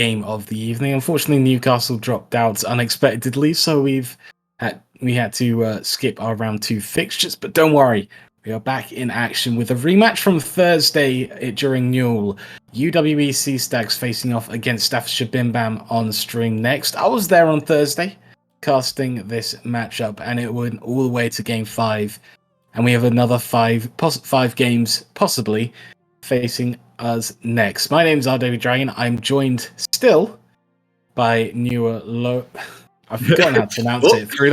game of the evening. Unfortunately, Newcastle dropped out unexpectedly, so we had to skip our round 2 fixtures. But don't worry, we are back in action with a rematch from Thursday during Newell. UWE Sea Stags facing off against Staffordshire Bim Bam on stream next. I was there on Thursday casting this matchup, and it went all the way to game 5. And we have another 5 games possibly facing us next. My name's David Dragon. I'm joined still by I've forgotten how to pronounce it. Through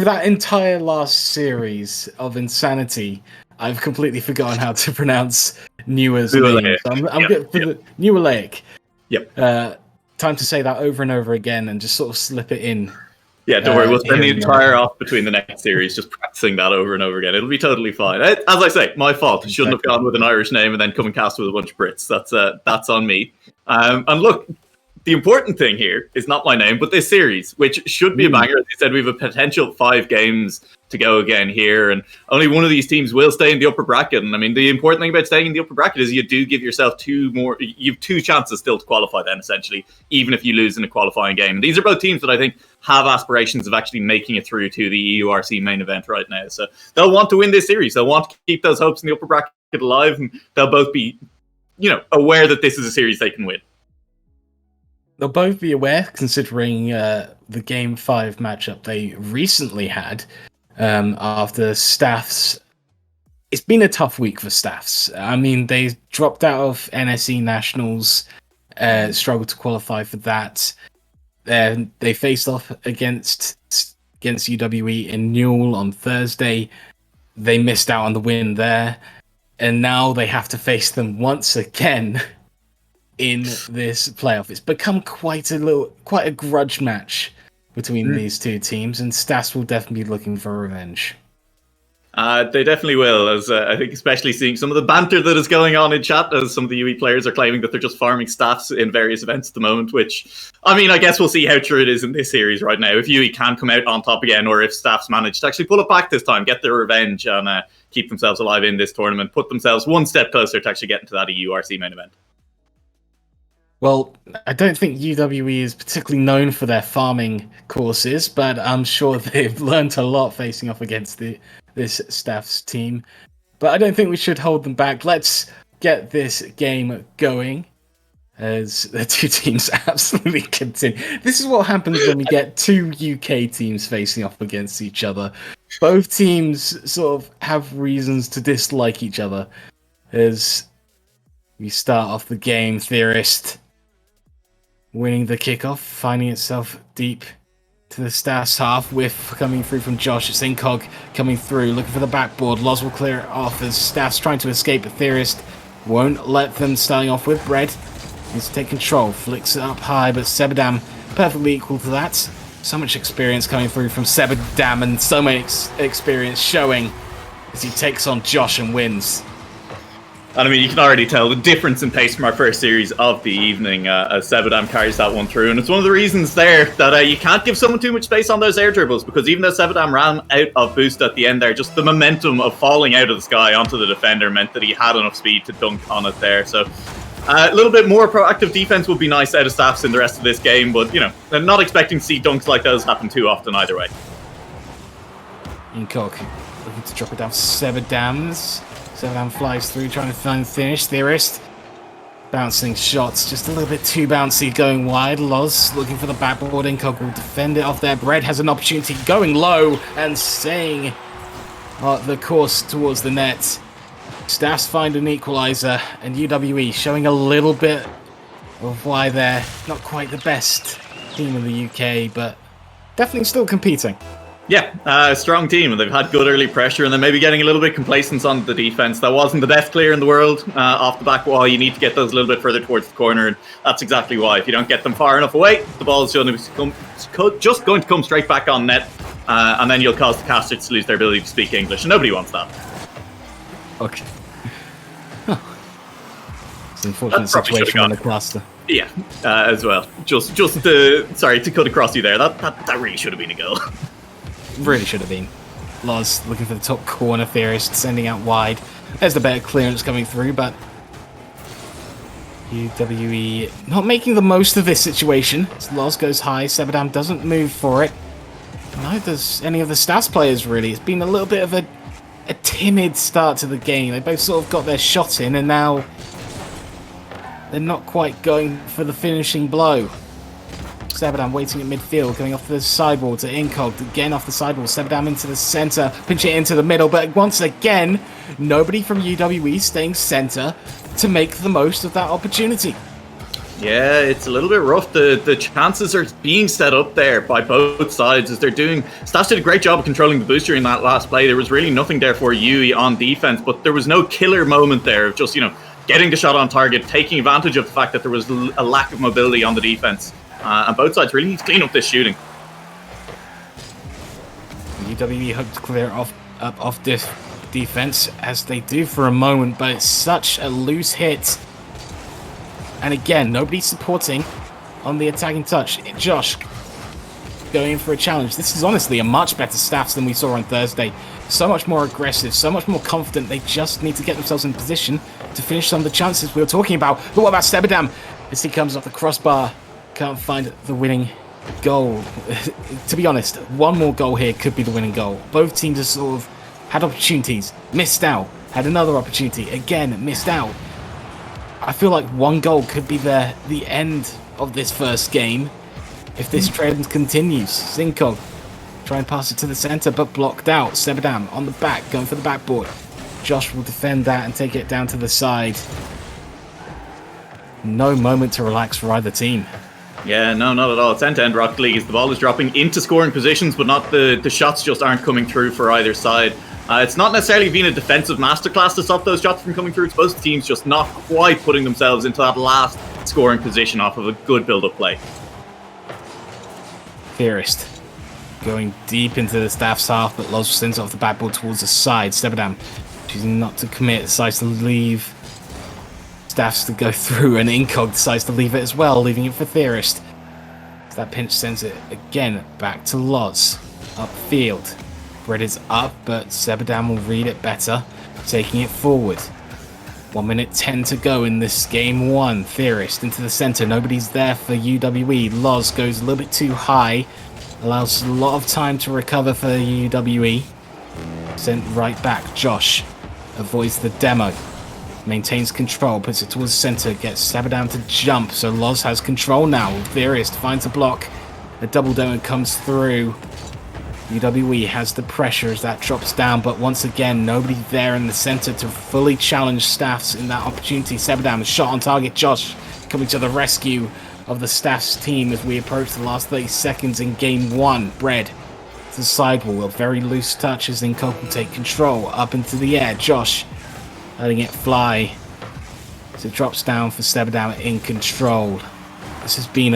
that entire last series of insanity, I've completely forgotten how to pronounce Newer's name. So I'm good for the Newerlaic. Yep. Time to say that over and over again and just sort of slip it in. Yeah, don't worry. We'll spend the entire off between the next series just practicing that over and over again. It'll be totally fine. As I say, my fault. I shouldn't have gone with an Irish name and then come and cast with a bunch of Brits. That's on me. And look, the important thing here is not my name, but this series, which should be a banger. As I said, we have a potential 5 games to go again here, and only one of these teams will stay in the upper bracket. And I mean, the important thing about staying in the upper bracket is you do give yourself 2 chances still to qualify then, essentially, even if you lose in a qualifying game. And these are both teams that I think have aspirations of actually making it through to the EURC main event right now. So they'll want to win this series. They'll want to keep those hopes in the upper bracket alive, and they'll both be, aware that this is a series they can win. They'll both be aware, considering the Game 5 matchup they recently had after Staffs. It's been a tough week for Staffs. I mean, they dropped out of NSE Nationals, struggled to qualify for that. They faced off against UWE in Newell on Thursday. They missed out on the win there. And now they have to face them once again in this playoff. It's become quite a grudge match between these two teams, and Stas will definitely be looking for revenge. They definitely will, as I think especially seeing some of the banter that is going on in chat, as some of the UE players are claiming that they're just farming staffs in various events at the moment, which, I mean, I guess we'll see how true it is in this series right now. If UE can come out on top again, or if staffs manage to actually pull it back this time, get their revenge, and keep themselves alive in this tournament, put themselves one step closer to actually getting to that EURC main event. Well, I don't think UWE is particularly known for their farming courses, but I'm sure they've learned a lot facing off against this Staffs team. But I don't think we should hold them back. Let's get this game going, as the two teams absolutely continue. This is what happens when we get 2 UK teams facing off against each other. Both teams sort of have reasons to dislike each other. As we start off the game, Theorist winning the kickoff, finding itself deep to the Staffs half. Whiff coming through from Josh. It's Incog coming through, looking for the backboard. Loz will clear it off as Staffs trying to escape, but Theorist won't let them, starting off with Bread. Needs to take control, flicks it up high, but Sebadam perfectly equal to that. So much experience coming through from Sebadam, and so much experience showing as he takes on Josh and wins. And I mean, you can already tell the difference in pace from our first series of the evening as Sebadam carries that one through. And it's one of the reasons there that you can't give someone too much space on those air dribbles, because even though Sebadam ran out of boost at the end there, just the momentum of falling out of the sky onto the defender meant that he had enough speed to dunk on it there. So a little bit more proactive defense would be nice out of Staffs in the rest of this game, but, I'm not expecting to see dunks like those happen too often either way. Incog looking to drop it down Sebadam's. Sebadam flies through, trying to find the finish. Theorist bouncing shots, just a little bit too bouncy, going wide. Loz looking for the backboard. Incog will defend it off there. Bread has an opportunity, going low and staying the course towards the net. Staffs find an equaliser, and UWE showing a little bit of why they're not quite the best team in the UK, but definitely still competing. Yeah, strong team, and they've had good early pressure, and then maybe getting a little bit complacent on the defense. That wasn't the best clear in the world off the back wall. You need to get those a little bit further towards the corner, and that's exactly why. If you don't get them far enough away, the ball is just going to come straight back on net, and then you'll cause the casters to lose their ability to speak English, and nobody wants that. Okay. It's an unfortunate situation on the cluster. Yeah, as well. Just sorry to cut across you there. That really should have been a goal. Really should have been. Loz looking for the top corner. Theorist sending out wide. There's the better clearance coming through, but UWE not making the most of this situation. As Loz goes high, Sebadam doesn't move for it. Neither does any of the Stats players, really. It's been a little bit of a timid start to the game. They both sort of got their shot in, and now they're not quite going for the finishing blow. Sebadam waiting at midfield, going off the sidewall to Incog, again off the sidewall. Sebadam into the centre, pinch it into the middle, but once again, nobody from UWE staying centre to make the most of that opportunity. Yeah, it's a little bit rough. The chances are being set up there by both sides as they're doing. Stats did a great job of controlling the booster in that last play. There was really nothing there for UE on defense, but there was no killer moment there of just, getting the shot on target, taking advantage of the fact that there was a lack of mobility on the defense. And both sides really need to clean up this shooting. UWE hope to clear off this defense as they do for a moment, but it's such a loose hit. And again, nobody supporting on the attacking touch. Josh going in for a challenge. This is honestly a much better Staffs than we saw on Thursday. So much more aggressive, so much more confident. They just need to get themselves in position to finish some of the chances we were talking about. But what about Sebadam? As he comes off the crossbar, can't find the winning goal. To be honest, one more goal here could be the winning goal. Both teams have sort of had opportunities, missed out, had another opportunity, again, missed out. I feel like one goal could be the end of this first game if this trend continues. Zinkog try and pass it to the centre, but blocked out. Sebadam on the back, going for the backboard. Josh will defend that and take it down to the side. No moment to relax for either team. Yeah, no, not at all. It's end-to-end Rocket League as the ball is dropping into scoring positions, but not the shots just aren't coming through for either side. It's not necessarily been a defensive masterclass to stop those shots from coming through. It's both teams just not quite putting themselves into that last scoring position off of a good build-up play. Theorist going deep into the Staff's half, but Loz sends off the backboard towards the side. Sebadam choosing not to commit, decides to leave Staffs to go through, and Incog decides to leave it as well, leaving it for Theorist. That pinch sends it again back to Loz. Upfield. Bread is up, but Sebadam will read it better, taking it forward. 1 minute 10 to go in this game one. Theorist into the centre. Nobody's there for UWE. Loz goes a little bit too high. Allows a lot of time to recover for UWE. Sent right back. Josh avoids the demo. Maintains control. Puts it towards the centre. Gets Sebadam to jump. So Loz has control now. Theorist finds a block. A double demo comes through. UWE has the pressure as that drops down, but once again, nobody there in the centre to fully challenge Staffs in that opportunity. Sebadam, shot on target. Josh coming to the rescue of the Staffs team as we approach the last 30 seconds in game one. Bread to the sidewall, a very loose touch as Incog will take control up into the air. Josh letting it fly as it drops down for Sebadam in control. This has been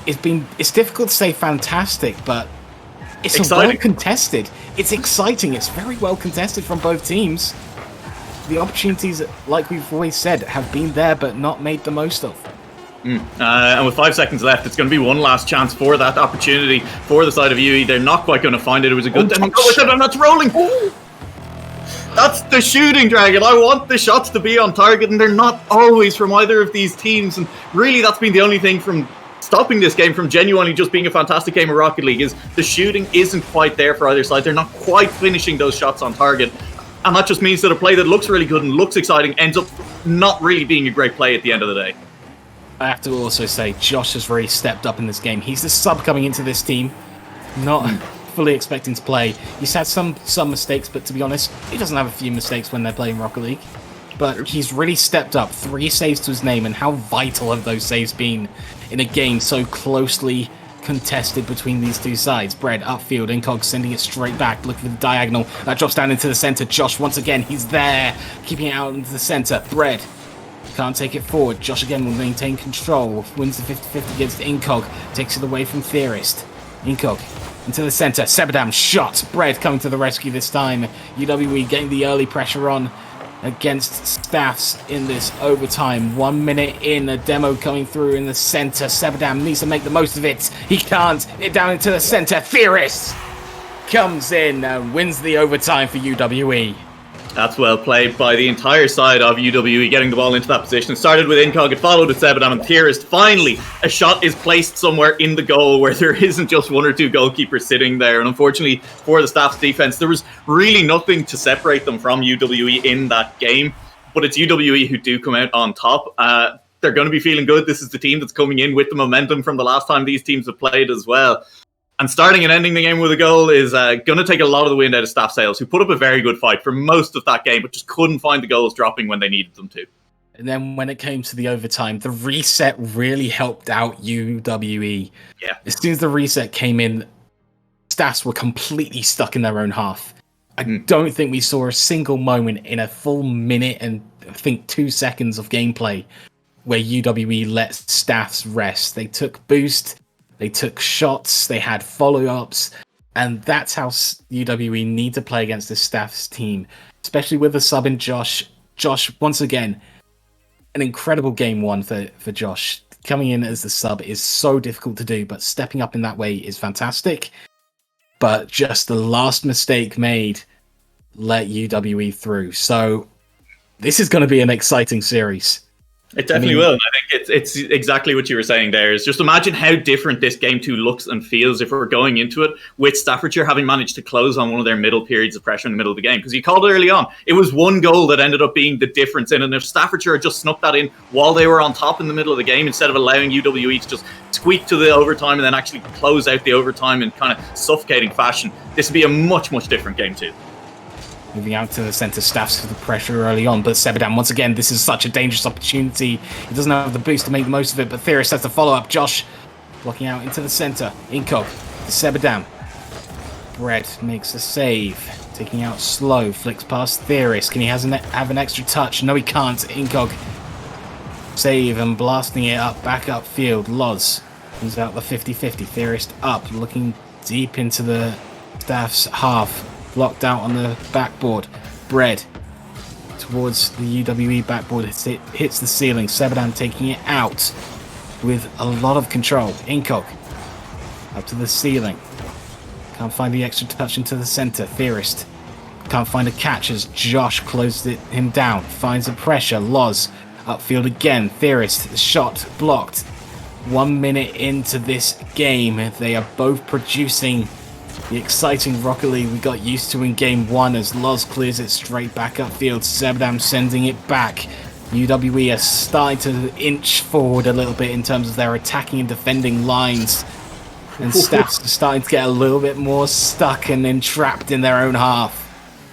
it's difficult to say fantastic, but it's well contested. It's exciting. It's very well contested from both teams. The opportunities, like we've always said, have been there but not made the most of. And with 5 seconds left, it's going to be one last chance for that opportunity for the side of UE. They're not quite going to find it. It was a good demo. Oh, that's rolling. Ooh. That's the shooting, Dragon. I want the shots to be on target, and they're not always from either of these teams. And really, that's been the only thing from stopping this game from genuinely just being a fantastic game of Rocket League is the shooting isn't quite there for either side. They're not quite finishing those shots on target. And that just means that a play that looks really good and looks exciting ends up not really being a great play at the end of the day. I have to also say, Josh has really stepped up in this game. He's the sub coming into this team, not fully expecting to play. He's had some mistakes, but to be honest, he doesn't have a few mistakes when they're playing Rocket League. But he's really stepped up. 3 saves to his name, and how vital have those saves been in a game so closely contested between these two sides. Bread upfield, Incog sending it straight back, looking for the diagonal. That drops down into the centre. Josh, once again, he's there, keeping it out into the centre. Bread can't take it forward. Josh again will maintain control. Wins the 50-50 against Incog. Takes it away from Theorist. Incog into the centre. Sebadam shot. Bread coming to the rescue this time. UWE getting the early pressure on against Staffs in this overtime. 1 minute in, a demo coming through in the centre. Sebadam needs to make the most of it. He can't. It down into the centre. Theorist comes in and wins the overtime for UWE. That's well played by the entire side of UWE, getting the ball into that position. It started with Incog, it followed with Sebadam and Theorist. Finally, a shot is placed somewhere in the goal where there isn't just one or two goalkeepers sitting there. And unfortunately for the Staff's defense, there was really nothing to separate them from UWE in that game. But it's UWE who do come out on top. They're going to be feeling good. This is the team that's coming in with the momentum from the last time these teams have played as well. And starting and ending the game with a goal is going to take a lot of the wind out of Staff Sales, who put up a very good fight for most of that game, but just couldn't find the goals dropping when they needed them to. And then when it came to the overtime, the reset really helped out UWE. Yeah. As soon as the reset came in, Staffs were completely stuck in their own half. I don't think we saw a single moment in a full minute and I think 2 seconds of gameplay where UWE let Staffs rest. They took boost. They took shots, they had follow-ups, and that's how UWE need to play against the Staff's team, especially with the sub in Josh. Josh, once again, an incredible game one for Josh. Coming in as the sub is so difficult to do, but stepping up in that way is fantastic. But just the last mistake made let UWE through. So this is going to be an exciting series. It definitely will. And I think it's exactly what you were saying there. Is just imagine how different this game 2 looks and feels if we're going into it with Staffordshire having managed to close on one of their middle periods of pressure in the middle of the game. Because you called it early on. It was one goal that ended up being the difference in. And if Staffordshire had just snuck that in while they were on top in the middle of the game, instead of allowing UWE to just squeak to the overtime and then actually close out the overtime in kind of suffocating fashion, this would be a much, much different game 2. Moving out to the centre, Staffs for the pressure early on, but Sebadam, once again, this is such a dangerous opportunity. He doesn't have the boost to make the most of it, but Theorist has the follow-up. Josh blocking out into the centre. Incog to Sebadam. Brett makes a save. Taking out slow, flicks past Theorist. Can he have an extra touch? No, he can't. Incog save and blasting it up, back upfield. Loz comes out the 50-50. Theorist up, looking deep into the Staff's half. Blocked out on the backboard. Bread towards the UWE backboard. It hits the ceiling. Sebadam taking it out with a lot of control. Incog up to the ceiling. Can't find the extra touch into the centre. Theorist can't find a catch as Josh closed him down. Finds the pressure. Loz upfield again. Theorist shot blocked. 1 minute into this game, they are both producing the exciting Rocket League we got used to in game 1 as Loz clears it straight back upfield. Sebadam sending it back. UWE are starting to inch forward a little bit in terms of their attacking and defending lines. And Staffs are starting to get a little bit more stuck and entrapped in their own half.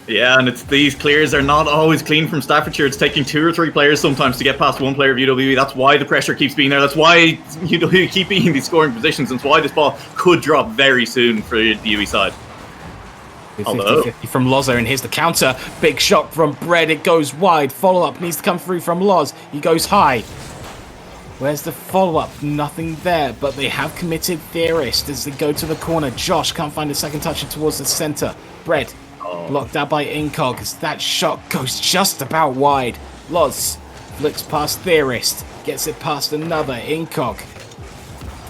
Yeah, and it's these clears are not always clean from Staffordshire. It's taking 2 or 3 players sometimes to get past one player of UWE. That's why the pressure keeps being there. That's why UWE keep being in these scoring positions. And it's why this ball could drop very soon for the UE side. 50-50 from Lozo, and here's the counter. Big shot from Bread. It goes wide. Follow-up needs to come through from Loz. He goes high. Where's the follow-up? Nothing there, but they have committed Theorist as they go to the corner. Josh can't find a second touch towards the centre. Bread. Blocked out by Incog as that shot goes just about wide. Loz looks past Theorist, gets it past another. Incog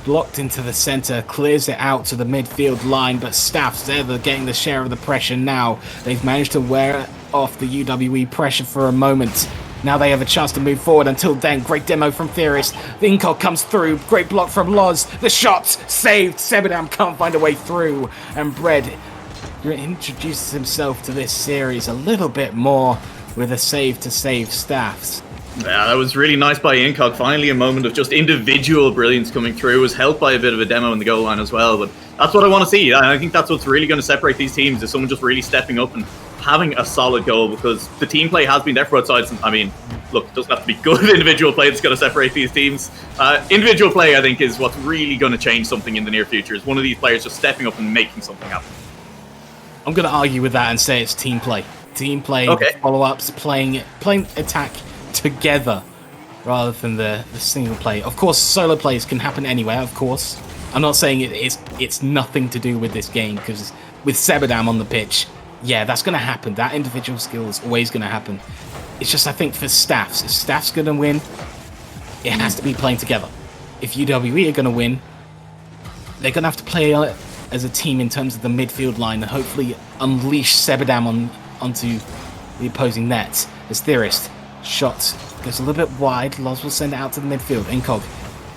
blocked into the centre, clears it out to the midfield line, but Staffs, they're getting the share of the pressure now. They've managed to wear off the UWE pressure for a moment. Now they have a chance to move forward. Until then, great demo from Theorist. The Incog comes through, great block from Loz. The shot's saved. Sebadam can't find a way through, and Bread introduces himself to this series a little bit more with a save to save Staffs. Yeah, that was really nice by Incog. Finally, a moment of just individual brilliance coming through. It was helped by a bit of a demo in the goal line as well. But that's what I want to see. I think that's what's really going to separate these teams, is someone just really stepping up and having a solid goal, because the team play has been there for both sides. I mean, look, it doesn't have to be good individual play that's going to separate these teams. Individual play, I think, is what's really going to change something in the near future, is one of these players just stepping up and making something happen. I'm going to argue with that and say it's team play. Team play, okay. Follow-ups, playing attack together rather than the single play. Of course, solo plays can happen anywhere, of course. I'm not saying it's nothing to do with this game, because with Sebadam on the pitch, yeah, that's going to happen. That individual skill is always going to happen. It's just, I think, for Staffs, if Staffs going to win, it has to be playing together. If UWE are going to win, they're going to have to play as a team in terms of the midfield line and hopefully unleash Sebadam onto the opposing net. As Theorist, shot goes a little bit wide. Loz will send it out to the midfield. Incog,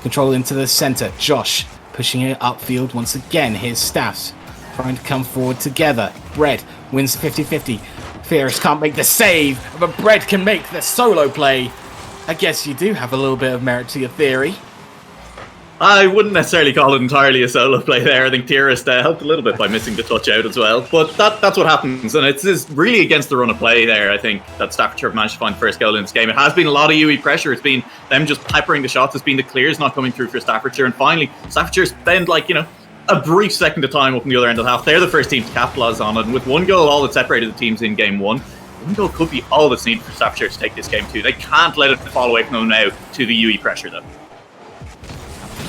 control into the center. Josh, pushing it upfield once again. Here's Staffs, trying to come forward together. Bread wins 50-50. Theorist can't make the save, but Bread can make the solo play. I guess you do have a little bit of merit to your theory. I wouldn't necessarily call it entirely a solo play there. I think Theorist helped a little bit by missing the touch out as well. But that's what happens. And it's really against the run of play there, I think, that Staffordshire have managed to find the first goal in this game. It has been a lot of UE pressure. It's been them just peppering the shots. It's been the clears not coming through for Staffordshire. And finally, Staffordshire spend a brief second of time up in the other end of the half. They're the first team to capitalise on it. And with one goal, all that separated the teams in game one, one goal could be all that's needed for Staffordshire to take this game too. They can't let it fall away from them now to the UE pressure, though.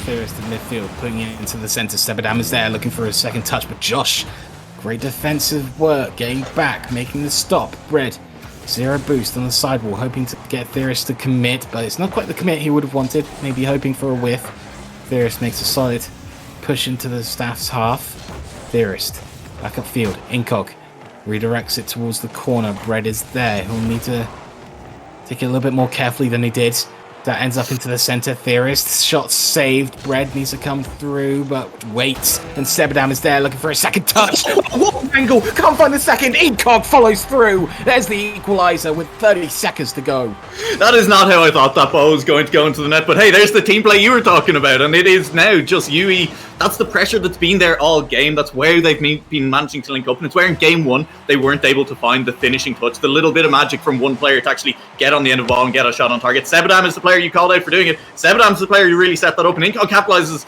Theorist in midfield, putting it into the centre. Sebadam is there, looking for a second touch, but Josh, great defensive work, getting back, making the stop. Bread, 0 boost on the sidewall, hoping to get Theorist to commit, but it's not quite the commit he would have wanted, maybe hoping for a whiff. Theorist makes a solid push into the Staff's half. Theorist, back upfield. Incog redirects it towards the corner. Bread is there. He'll need to take it a little bit more carefully than he did. That ends up into the centre. Theorist, shot saved. Bread needs to come through, but waits. And Sebadam is there looking for a second touch. What angle? Can't find the second. Incog follows through. There's the equaliser with 30 seconds to go. That is not how I thought that ball was going to go into the net. But hey, there's the team play you were talking about. And it is now just UE. That's the pressure that's been there all game. That's where they've been managing to link up. And it's where in game one, they weren't able to find the finishing touch. The little bit of magic from one player to actually get on the end of the ball and get a shot on target. Sebadam is the player you called out for doing it. Sebadam's the player who really set that up. And Incog capitalises.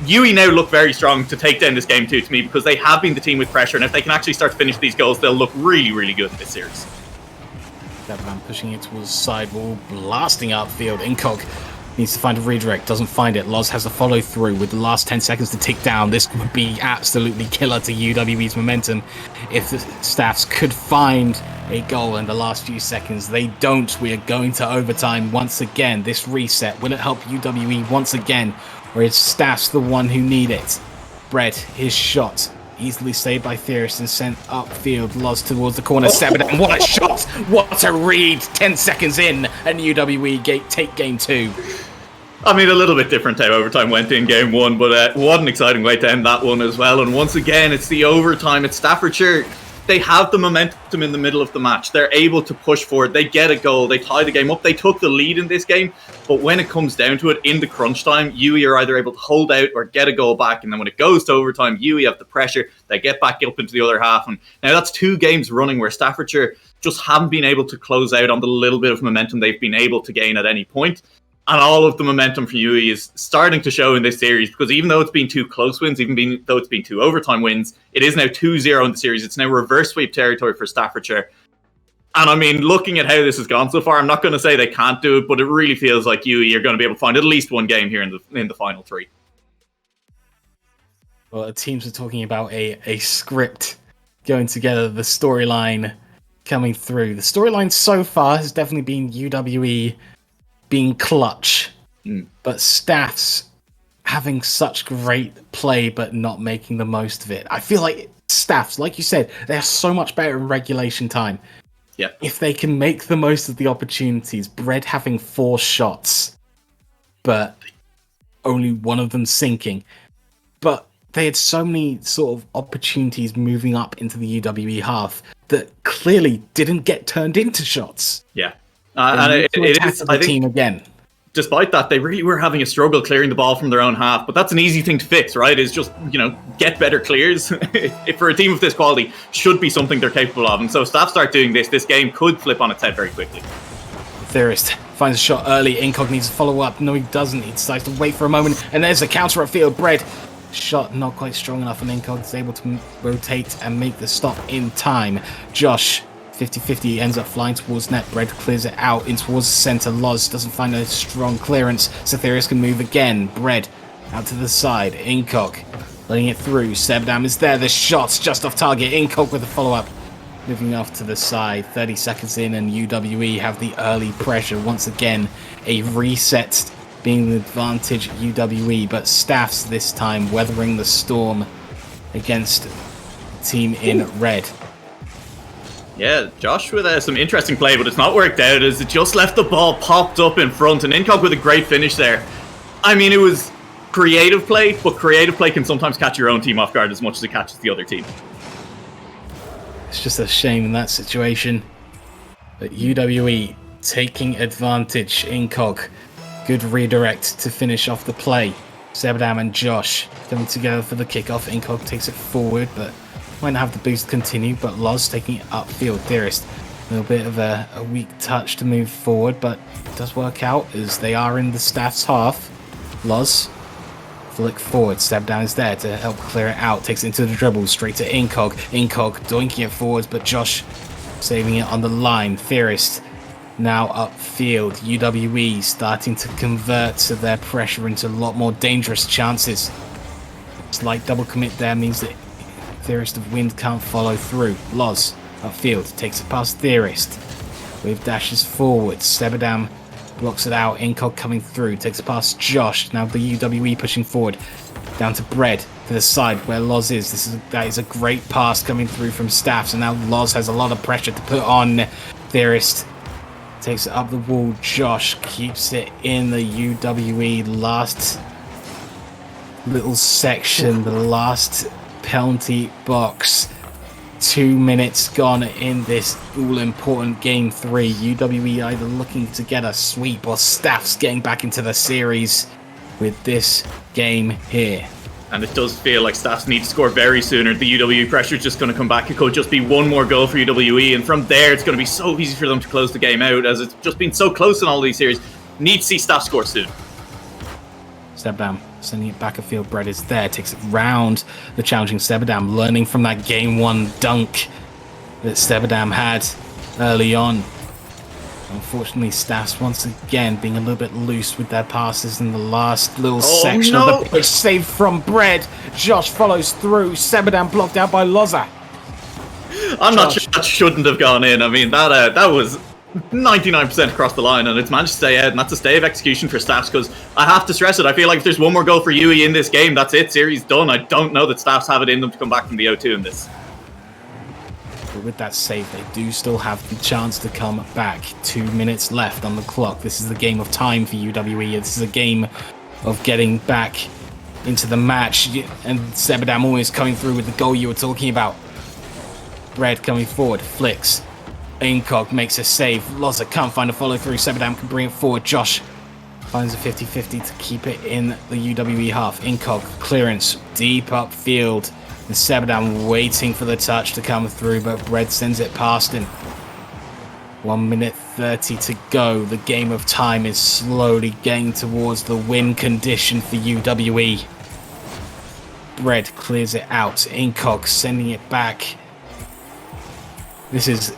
UE now look very strong to take down this game too, to me, because they have been the team with pressure. And if they can actually start to finish these goals, they'll look really, really good in this series. Sebadam pushing it towards the sidewall, blasting upfield. Incog needs to find a redirect, doesn't find it. Loz has a follow through with the last 10 seconds to tick down. This would be absolutely killer to UWE's momentum if the Staffs could find a goal in the last few seconds. They don't. We are going to overtime once again. This reset, will it help UWE once again, or is Staffs the one who need it? Bread, his shot, easily saved by Theorist and sent upfield. Loz towards the corner. Sebadam, what a shot! What a read! 10 seconds in, and UWE take game 2. I mean, a little bit different how overtime went in game one, but what an exciting way to end that one as well. And once again, it's the overtime. It's Staffordshire. They have the momentum in the middle of the match. They're able to push forward. They get a goal. They tie the game up. They took the lead in this game. But when it comes down to it, in the crunch time, UE are either able to hold out or get a goal back. And then when it goes to overtime, UE have the pressure. They get back up into the other half. And now that's 2 games running where Staffordshire just haven't been able to close out on the little bit of momentum they've been able to gain at any point. And all of the momentum for UE is starting to show in this series, because even though it's been 2 close wins, though it's been 2 overtime wins, it is now 2-0 in the series. It's now reverse sweep territory for Staffordshire. And I mean, looking at how this has gone so far, I'm not going to say they can't do it, but it really feels like UE are going to be able to find at least one game here in the final 3. Well, the teams are talking about a script going together, the storyline coming through. The storyline so far has definitely been UWE being clutch, but Staffs having such great play but not making the most of it. I feel like Staffs, like you said, they're so much better in regulation time. Yeah. If they can make the most of the opportunities, Bread having 4 shots, but only one of them sinking. But they had so many sort of opportunities moving up into the UWE half that clearly didn't get turned into shots. Yeah. And it is, I think, team again. Despite that, they really were having a struggle clearing the ball from their own half. But that's an easy thing to fix, right? Is just, get better clears. If for a team of this quality, should be something they're capable of. And so Staff start doing this game could flip on its head very quickly. Theorist finds a shot early. Incog needs to follow up. No, he doesn't. He decides to wait for a moment. And there's a counter at field. Bread. Shot not quite strong enough, and Incog is able to rotate and make the stop in time. Josh, 50-50, ends up flying towards net. Bread clears it out in towards the centre. Loz doesn't find a strong clearance. Cytheris can move again. Bread out to the side. Incog letting it through. Sebadam is there. The shot's just off target. Incog with a follow-up. Moving off to the side. 30 seconds in, and UWE have the early pressure. Once again, a reset being the advantage UWE, but Staffs this time weathering the storm against the team in red. Yeah, Josh with some interesting play, but it's not worked out as it just left the ball popped up in front, and Incog with a great finish there. I mean, it was creative play, but creative play can sometimes catch your own team off guard as much as it catches the other team. It's just a shame in that situation. But UWE taking advantage. Incog, good redirect to finish off the play. Sebadam and Josh coming together for the kickoff. Incog takes it forward, but might not have the boost continue. But Loz taking it upfield. Theorist, a little bit of a weak touch to move forward, but it does work out as they are in the staff's half. Loz, flick forward. Sebadam is there to help clear it out. Takes it into the dribble, straight to Incog. Incog doinking it forwards, but Josh saving it on the line. Theorist now upfield. UWE starting to convert to their pressure into a lot more dangerous chances. Slight double commit there means that Theorist of Wind can't follow through. Loz upfield takes it past Theorist with dashes forward. Sebadam blocks it out. Incog coming through, takes it past Josh. Now the UWE pushing forward down to Bread to the side where Loz is. That is a great pass coming through from Staffs, and now Loz has a lot of pressure to put on. Theorist takes it up the wall. Josh keeps it in the UWE last little section, the last penalty box. 2 minutes gone in this all-important Game 3. UWE either looking to get a sweep or Staffs getting back into the series with this game here. And it does feel like Staffs need to score very soon, or the UWE pressure is just going to come back. It could just be one more goal for UWE, and from there it's going to be so easy for them to close the game out, as it's just been so close in all these series. Need to see Staffs score soon. Sebadam sending it back a field. Bread is there, takes it round the challenging Sebadam, learning from that Game 1 dunk that Sebadam had early on. Unfortunately, Staffs once again being a little bit loose with their passes in the last little section of the pitch. Save from Bread. Josh follows through. Sebadam blocked out by Loza. I'm not sure that shouldn't have gone in. I mean, that was 99% across the line, and it's managed to stay out, and that's a stay of execution for Staffs, because I have to stress it, I feel like if there's one more goal for UE in this game, that's it, series done. I don't know that Staffs have it in them to come back from the O2 in this. But with that save, they do still have the chance to come back. 2 minutes left on the clock. This is the game of time for UWE. This is a game of getting back into the match, and Sebadam always coming through with the goal you were talking about. Bread coming forward, flicks. Incog makes a save. Loza can't find a follow through. Sebadam can bring it forward. Josh finds a 50-50 to keep it in the UWE half. Incog clearance deep upfield. And Sebadam waiting for the touch to come through, but Bread sends it past him. 1 minute 30 to go. The game of time is slowly getting towards the win condition for UWE. Bread clears it out. Incog sending it back. This is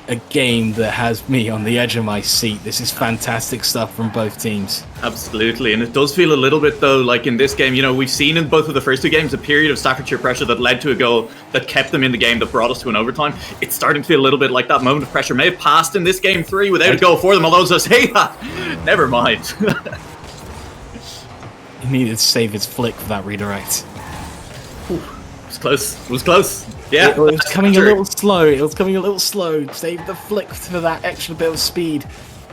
a game that has me on the edge of my seat. This is fantastic stuff from both teams. Absolutely, and it does feel a little bit though like in this game, you know, we've seen in both of the first two games a period of Staffordshire pressure that led to a goal that kept them in the game, that brought us to an overtime. It's starting to feel a little bit like that moment of pressure may have passed in this Game 3 without a goal for them, although I say that, never mind. He needed to save his flick for that redirect. It was close, it was close. Yeah, it was coming a little slow. It was coming a little slow. Save the flick for that extra bit of speed.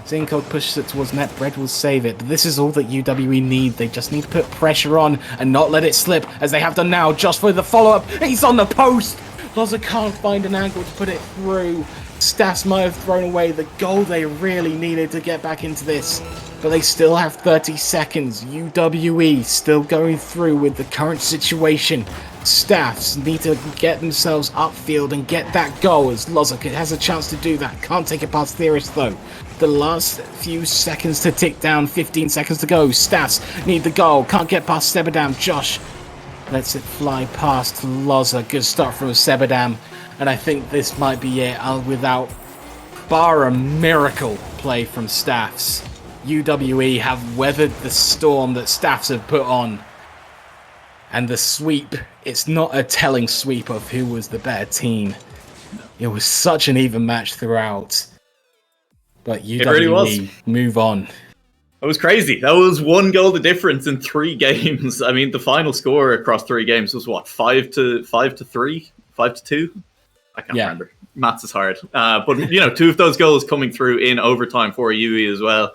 Zincog pushes it towards net. Bread will save it. But this is all that UWE need. They just need to put pressure on and not let it slip, as they have done now. Just for the follow-up. He's on the post. Loza can't find an angle to put it through. Staffs might have thrown away the goal they really needed to get back into this. But they still have 30 seconds. UWE still going through with the current situation. Staffs need to get themselves upfield and get that goal, as Loza has a chance to do that. Can't take it past Theorist though. The last few seconds to tick down, 15 seconds to go. Staffs need the goal, can't get past Sebadam. Josh lets it fly past Loza. Good start from Sebadam, and I think this might be it without bar a miracle play from Staffs. UWE have weathered the storm that Staffs have put on. And the sweep, it's not a telling sweep of who was the better team. It was such an even match throughout. But UWE really move on. It was crazy. That was one goal the difference in 3 games. I mean, the final score across 3 games was what, 5-3? 5-2? I can't remember. maths is hard. But, you know, 2 of those goals coming through in overtime for UE as well.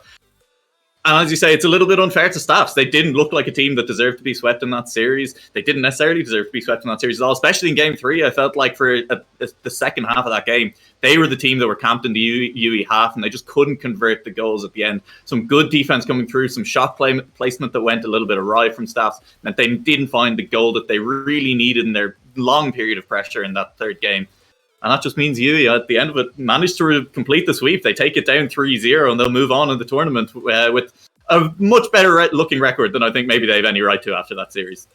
And as you say, it's a little bit unfair to Staffs. They didn't look like a team that deserved to be swept in that series. They didn't necessarily deserve to be swept in that series at all, especially in Game 3. I felt like for the second half of that game, they were the team that were camped in the UE half, and they just couldn't convert the goals at the end. Some good defense coming through, some shot placement that went a little bit awry from Staffs, meant they didn't find the goal that they really needed in their long period of pressure in that third game. And that just means UE, at the end of it, managed to complete the sweep. They take it down 3-0, and they'll move on in the tournament with a much better looking record than I think maybe they have any right to after that series.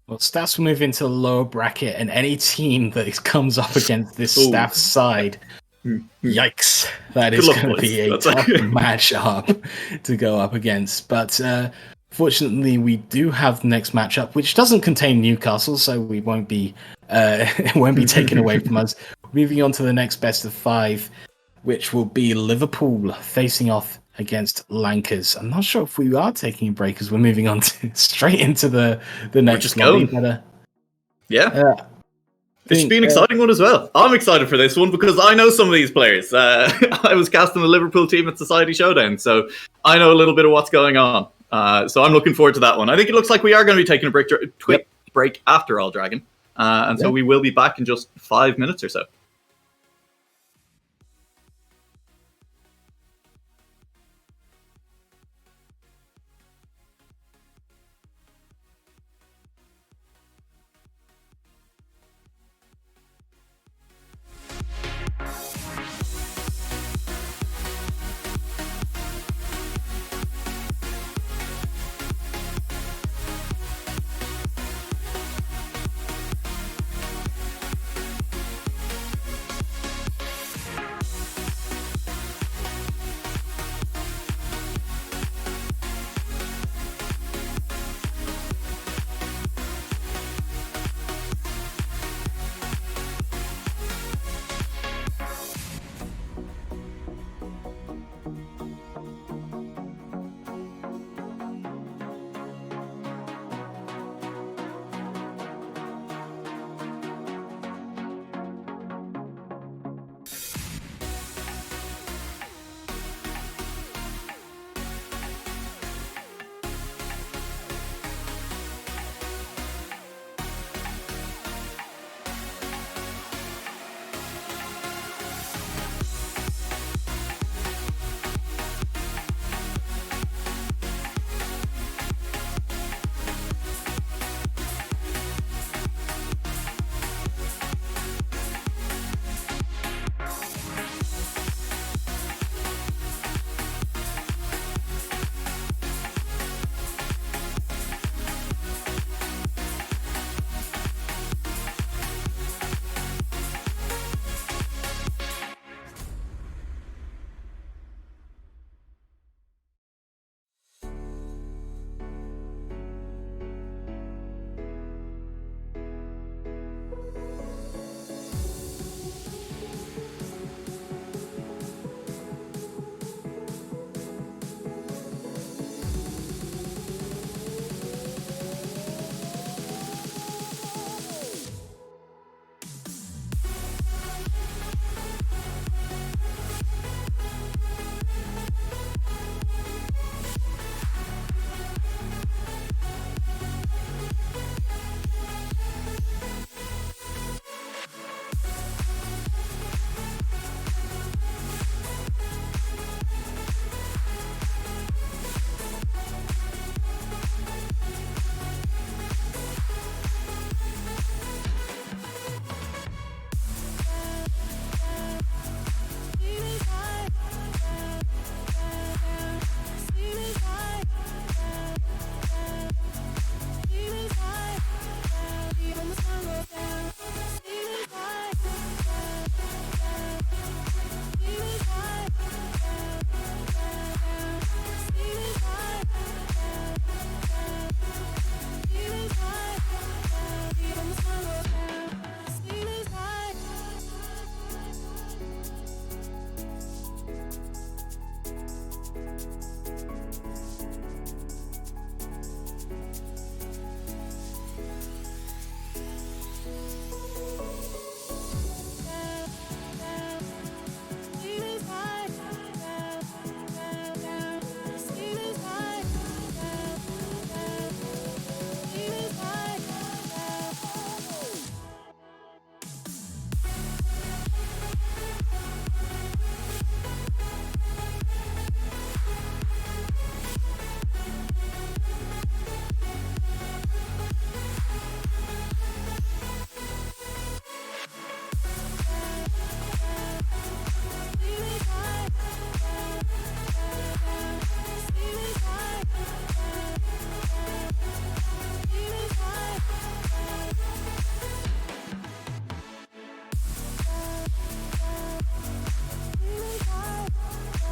Well, Staffs will move into the lower bracket, and any team that comes up against this Staffs side, yikes, that is going to be a tough matchup to go up against. But fortunately, we do have the next matchup, which doesn't contain Newcastle, so we won't be it won't be taken away from us. Moving on to the next best of 5, which will be Liverpool facing off against Lankers. I'm not sure if we are taking a break as we're moving on straight into the next lobby. But, it should be an exciting one as well. I'm excited for this one because I know some of these players. I was casting the Liverpool team at Society Showdown, so I know a little bit of what's going on. So I'm looking forward to that one. I think it looks like we are going to be taking a break after All Dragon. So we will be back in just 5 minutes or so.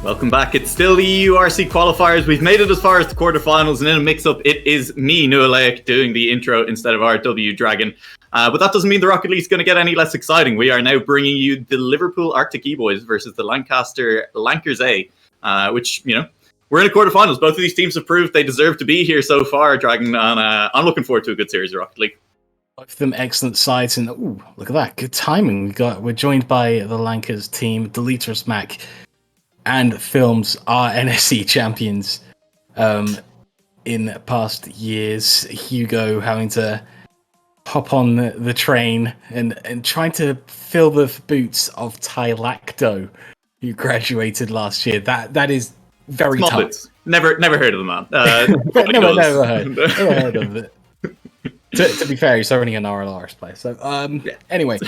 Welcome back. It's still the EURC qualifiers. We've made it as far as the quarterfinals, and in a mix-up, it is me, Nualeik, doing the intro instead of RW Dragon. But that doesn't mean the Rocket League's going to get any less exciting. We are now bringing you the Liverpool Arctic E-Boys versus the Lancaster Lankers A, which, you know, we're in the quarterfinals. Both of these teams have proved they deserve to be here so far, Dragon, and I'm looking forward to a good series of Rocket League. Both of them excellent sides, and ooh, look at that, good timing. We're joined by the Lankers team, Deleterus Mac, and Films are NSE champions in past years. Hugo having to hop on the train and trying to fill the boots of Tylacto, who graduated last year. That is very Small tough. bits. Never heard of the man. never heard of it. To be fair, he's only an RLRS player. So, Anyway.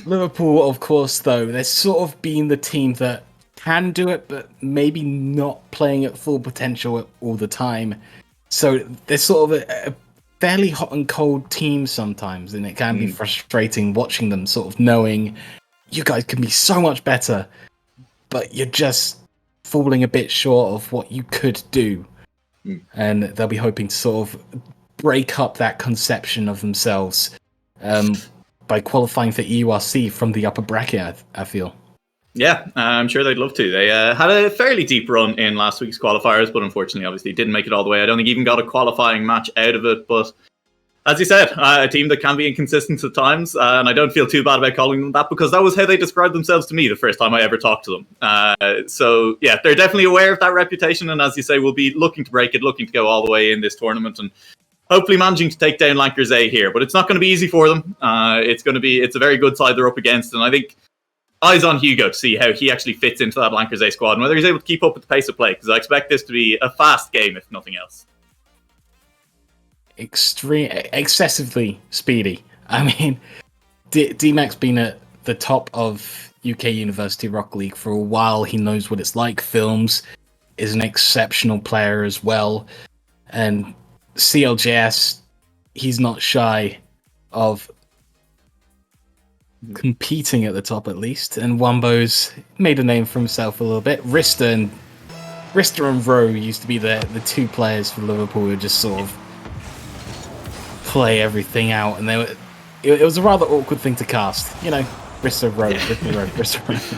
Liverpool, of course, though, they're sort of been the team that can do it, but maybe not playing at full potential all the time. So they're sort of a fairly hot and cold team sometimes, and it can be frustrating watching them, sort of knowing you guys can be so much better, but you're just falling a bit short of what you could do. And they'll be hoping to sort of break up that conception of themselves by qualifying for EURC from the upper bracket, I feel. Yeah, I'm sure they'd love to. They had a fairly deep run in last week's qualifiers, but unfortunately, obviously, didn't make it all the way. I don't think even got a qualifying match out of it. But as you said, a team that can be inconsistent at times, and I don't feel too bad about calling them that because that was how they described themselves to me the first time I ever talked to them. So, yeah, they're definitely aware of that reputation, and as you say, will be looking to break it, looking to go all the way in this tournament, and hopefully managing to take down Lankers A here. But it's not going to be easy for them. It's a very good side they're up against, and I think eyes on Hugo to see how he actually fits into that Lankers A squad and whether he's able to keep up with the pace of play, because I expect this to be a fast game, if nothing else. Excessively speedy. I mean, D-Mac's been at the top of UK University Rocket League for a while. He knows what it's like. Films is an exceptional player as well. And CLJS, he's not shy of competing at the top at least. And Wambo's made a name for himself a little bit. Rista and Rowe used to be the two players for Liverpool who just sort of play everything out, and it was a rather awkward thing to cast, you know. Rista Rowe.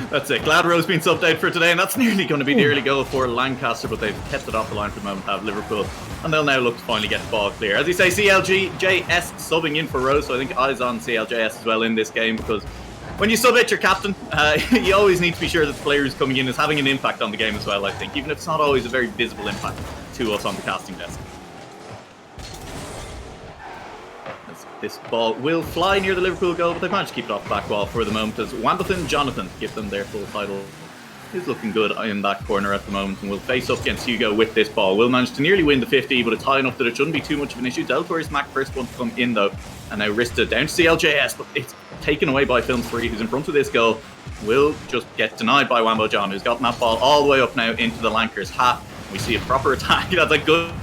That's it. Glad Rowe's been subbed out for today, and that's nearly going to be the early goal for Lancaster, but they've kept it off the line for the moment, have Liverpool, and they'll now look to finally get the ball clear. As you say, CLJS subbing in for Rowe, so I think eyes on CLJS as well in this game, because when you sub out your captain, you always need to be sure that the player who's coming in is having an impact on the game as well, I think, even if it's not always a very visible impact to us on the casting desk. This ball will fly near the Liverpool goal, but they've managed to keep it off the back wall for the moment as Wambleton Jonathan, give them their full title, is looking good in that corner at the moment and will face up against Hugo with this ball. Will manage to nearly win the 50, but it's high enough that it shouldn't be too much of an issue. Deltorius Mac first one to come in though, and now Rista down to CLJS, but it's taken away by Films 3, who's in front of this goal. Will just get denied by Wambo John, who's gotten that ball all the way up now into the Lankers half. We see a proper attack. That's a good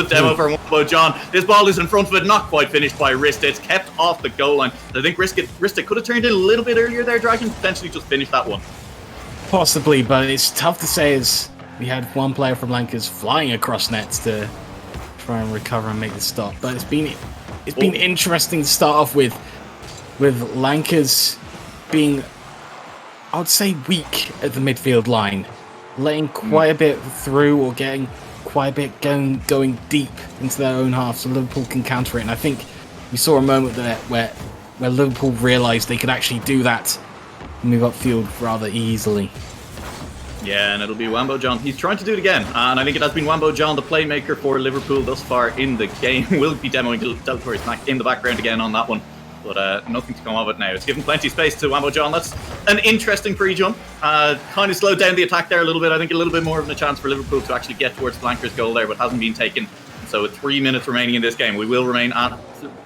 demo for Wambo John. This ball is in front of it, not quite finished by Rista. It's kept off the goal line. I think Rista could have turned in a little bit earlier there, Dragon, potentially just finished that one. Possibly, but it's tough to say as we had one player from Lankers flying across nets to try and recover and make the stop. But it's been interesting to start off with Lankers being, I would say, weak at the midfield line, letting quite a bit through or getting quite a bit going deep into their own half so Liverpool can counter it. And I think we saw a moment there where Liverpool realised they could actually do that and move upfield rather easily. Yeah, and it'll be Wambo John. He's trying to do it again, and I think it has been Wambo John, the playmaker for Liverpool thus far in the game. Will be demoing Deltorius Mac in the background again on that one, but nothing to come of it now. It's given plenty of space to Wambo John. That's an interesting pre-jump. Kind of slowed down the attack there a little bit. I think a little bit more of a chance for Liverpool to actually get towards Lankers' goal there, but hasn't been taken. So with 3 minutes remaining in this game, we will remain at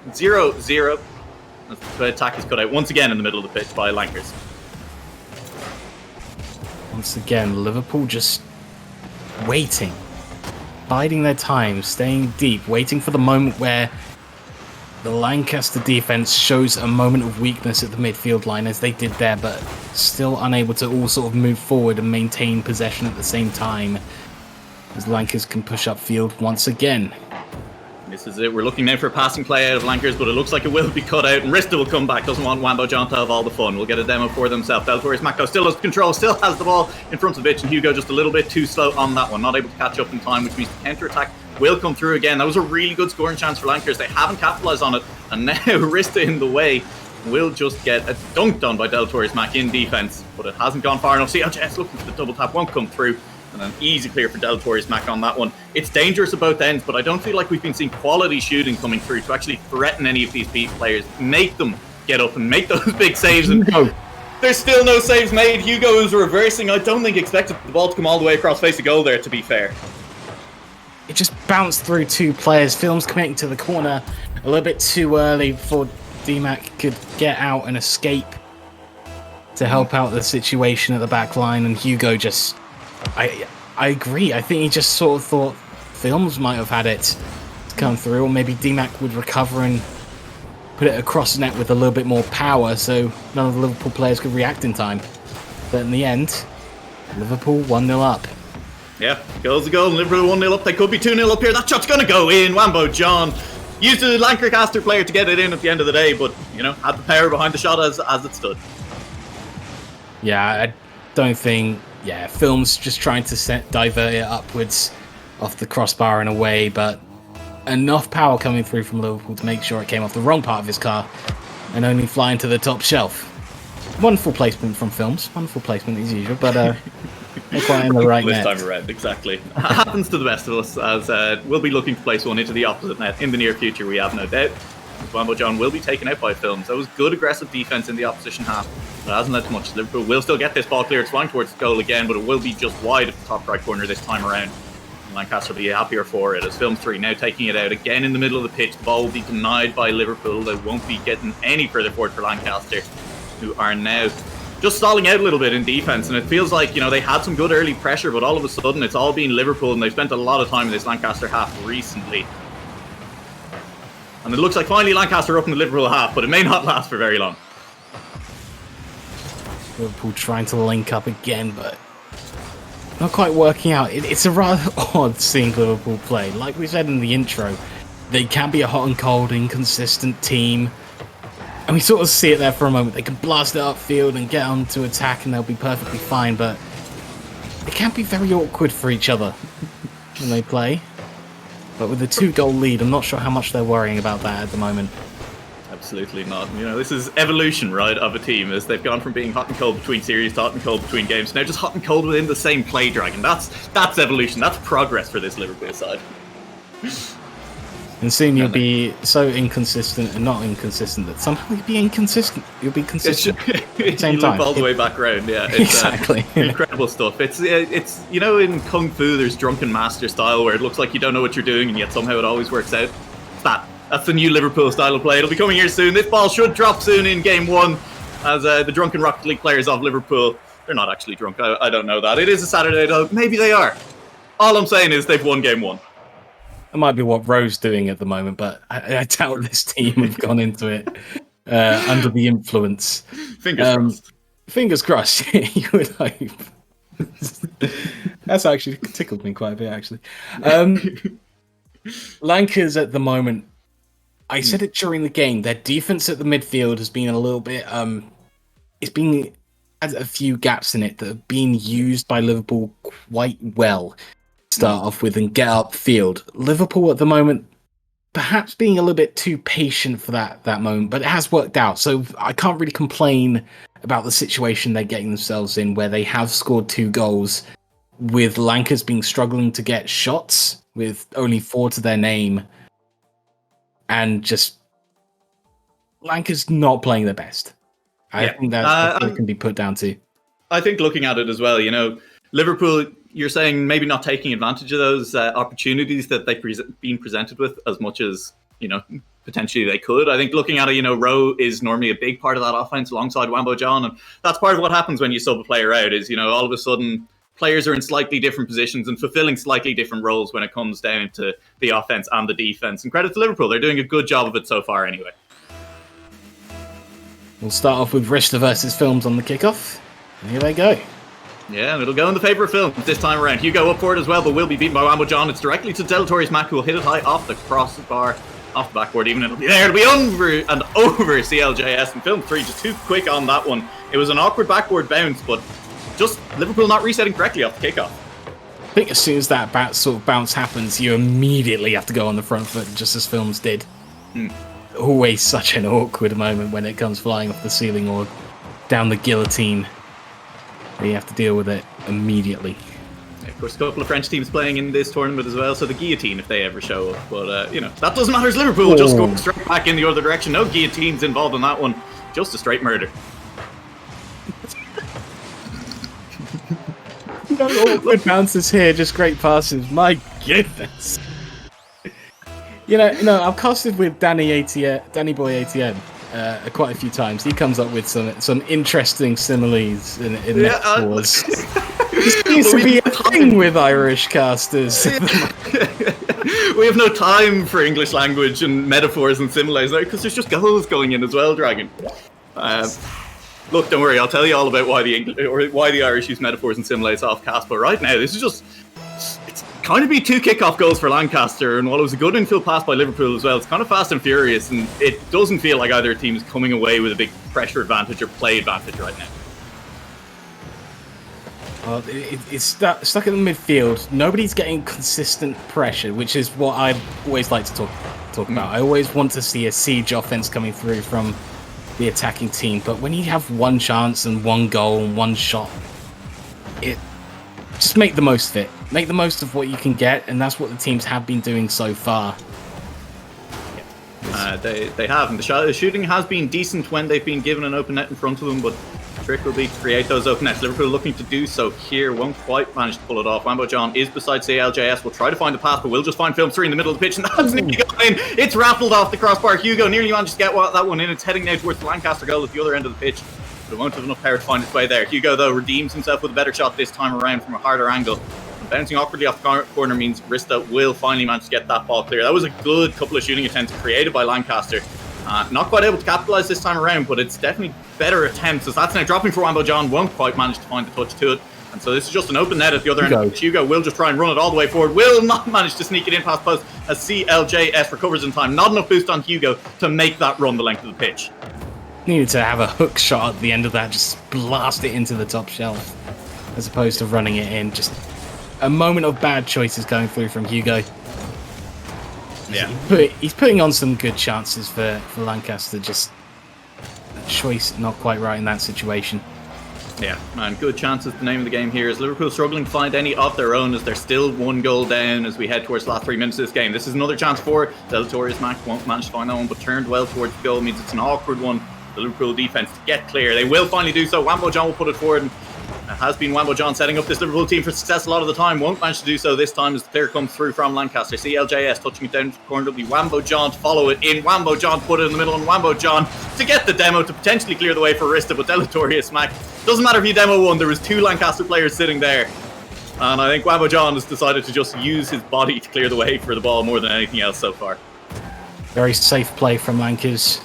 0-0. The attack is cut out once again in the middle of the pitch by Lankers. Once again, Liverpool just waiting, biding their time, staying deep, waiting for the moment where the Lancaster defense shows a moment of weakness at the midfield line as they did there, but still unable to all sort of move forward and maintain possession at the same time, as Lankers can push upfield once again. This is it. We're looking now for a passing play out of Lankers, but it looks like it will be cut out, and Rista will come back. Doesn't want Wambo John to have all the fun. We'll get a demo for themselves. Deltorius Mako still has control, still has the ball in front of it, and Hugo just a little bit too slow on that one. Not able to catch up in time, which means the counter-attack will come through again. That was a really good scoring chance for Lankers. They haven't capitalised on it, and now Rista in the way will just get dunked on by Deltorius Mac in defence, but it hasn't gone far enough. CLJS looking for the double tap, won't come through. And an easy clear for Deltorius Mac on that one. It's dangerous at both ends, but I don't feel like we've been seeing quality shooting coming through to actually threaten any of these players, make them get up and make those big saves. And there's still no saves made. Hugo is reversing. I don't think expected the ball to come all the way across face of goal there, to be fair. It just bounced through two players. Films committing to the corner a little bit too early before DMAC could get out and escape to help out the situation at the back line, and Hugo just... I agree. I think he just sort of thought Films might have had it to come through, or maybe DMAC would recover and put it across the net with a little bit more power so none of the Liverpool players could react in time. But in the end, Liverpool 1-0 up. Yeah, goal's a goal, and Liverpool 1-0 up. They could be 2-0 up here. That shot's going to go in. Wambo John used a Lancaster player to get it in at the end of the day, but, you know, had the power behind the shot as it stood. Yeah, I don't think... Yeah, Films just trying to divert it upwards off the crossbar and away, but enough power coming through from Liverpool to make sure it came off the wrong part of his car and only flying to the top shelf. Wonderful placement from Films. Wonderful placement as usual, but not quite in the right net. This time around, exactly. Happens to the best of us, as we'll be looking to place one into the opposite net in the near future, we have no doubt. Wambo John will be taken out by Films. That was good aggressive defence in the opposition half, but it hasn't led to much. Liverpool will still get this ball clear. It's flying towards the goal again, but it will be just wide at the top right corner this time around. And Lancaster will be happier for it as Films 3 now taking it out again in the middle of the pitch. The ball will be denied by Liverpool. They won't be getting any further forward for Lancaster, who are now just stalling out a little bit in defence. And it feels like, you know, they had some good early pressure, but all of a sudden it's all been Liverpool, and they've spent a lot of time in this Lancaster half recently. And it looks like finally Lancaster up in the Liverpool half, but it may not last for very long. Liverpool trying to link up again, but not quite working out. It's a rather odd seeing Liverpool play. Like we said in the intro, they can be a hot and cold, inconsistent team. And we sort of see it there for a moment. They can blast it upfield and get on to attack and they'll be perfectly fine, but it can be very awkward for each other when they play. But with a 2-goal lead, I'm not sure how much they're worrying about that at the moment. Absolutely not. You know, this is evolution, right, of a team, as they've gone from being hot and cold between series to hot and cold between games. Now just hot and cold within the same play dragon. That's evolution. That's progress for this Liverpool side. And soon you'll be so inconsistent and not inconsistent that somehow you'll be inconsistent. You'll be consistent at the same time. Loop all the way back round, yeah. It's, exactly. Incredible stuff. It's you know, in Kung Fu there's drunken master style where it looks like you don't know what you're doing and yet somehow it always works out. That's the new Liverpool style of play. It'll be coming here soon. This ball should drop soon in game 1 as the drunken Rocket League players of Liverpool. They're not actually drunk. I don't know that. It is a Saturday though. Maybe they are. All I'm saying is they've won game 1. That might be what Rowe's doing at the moment, but I doubt this team have gone into it under the influence. Fingers crossed. Fingers crossed, you would hope. That's actually tickled me quite a bit, actually. Lankers at the moment, I said it during the game, their defense at the midfield has been a little bit... has a few gaps in it that have been used by Liverpool quite well. Start off with and get upfield. Liverpool at the moment, perhaps being a little bit too patient for that moment, but it has worked out. So I can't really complain about the situation they're getting themselves in, where they have scored 2 goals with Lankers being struggling to get shots with only 4 to their name, and just Lankers not playing their best. I think that's what can be put down to. I think looking at it as well, you know, Liverpool, you're saying maybe not taking advantage of those opportunities that they've been presented with as much as, you know, potentially they could. I think looking at it, you know, Rowe is normally a big part of that offense alongside Wambo John, and that's part of what happens when you sub a player out is, you know, all of a sudden players are in slightly different positions and fulfilling slightly different roles when it comes down to the offense and the defense. And credit to Liverpool, they're doing a good job of it so far anyway. We'll start off with Rista versus Films on the kickoff. And here they go. Yeah, and it'll go in the favour of Films this time around. Hugo up for it as well, but will be beaten by Wambo John. It's directly to Delatorius Mack, who will hit it high off the crossbar, off the backboard even. It'll be there. It'll be over and over CLJS. And Film 3 just too quick on that one. It was an awkward backboard bounce, but just Liverpool not resetting correctly off the kickoff. I think as soon as that sort of bounce happens, you immediately have to go on the front foot, just as Films did. Always such an awkward moment when it comes flying off the ceiling or down the guillotine. You have to deal with it immediately. Of course, a couple of French teams playing in this tournament as well, so the guillotine if they ever show up. But, that doesn't matter as Liverpool just go straight back in the other direction. No guillotines involved in that one. Just a straight murder. No awkward bounces here, just great passes. My goodness. I've casted with Danny Boy ATM quite a few times. He comes up with some interesting similes in metaphors. This seems to be a thing with Irish casters. We have no time for English language and metaphors and similes because there's just goals going in as well, Dragon. Look, don't worry, I'll tell you all about why the Irish use metaphors and similes off cast, but right now, this is just... It's kind of be 2 kickoff goals for Lancaster, and while it was a good infield pass by Liverpool as well, it's kind of fast and furious, and it doesn't feel like either team is coming away with a big pressure advantage or play advantage right now. Well, it's stuck in the midfield. Nobody's getting consistent pressure, which is what I always like to talk about. I always want to see a siege offense coming through from the attacking team, but when you have one chance and one goal and one shot, just make the most of it. Make the most of what you can get, and that's what the teams have been doing so far. They have, and the shooting has been decent when they've been given an open net in front of them, but the trick will be to create those open nets. Liverpool looking to do so here, won't quite manage to pull it off. Wambo John is beside CLJS, will try to find the pass, but will just find Film 3 in the middle of the pitch, and that's nearly gone in. It's raffled off the crossbar. Hugo nearly managed to get that one in. It's heading now towards the Lancaster goal at the other end of the pitch, but it won't have enough power to find its way there. Hugo, though, redeems himself with a better shot this time around from a harder angle. Bouncing awkwardly off the corner means Rista will finally manage to get that ball clear. That was a good couple of shooting attempts created by Lancaster. Not quite able to capitalise this time around, but it's definitely better attempts, as that's now dropping for Wambo John, won't quite manage to find the touch to it. And so this is just an open net at the other end. Hugo will just try and run it all the way forward, will not manage to sneak it in past post as CLJS recovers in time. Not enough boost on Hugo to make that run the length of the pitch. Needed to have a hook shot at the end of that, just blast it into the top shelf, as opposed to running it in. Just a moment of bad choices going through from Hugo. Yeah, he's putting on some good chances for Lancaster, just a choice not quite right in that situation. Yeah, and good chances. The name of the game here is Liverpool struggling to find any of their own as they're still 1 goal down as we head towards the last 3 minutes of this game. This is another chance for Delatorius Mack, won't manage to find that one, but turned well towards the goal. Means it's an awkward one. The Liverpool defense to get clear. They will finally do so. Wambo John will put it forward, and it has been Wambo John setting up this Liverpool team for success a lot of the time. Won't manage to do so this time as the clear comes through from Lancaster. CLJS touching it down to the corner. It'll be Wambo John to follow it in. Wambo John put it in the middle, and Wambo John to get the demo to potentially clear the way for Rista, but Delatorius Mack. Doesn't matter if you demo one, there was 2 Lancaster players sitting there. And I think Wambo John has decided to just use his body to clear the way for the ball more than anything else so far. Very safe play from Lancers.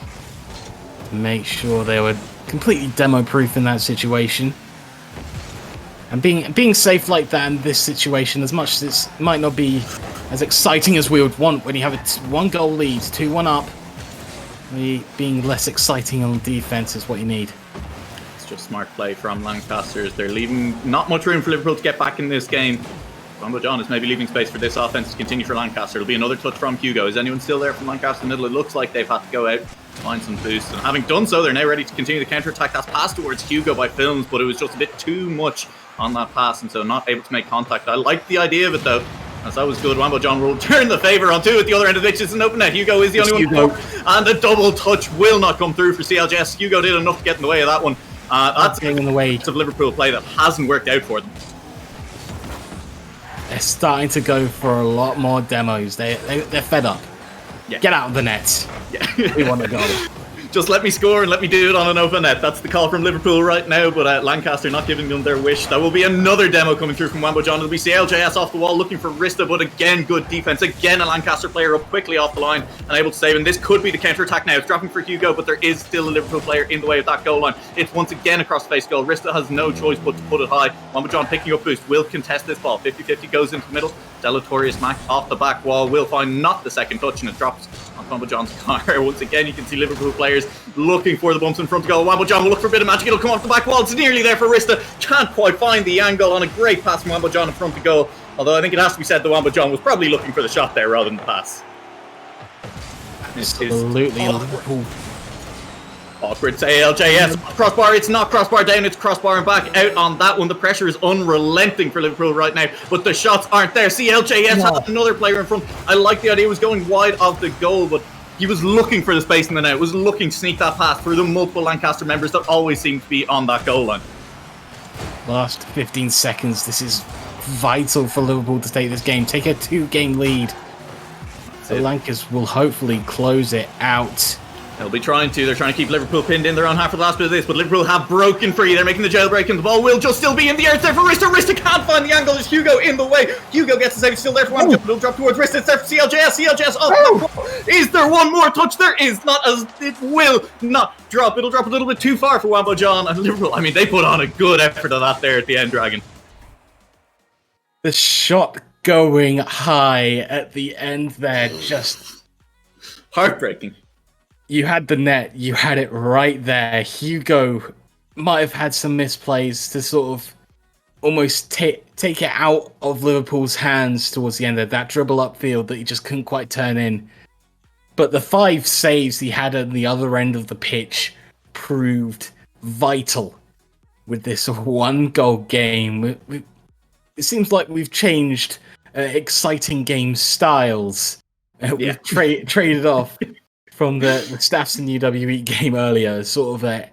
Make sure they were completely demo-proof in that situation. And being safe like that in this situation, as much as it might not be as exciting as we would want when you have a 1-goal lead, 2-1 up, being less exciting on defense is what you need. It's just smart play from Lancaster. They're leaving not much room for Liverpool to get back in this game. Wambo John is maybe leaving space for this offense to continue for Lancaster. It'll be another touch from Hugo. Is anyone still there from Lancaster in the middle? It looks like they've had to go out, find some boost. And having done so, they're now ready to continue the counter-attack. That's passed towards Hugo by Films, but it was just a bit too much on that pass, and so not able to make contact. I like the idea of it, though, as that was good. Wambo John will turn the favour on 2 at the other end of the pitch. It's an open net. Hugo is the only one. And the double touch will not come through for CLJS. Hugo did enough to get in the way of that one. That's getting in the way of Liverpool play that hasn't worked out for them. They're starting to go for a lot more demos. They're fed up. Yeah. Get out of the net. Yeah. We want to go. Just let me score and let me do it on an open net. That's the call from Liverpool right now, but Lancaster not giving them their wish. That will be another demo coming through from Wambo John. It'll be CLJS off the wall looking for Rista, but again, good defense. Again, a Lancaster player up quickly off the line and able to save. And this could be the counter-attack now. It's dropping for Hugo, but there is still a Liverpool player in the way of that goal line. It's once again across the face goal. Rista has no choice but to put it high. Wambo John picking up boost, will contest this ball. 50-50 goes into the middle. Delatorius Mac off the back wall, will find not the second touch, and it drops on Wambo John's car. Once again, you can see Liverpool players looking for the bumps in front to goal. Wambo John will look for a bit of magic. It'll come off the back wall. It's nearly there for Rista. Can't quite find the angle on a great pass from Wambo John in front to goal. Although I think it has to be said that Wambo John was probably looking for the shot there rather than the pass. Absolutely. Liverpool. Awkward to ALJS. Crossbar, it's not crossbar down, it's crossbar and back out on that one. The pressure is unrelenting for Liverpool right now, but the shots aren't there. CLJS has another player in front. I like the idea, he was going wide of the goal, but he was looking for the space in the net, was looking to sneak that pass through the multiple Lancaster members that always seem to be on that goal line. Last 15 seconds, this is vital for Liverpool to take this game, take a 2-game lead. The Lancers will hopefully close it out. They'll be trying to. They're trying to keep Liverpool pinned in their own half for the last bit of this, but Liverpool have broken free. They're making the jailbreak, and the ball will just still be in the air. It's there for Rista. Rista can't find the angle. There's Hugo in the way. Hugo gets the save. It's still there for one. It'll drop towards Rista. It's there for CLJS. CLJS. Oh, is there one more touch? There is not. As it will not drop. It'll drop a little bit too far for Wambo John and Liverpool. I mean, they put on a good effort of that there at the end, Dragon. The shot going high at the end there, just heartbreaking. You had the net, you had it right there. Hugo might have had some misplays to sort of almost take it out of Liverpool's hands towards the end of that dribble upfield that he just couldn't quite turn in. But the 5 saves he had at the other end of the pitch proved vital with this 1-goal game. It seems like we've changed exciting game styles. We've traded off from the Staffs UWE game earlier, sort of a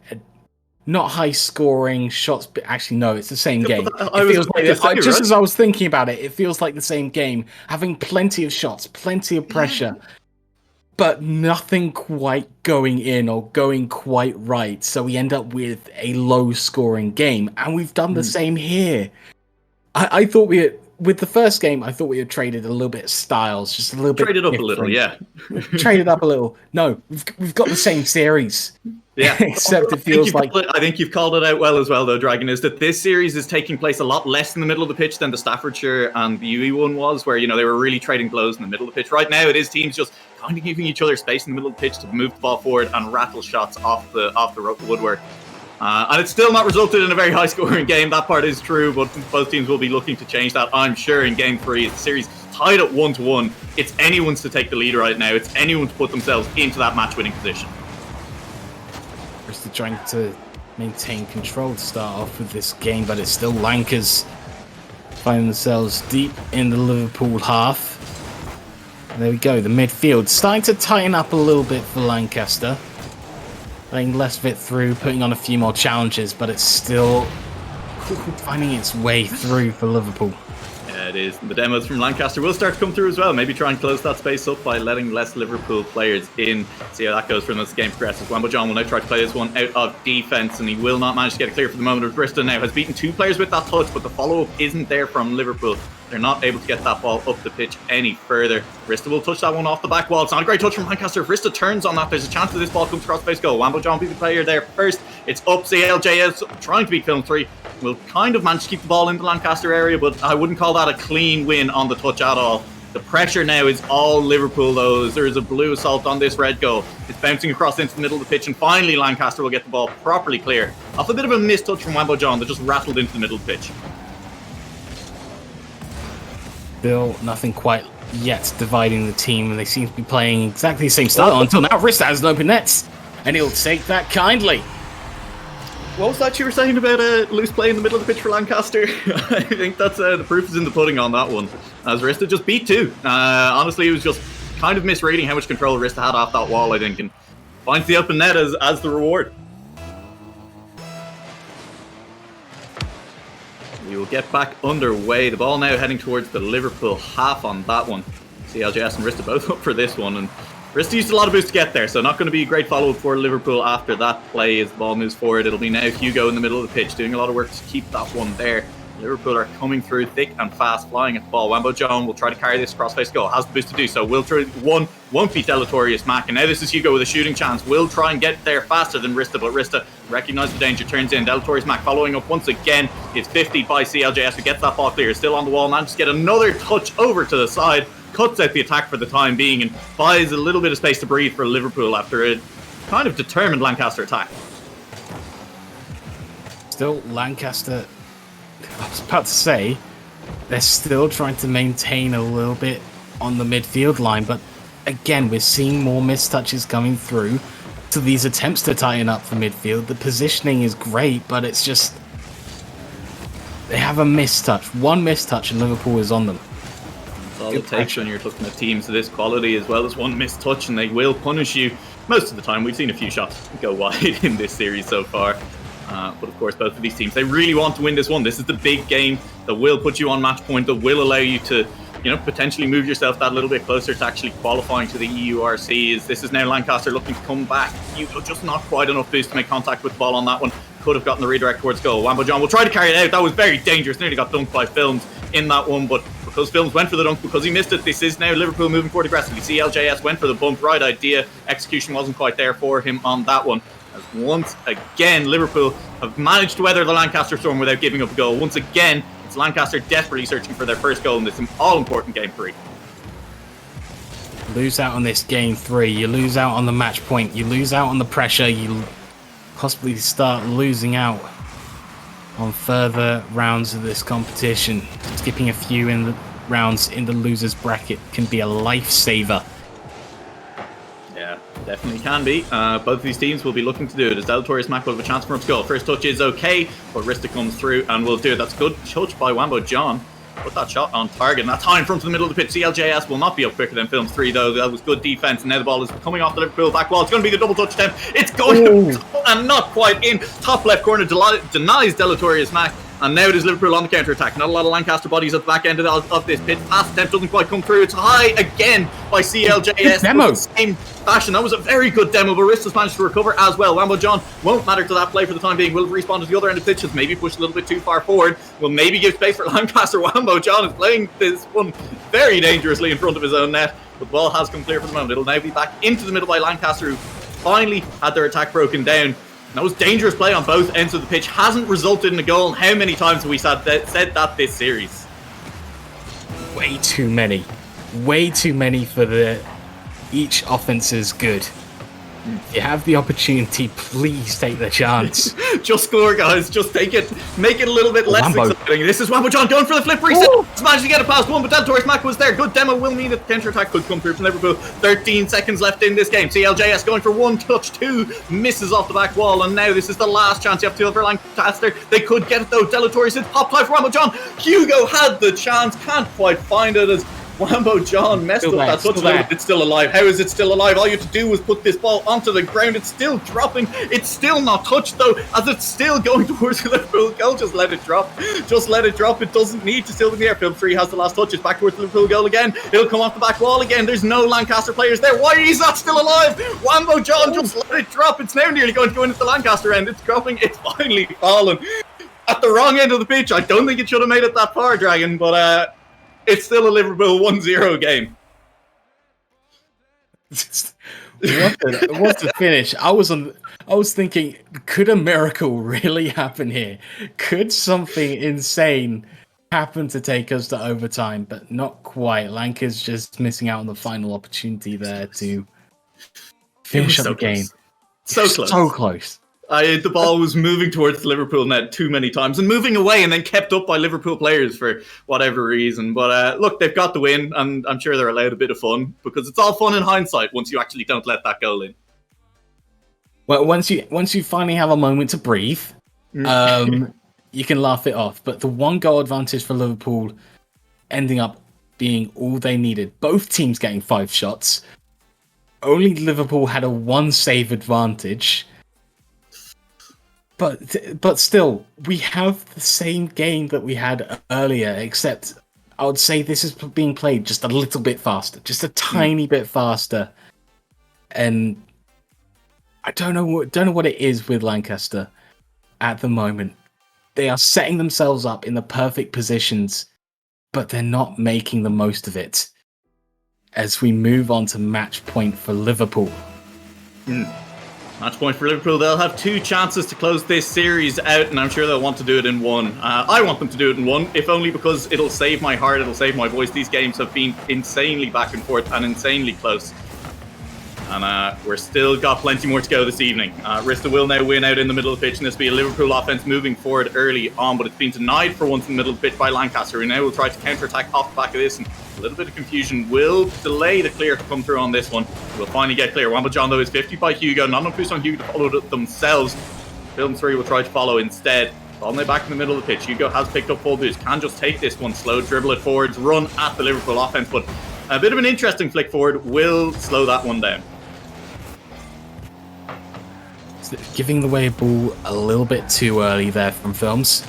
not high scoring shots, but actually no, it's the same game. It feels like just as I was thinking about it, it feels like the same game, having plenty of shots, plenty of pressure, but nothing quite going in or going quite right. So we end up with a low scoring game, and we've done the same here. I thought with the first game, I thought we had traded a little bit of styles, just a little bit. Traded up a little, yeah. Traded up a little. No, we've got the same series. Yeah, except it feels like I think you've called it out well as well, though, Dragon. Is that this series is taking place a lot less in the middle of the pitch than the Staffordshire and the UE one was, where they were really trading blows in the middle of the pitch. Right now, it is teams just kind of giving each other space in the middle of the pitch to move the ball forward and rattle shots off the woodwork. And it's still not resulted in a very high-scoring game. That part is true, but both teams will be looking to change that, I'm sure, in Game 3. The series tied at 1-1. It's anyone's to take the lead right now. It's anyone to put themselves into that match-winning position. Just trying to maintain control to start off with this game, but it's still Lancers finding themselves deep in the Liverpool half. And there we go, the midfield starting to tighten up a little bit for Lancaster. Letting less of it through, putting on a few more challenges, but it's still finding its way through for Liverpool. Yeah, it is. The demos from Lancaster will start to come through as well. Maybe try and close that space up by letting less Liverpool players in. See how that goes from as the game progresses. Wambo John will now try to play this one out of defense, and he will not manage to get it clear for the moment. Bristol now has beaten 2 players with that touch, but the follow-up isn't there from Liverpool. They're not able to get that ball up the pitch any further. Rista will touch that one off the back wall. It's not a great touch from Lancaster. If Rista turns on that, there's a chance that this ball comes across base goal. Wambo John be the player there first. It's up. CLJS trying to beat Film 3. Will kind of manage to keep the ball in the Lancaster area, but I wouldn't call that a clean win on the touch at all. The pressure now is all Liverpool, though. There is a blue assault on this red goal. It's bouncing across into the middle of the pitch, and finally Lancaster will get the ball properly clear. Off a bit of a missed touch from Wambo John that just rattled into the middle of the pitch. Still nothing quite yet dividing the team, and they seem to be playing exactly the same style until now. Rista has an open net, and he'll take that kindly. What was that you were saying about loose play in the middle of the pitch for Lancaster? I think that's the proof is in the pudding on that one. As Rista just beat 2. Honestly, it was just kind of misreading how much control Rista had off that wall, I think, and finds the open net as the reward. We will get back underway. The ball now heading towards the Liverpool half on that one. CLJS and Rista both up for this one, and Rista used a lot of boost to get there, so not going to be a great follow-up for Liverpool after that play as the ball moves forward. It'll be now Hugo in the middle of the pitch, doing a lot of work to keep that one there. Liverpool are coming through thick and fast, flying at the ball. Wambo John will try to carry this cross-face goal, has the boost to do so. Will try won't beat Delatorius Mac, and now this is Hugo with a shooting chance. Will try and get there faster than Rista, but Rista recognises the danger, turns in. Delatorius Mac following up once again. It's 50 by CLJS, who gets that ball clear, still on the wall, manages to get another touch over to the side, cuts out the attack for the time being, and buys a little bit of space to breathe for Liverpool after a kind of determined Lancaster attack. Still, Lancaster, I was about to say, they're still trying to maintain a little bit on the midfield line, but again, we're seeing more mistouches coming through to these attempts to tighten up the midfield. The positioning is great, but it's just, they have a mistouch. One mistouch and Liverpool is on them. That's all it takes when you're looking at teams of this quality, as well as one mistouch, and they will punish you most of the time. We've seen a few shots go wide in this series so far. But of course, both of these teams, they really want to win this one. This is the big game that will put you on match point, that will allow you to, potentially move yourself that little bit closer to actually qualifying to the EURC. This is now Lancaster looking to come back. Hugo just not quite enough boost to make contact with the ball on that one. Could have gotten the redirect towards goal. Wambo John will try to carry it out. That was very dangerous. Nearly got dunked by Films in that one, but because Films went for the dunk, because he missed it, this is now Liverpool moving forward aggressively. CLJS went for the bump. Right idea. Execution wasn't quite there for him on that one. As once again, Liverpool have managed to weather the Lancaster storm without giving up a goal. Once again, it's Lancaster desperately searching for their first goal in this all-important Game 3. Lose out on this Game 3, you lose out on the match point, you lose out on the pressure, you possibly start losing out on further rounds of this competition. Skipping a few in the rounds in the losers bracket can be a lifesaver. Yeah, definitely can be. Both of these teams will be looking to do it as Delatorius Mac will have a chance for him to goal. First touch is okay, but Rista comes through and will do it. That's a good touch by Wambo John. Put that shot on target, and that time from to the middle of the pitch. CLJS will not be up quicker than Films 3, though. That was good defense, and now the ball is coming off the Liverpool back wall. It's going to be the double touch attempt. It's going to, and not quite in. Top left corner denies Delatorius Mac, and now it is Liverpool on the counter attack. Not a lot of Lancaster bodies at the back end of this pitch. Pass attempt doesn't quite come through. It's high again by CLJS. Demo. Same fashion. That was a very good demo, but Rista's managed to recover as well. Wambo John won't matter to that play for the time being. Will respawn to the other end of the pitch. Maybe push a little bit too far forward. Will maybe give space for Lancaster. Wambo John is playing this one very dangerously in front of his own net, but the ball has come clear for the moment. It'll now be back into the middle by Lancaster, who finally had their attack broken down. That was dangerous play on both ends of the pitch. Hasn't resulted in a goal. How many times have we said that this series? Way too many. Way too many for each offense is good. If you have the opportunity, please take the chance. Just score, guys. Just take it. Make it a little bit less exciting. This is Wambo John going for the flip reset. He's managed to get it past one, but Delatorius Mac was there. Good demo will mean that the counter-attack could come through from Liverpool. 13 seconds left in this game. CLJS going for one touch, two misses off the back wall, and now this is the last chance you have to feel for Lancaster. They could get it though. Delatorius hits pop play for Wambo John. Hugo had the chance, can't quite find it as Wambo John messed up that touch. It's still alive. How is it still alive? All you have to do was put this ball onto the ground. It's still dropping. It's still not touched though, as it's still going towards the Liverpool goal. Just let it drop. Just let it drop. It doesn't need to still be in the air. Film 3 has the last touch. It's back towards the Liverpool goal again. It'll come off the back wall again. There's no Lancaster players there. Why is that still alive? Wambo John just let it drop. It's now nearly going to go into the Lancaster end. It's dropping. It's finally fallen at the wrong end of the pitch. I don't think it should have made it that far, Dragon, but it's still a Liverpool 1-0 game. What a finish. I was thinking, could a miracle really happen here? Could something insane happen to take us to overtime? But not quite. Lanca's just missing out on the final opportunity there to finish up the game. So close. So close. The ball was moving towards the Liverpool net too many times and moving away and then kept up by Liverpool players for whatever reason. But look, they've got the win, and I'm sure they're allowed a bit of fun because it's all fun in hindsight once you actually don't let that goal in. Well, once you finally have a moment to breathe, you can laugh it off. But the one goal advantage for Liverpool ending up being all they needed. Both teams getting 5 shots. Only Liverpool had a 1 save advantage. But still, we have the same game that we had earlier, except I would say this is being played just a little bit faster, just a tiny bit faster. And I don't know what it is with Lancaster at the moment. They are setting themselves up in the perfect positions, but they're not making the most of it. As we move on to match point for Liverpool. Match point for Liverpool. They'll have 2 chances to close this series out, and I'm sure they'll want to do it in one. I want them to do it in one, if only because it'll save my heart, it'll save my voice. These games have been insanely back and forth and insanely close. And we're still got plenty more to go this evening. Rista will now win out in the middle of the pitch, and this will be a Liverpool offence moving forward early on, but it's been denied for once in the middle of the pitch by Lancaster, who now will try to counter-attack off the back of this, and a little bit of confusion will delay the clear to come through on this one. We'll finally get clear. Wamba John, though, is 50 by Hugo. Not enough boost on Hugo to follow it themselves. Film 3 will try to follow instead. Ball now back in the middle of the pitch. Hugo has picked up full boost. Can just take this one slow, dribble it forwards, run at the Liverpool offence, but a bit of an interesting flick forward will slow that one down. Giving the away ball a little bit too early there from Films.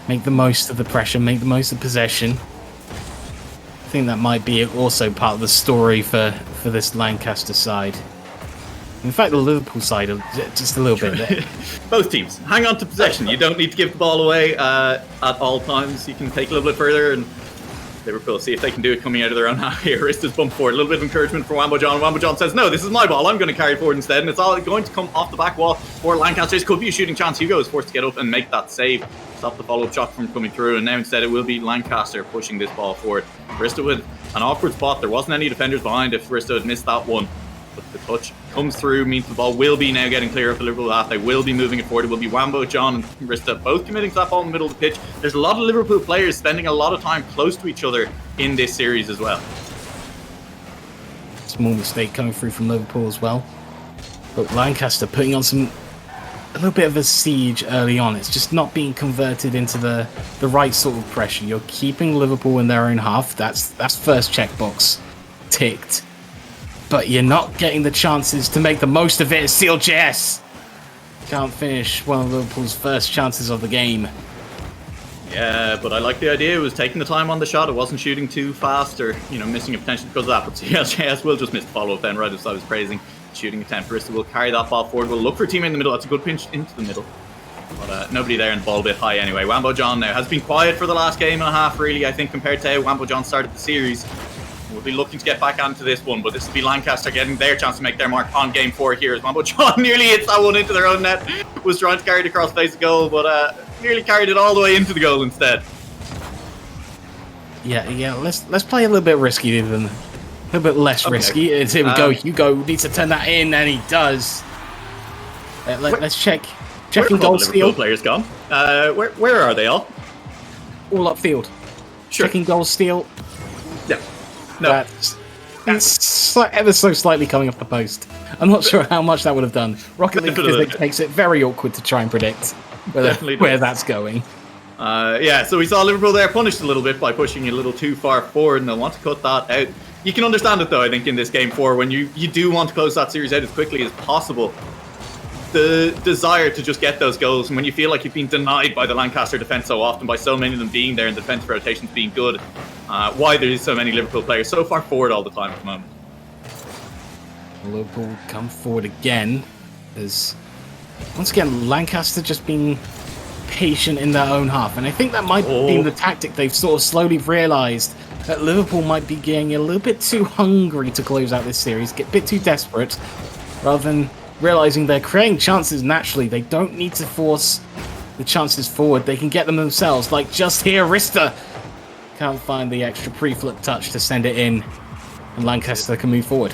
Make the most of the pressure, make the most of possession. I think that might be also part of the story for this Lancaster side. In fact, the Liverpool side, just a little bit there. Both teams, hang on to possession. You don't need to give the ball away at all times. You can take a little bit further, and Liverpool see if they can do it coming out of their own half here. Wrist is bumped forward. A little bit of encouragement for Wamba John. Wamba John says, no, this is my ball. I'm going to carry it forward instead. And it's all going to come off the back wall for Lancaster. This could be a shooting chance. Hugo is forced to get up and make that save. Stop the follow-up shot from coming through. And now instead it will be Lancaster pushing this ball forward. Rista with an awkward spot. There wasn't any defenders behind if Rista had missed that one. But the touch comes through, means the ball will be now getting clear of the Liverpool half. They will be moving it forward. It will be Wambo, John, and Rista both committing to that ball in the middle of the pitch. There's a lot of Liverpool players spending a lot of time close to each other in this series as well. Small mistake coming through from Liverpool as well. But Lancaster putting on a little bit of a siege early on. It's just not being converted into the right sort of pressure. You're keeping Liverpool in their own half. That's first checkbox ticked. But you're not getting the chances to make the most of it. CLJS can't finish one of Liverpool's first chances of the game. Yeah, but I like the idea. It was taking the time on the shot. It wasn't shooting too fast or, missing a potential because of that. But CLJS will just miss the follow-up then, right as I was praising. Shooting attempt. Rista will carry that ball forward. We'll look for a teammate in the middle. That's a good pinch into the middle. But nobody there and the ball a bit high anyway. Wambo John now has been quiet for the last game and a half, really, I think, compared to how Wambo John started the series. We'll be looking to get back onto this one, but this will be Lancaster getting their chance to make their mark on game 4 here as Wambo John nearly hits that one into their own net. Was trying to carry it across face of goal, but nearly carried it all the way into the goal instead. Yeah. Let's play a little bit risky, even a little bit less risky. Here we go. Hugo needs to turn that in, and he does. Let's check. Checking goal steal. Players gone. Where are they all? All upfield. Sure. Checking goal steal. Yeah. No. That's ever so slightly coming off the post. I'm not sure how much that would have done. Rocket League physics makes it very awkward to try and predict where that's going. So we saw Liverpool there punished a little bit by pushing a little too far forward, and they'll want to cut that out. You can understand it, though, I think, in this game 4, when you do want to close that series out as quickly as possible. The desire to just get those goals, and when you feel like you've been denied by the Lancaster defence so often, by so many of them being there and the defensive rotations being good, why there is so many Liverpool players so far forward all the time at the moment. Liverpool come forward again. There's once again Lancaster just being patient in their own half, and I think that might be the tactic they've sort of slowly realised, that Liverpool might be getting a little bit too hungry to close out this series, get a bit too desperate, rather than realising they're creating chances naturally. They don't need to force the chances forward. They can get them themselves. Like just here, Rista can't find the extra pre-flip touch to send it in, and Lancaster can move forward.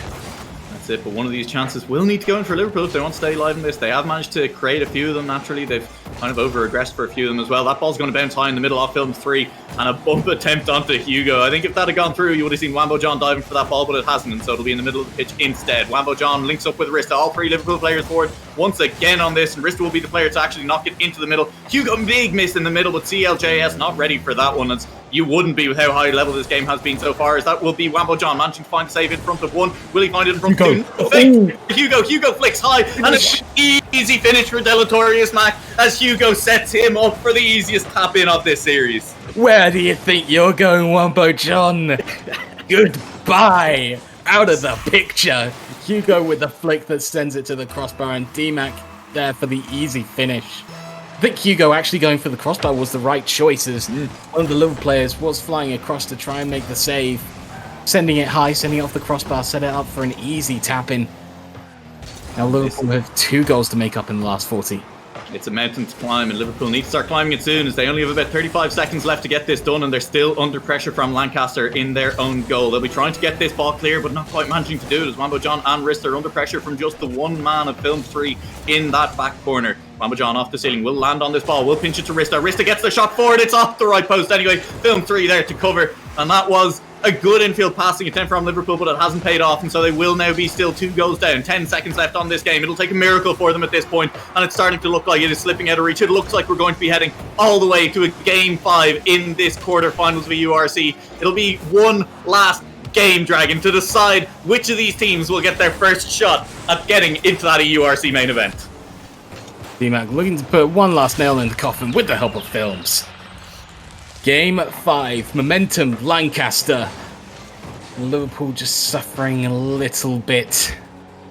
That's it, but one of these chances will need to go in for Liverpool if they want to stay alive in this. They have managed to create a few of them naturally. They've kind of over-aggressed for a few of them as well. That ball's going to bounce high in the middle off Film 3, and a bump attempt onto Hugo. I think if that had gone through, you would have seen Wambo John diving for that ball, but it hasn't, and so it'll be in the middle of the pitch instead. Wambo John links up with Rista. All 3 Liverpool players forward once again on this, and Rista will be the player to actually knock it into the middle. Hugo, big miss in the middle, but CLJS not ready for that one, as you wouldn't be with how high level this game has been so far, as that will be Wambo John managing to find a save in front of 1. Will he find it in front of 2? Hugo flicks high, and it's an easy finish for Delatorius Mac, as Hugo sets him up for the easiest tap-in of this series. Where do you think you're going, Wambo John? Goodbye. out of the picture. Hugo with the flick that sends it to the crossbar, and DMAC there for the easy finish. I think Hugo actually going for the crossbar was the right choice, as one of the Liverpool players was flying across to try and make the save. Sending it high, sending it off the crossbar, set it up for an easy tap-in. Now Liverpool have 2 goals to make up in the last 40. It's a mountain to climb, and Liverpool need to start climbing it soon, as they only have about 35 seconds left to get this done, and they're still under pressure from Lancaster in their own goal. They'll be trying to get this ball clear, but not quite managing to do it, as Wambo John and Rist are under pressure from just the one man of Film 3 in that back corner. Wambo John off the ceiling, will land on this ball, will pinch it to Rista. Rista gets the shot forward, it's off the right post anyway. Film 3 there to cover, and that was a good infield passing attempt from Liverpool, but it hasn't paid off, and so they will now be still 2 goals down. 10 seconds left on this game. It'll take a miracle for them at this point, and it's starting to look like it is slipping out of reach. It looks like we're going to be heading all the way to a Game 5 in this quarterfinals of EURC. It'll be one last game, Dragon, to decide which of these teams will get their first shot at getting into that EURC main event. DMAC looking to put one last nail in the coffin with the help of films. Game 5, momentum, Lancaster. Liverpool just suffering a little bit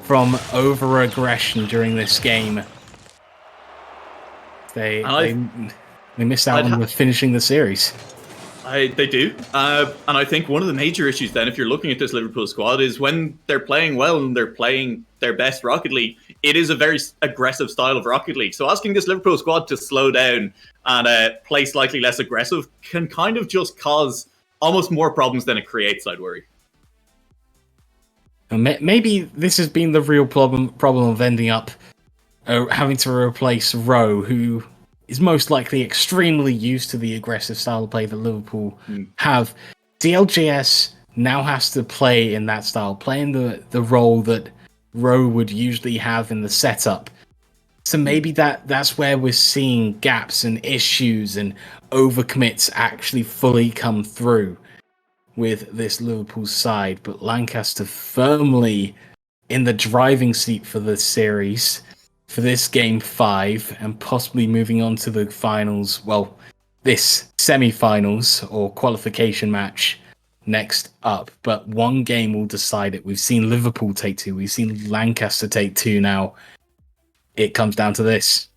from over-aggression during this game. They missed out on finishing the series. They do. And I think one of the major issues then, if you're looking at this Liverpool squad, is when they're playing well and they're playing their best Rocket League, it is a very aggressive style of Rocket League. So asking this Liverpool squad to slow down and play slightly less aggressive can kind of just cause almost more problems than it creates, I'd worry. Maybe this has been the real problem of ending up having to replace Rowe, who is most likely extremely used to the aggressive style of play that Liverpool have. DLJS now has to play in that style, playing the role that Rowe would usually have in the setup. So maybe that's where we're seeing gaps and issues and overcommits actually fully come through with this Liverpool side. But Lancaster firmly in the driving seat for this series, for this Game 5, and possibly moving on to the finals, well, this semi-finals or qualification match next up. But one game will decide it. We've seen Liverpool take 2. We've seen Lancaster take 2 now. It comes down to this.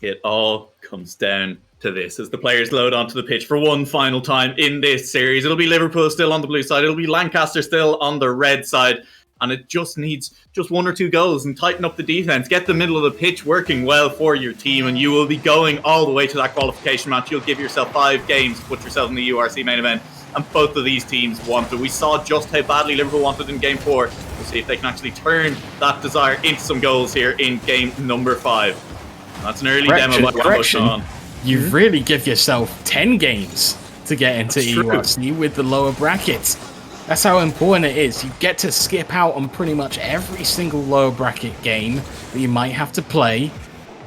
It all comes down to this as the players load onto the pitch for one final time in this series. It'll be Liverpool still on the blue side. It'll be Lancaster still on the red side. And it just needs just 1 or 2 goals and tighten up the defense. Get the middle of the pitch working well for your team, and you will be going all the way to that qualification match. You'll give yourself 5 games to put yourself in the URC main event. And both of these teams want it. We saw just how badly Liverpool wanted in Game 4. We'll see if they can actually turn that desire into some goals here in game number 5. That's an early demo by Wambo John. You really give yourself 10 games to get into EURC with the lower brackets. That's how important it is. You get to skip out on pretty much every single lower bracket game that you might have to play.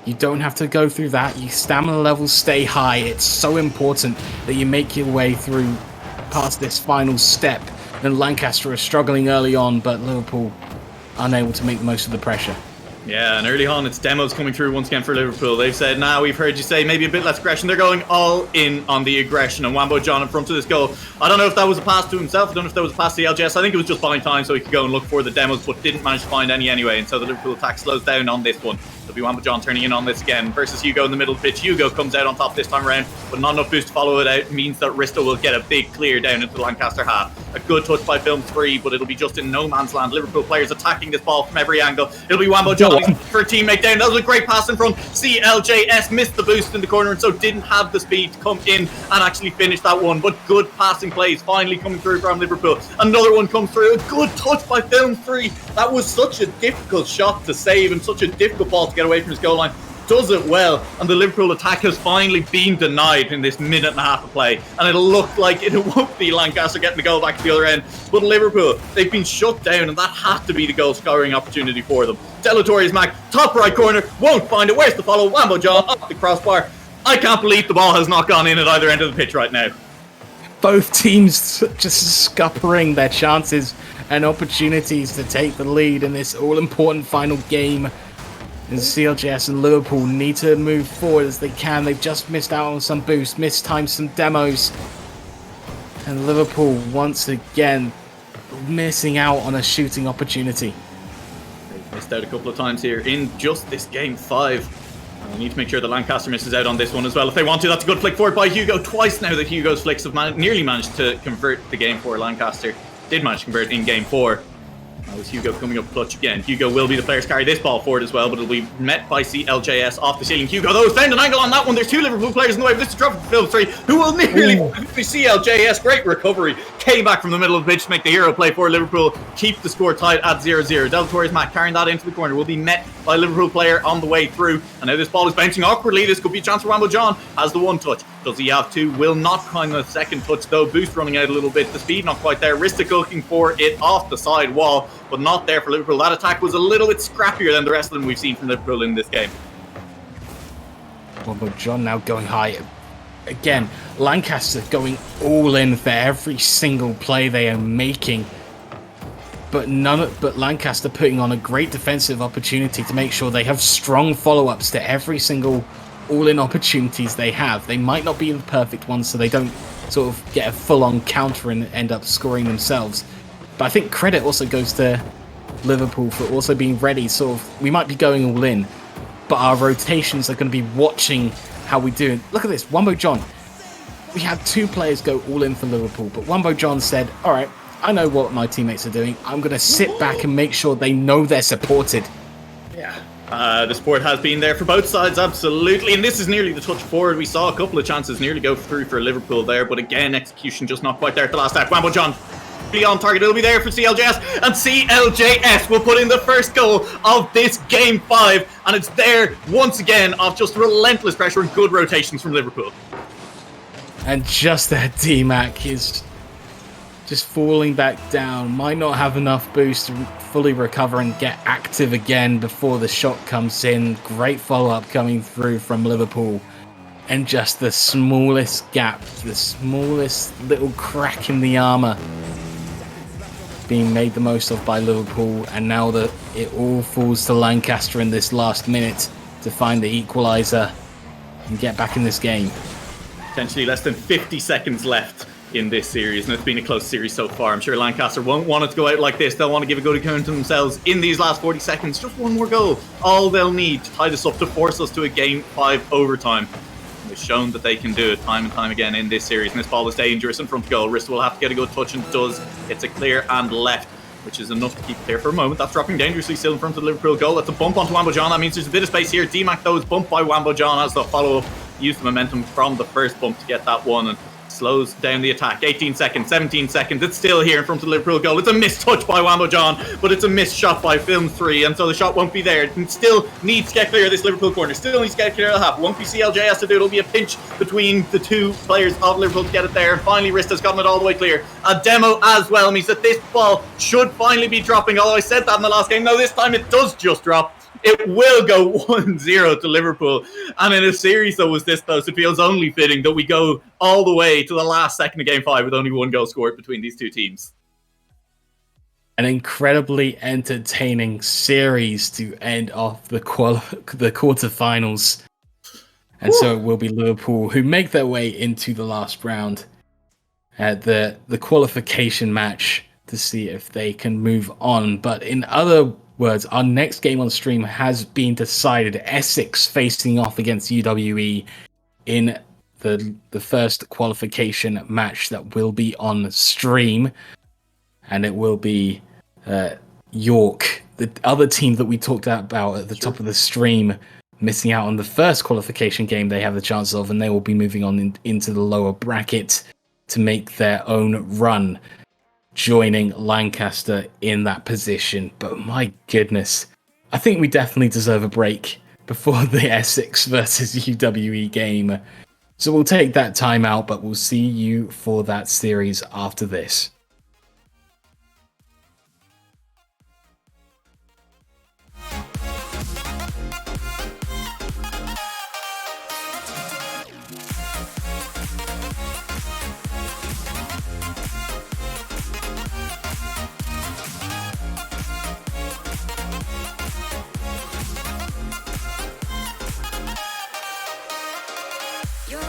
You don't have to go through that. Your stamina levels stay high. It's so important that you make your way through past this final step. And Lancaster are struggling early on, but Liverpool unable to make the most of the pressure. Yeah, and early on, it's demos coming through once again for Liverpool. They've said, now we've heard you say maybe a bit less aggression. They're going all in on the aggression, and Wambo John in front of this goal. I don't know if that was a pass to himself. I don't know if that was a pass to LJS. I think it was just buying time so he could go and look for the demos, but didn't manage to find any anyway. And so the Liverpool attack slows down on this one. It'll be Wambo John turning in on this again versus Hugo in the middle of the pitch. Hugo comes out on top this time around, but not enough boost to follow it out. Means that Risto will get a big clear down into the Lancaster half. A good touch by Film 3, but it'll be just in no man's land. Liverpool players attacking this ball from every angle. It'll be Wambo John for a teammate down. That was a great pass in front. CLJS missed the boost in the corner, and so didn't have the speed to come in and actually finish that one. But good passing plays finally coming through from Liverpool. Another one comes through. A good touch by Film 3. That was such a difficult shot to save and such a difficult ball to get away from his goal line. Does it well, and the Liverpool attack has finally been denied in this minute and a half of play, and it'll look like it won't be Lancaster getting the goal back to the other end, but Liverpool, they've been shut down, and that had to be the goal scoring opportunity for them. Delatorius Mac, top right corner, won't find it. Where's the follow? Wambo John off the crossbar. I can't believe the ball has not gone in at either end of the pitch right now. Both teams just scuppering their chances and opportunities to take the lead in this all-important final game. And CLJS and Liverpool need to move forward as they can. They've just missed out on some boosts, mistimed some demos. And Liverpool, once again, missing out on a shooting opportunity. They've missed out a couple of times here in just this game 5. And we need to make sure that Lancaster misses out on this one as well if they want to. That's a good flick forward by Hugo. Twice now that Hugo's flicks have nearly managed to convert the game for Lancaster. Did manage to convert in game 4. That was Hugo coming up clutch again. Hugo will be the player to carry this ball forward as well, but it'll be met by CLJS off the ceiling. Hugo, though, has found an angle on that one. There's 2 Liverpool players in the way, but this is dropping for Phil 3, who will nearly CLJS. Great recovery. Came back from the middle of the pitch to make the hero play for Liverpool. Keep the score tied at 0-0. Del Torres Matt carrying that into the corner. Will be met by a Liverpool player on the way through. And now this ball is bouncing awkwardly. This could be a chance for Wambo John. Has the 1 touch. Does he have 2? Will not find the 2nd touch, though. Boost running out a little bit. The speed not quite there. Ristic looking for it off the side wall, but not there for Liverpool. That attack was a little bit scrappier than the rest of them we've seen from Liverpool in this game. Wambo John now going high. Again, Lancaster going all in for every single play they are making. But Lancaster putting on a great defensive opportunity to make sure they have strong follow-ups to every single all-in opportunities they have. They might not be the perfect ones, so they don't sort of get a full-on counter and end up scoring themselves. But I think credit also goes to Liverpool for also being ready. Sort of, we might be going all in, but our rotations are going to be watching how we do. Look at this, Wambo John. We had 2 players go all in for Liverpool, but Wambo John said, all right, I know what my teammates are doing. I'm going to sit back and make sure they know they're supported. Yeah. The support has been there for both sides, absolutely. And this is nearly the touch forward. We saw a couple of chances nearly go through for Liverpool there, but again, execution just not quite there at the last half. Wambo John on target. It'll be there for CLJS, and CLJS will put in the first goal of this game 5, and it's there once again off just relentless pressure and good rotations from Liverpool. And just that D-Mac is just falling back down. Might not have enough boost to fully recover and get active again before the shot comes in. Great follow-up coming through from Liverpool. And just the smallest gap, the smallest little crack in the armour being made the most of by Liverpool. And now that it all falls to Lancaster in this last minute to find the equaliser and get back in this game. Potentially less than 50 seconds left in this series, and it's been a close series so far. I'm sure Lancaster won't want it to go out like this. They'll want to give a good account to themselves in these last 40 seconds. Just one more goal. All they'll need to tie this up to force us to a game 5 overtime. They've shown that they can do it time and time again in this series, and this ball is dangerous in front of goal. Rista will have to get a good touch, and does. It's a clear and left, which is enough to keep clear for a moment. That's dropping dangerously still in front of the Liverpool goal. That's a bump onto Wambo John. That means there's a bit of space here. D-Mac, though, is bumped by Wambo John as the follow-up. Use the momentum from the first bump to get that one, and slows down the attack. 18 seconds, 17 seconds. It's still here in front of the Liverpool goal. It's a missed touch by Wambo John, but it's a missed shot by Film 3, and so the shot won't be there. It still needs to get clear of this Liverpool corner. Still needs to get clear of the half. Won't be CLJS to do. It'll be a pinch between the 2 players of Liverpool to get it there. And finally, Rista's gotten it all the way clear. A demo as well means that this ball should finally be dropping. Although I said that in the last game, no, this time it does just drop. It will go 1-0 to Liverpool. And in a series that was this close, it feels only fitting that we go all the way to the last second of game 5 with only 1 goal scored between these 2 teams. An incredibly entertaining series to end off the quarterfinals. And so it will be Liverpool who make their way into the last round at the qualification match to see if they can move on. But in other words, our next game on stream has been decided. Essex facing off against UWE in the first qualification match that will be on stream, and it will be York, the other team that we talked about at the top of the stream, missing out on the first qualification game they have the chance of, and they will be moving on into the lower bracket to make their own run, joining Lancaster in that position. But my goodness, I think we definitely deserve a break before the Essex versus UWE game. So we'll take that time out, but we'll see you for that series after this. You're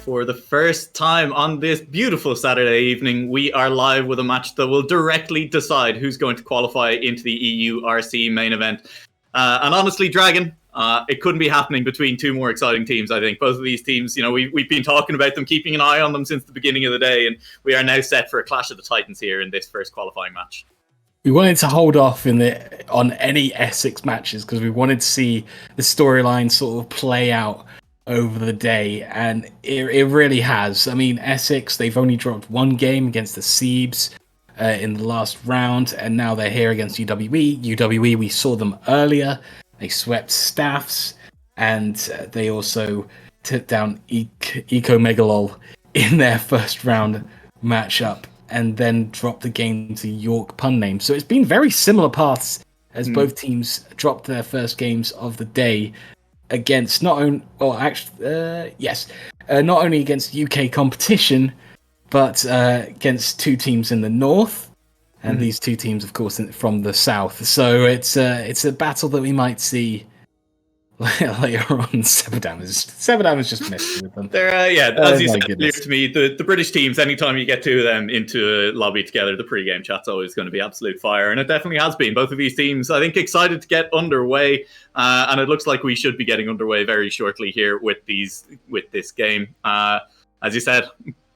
For the first time on this beautiful Saturday evening, we are live with a match that will directly decide who's going to qualify into the EURC main event. And honestly, Dragon, it couldn't be happening between two more exciting teams, I think. Both of these teams, you know, we've been talking about them, keeping an eye on them since the beginning of the day, and we are now set for a clash of the Titans here in this first qualifying match. We wanted to hold off on any Essex matches because we wanted to see the storyline sort of play out over the day, and it really has. I mean, Essex, they've only dropped one game against the Seebs in the last round, and now they're here against UWE. UWE, we saw them earlier. They swept Staffs, and they also took down Eco Megalol in their first round matchup, and then dropped the game to York Pun Name. So it's been very similar paths as both teams dropped their first games of the day against not only against UK competition, but against two teams in the north, and these two teams, of course, from the south. So it's a battle that we might see later on. Sebadam is just messing with them. They're as you said earlier to me, the British teams, anytime you get two of them into a lobby together, the pre-game chat's always going to be absolute fire, and it definitely has been. Both of these teams, I think, excited to get underway, and it looks like we should be getting underway very shortly here with this game. As you said,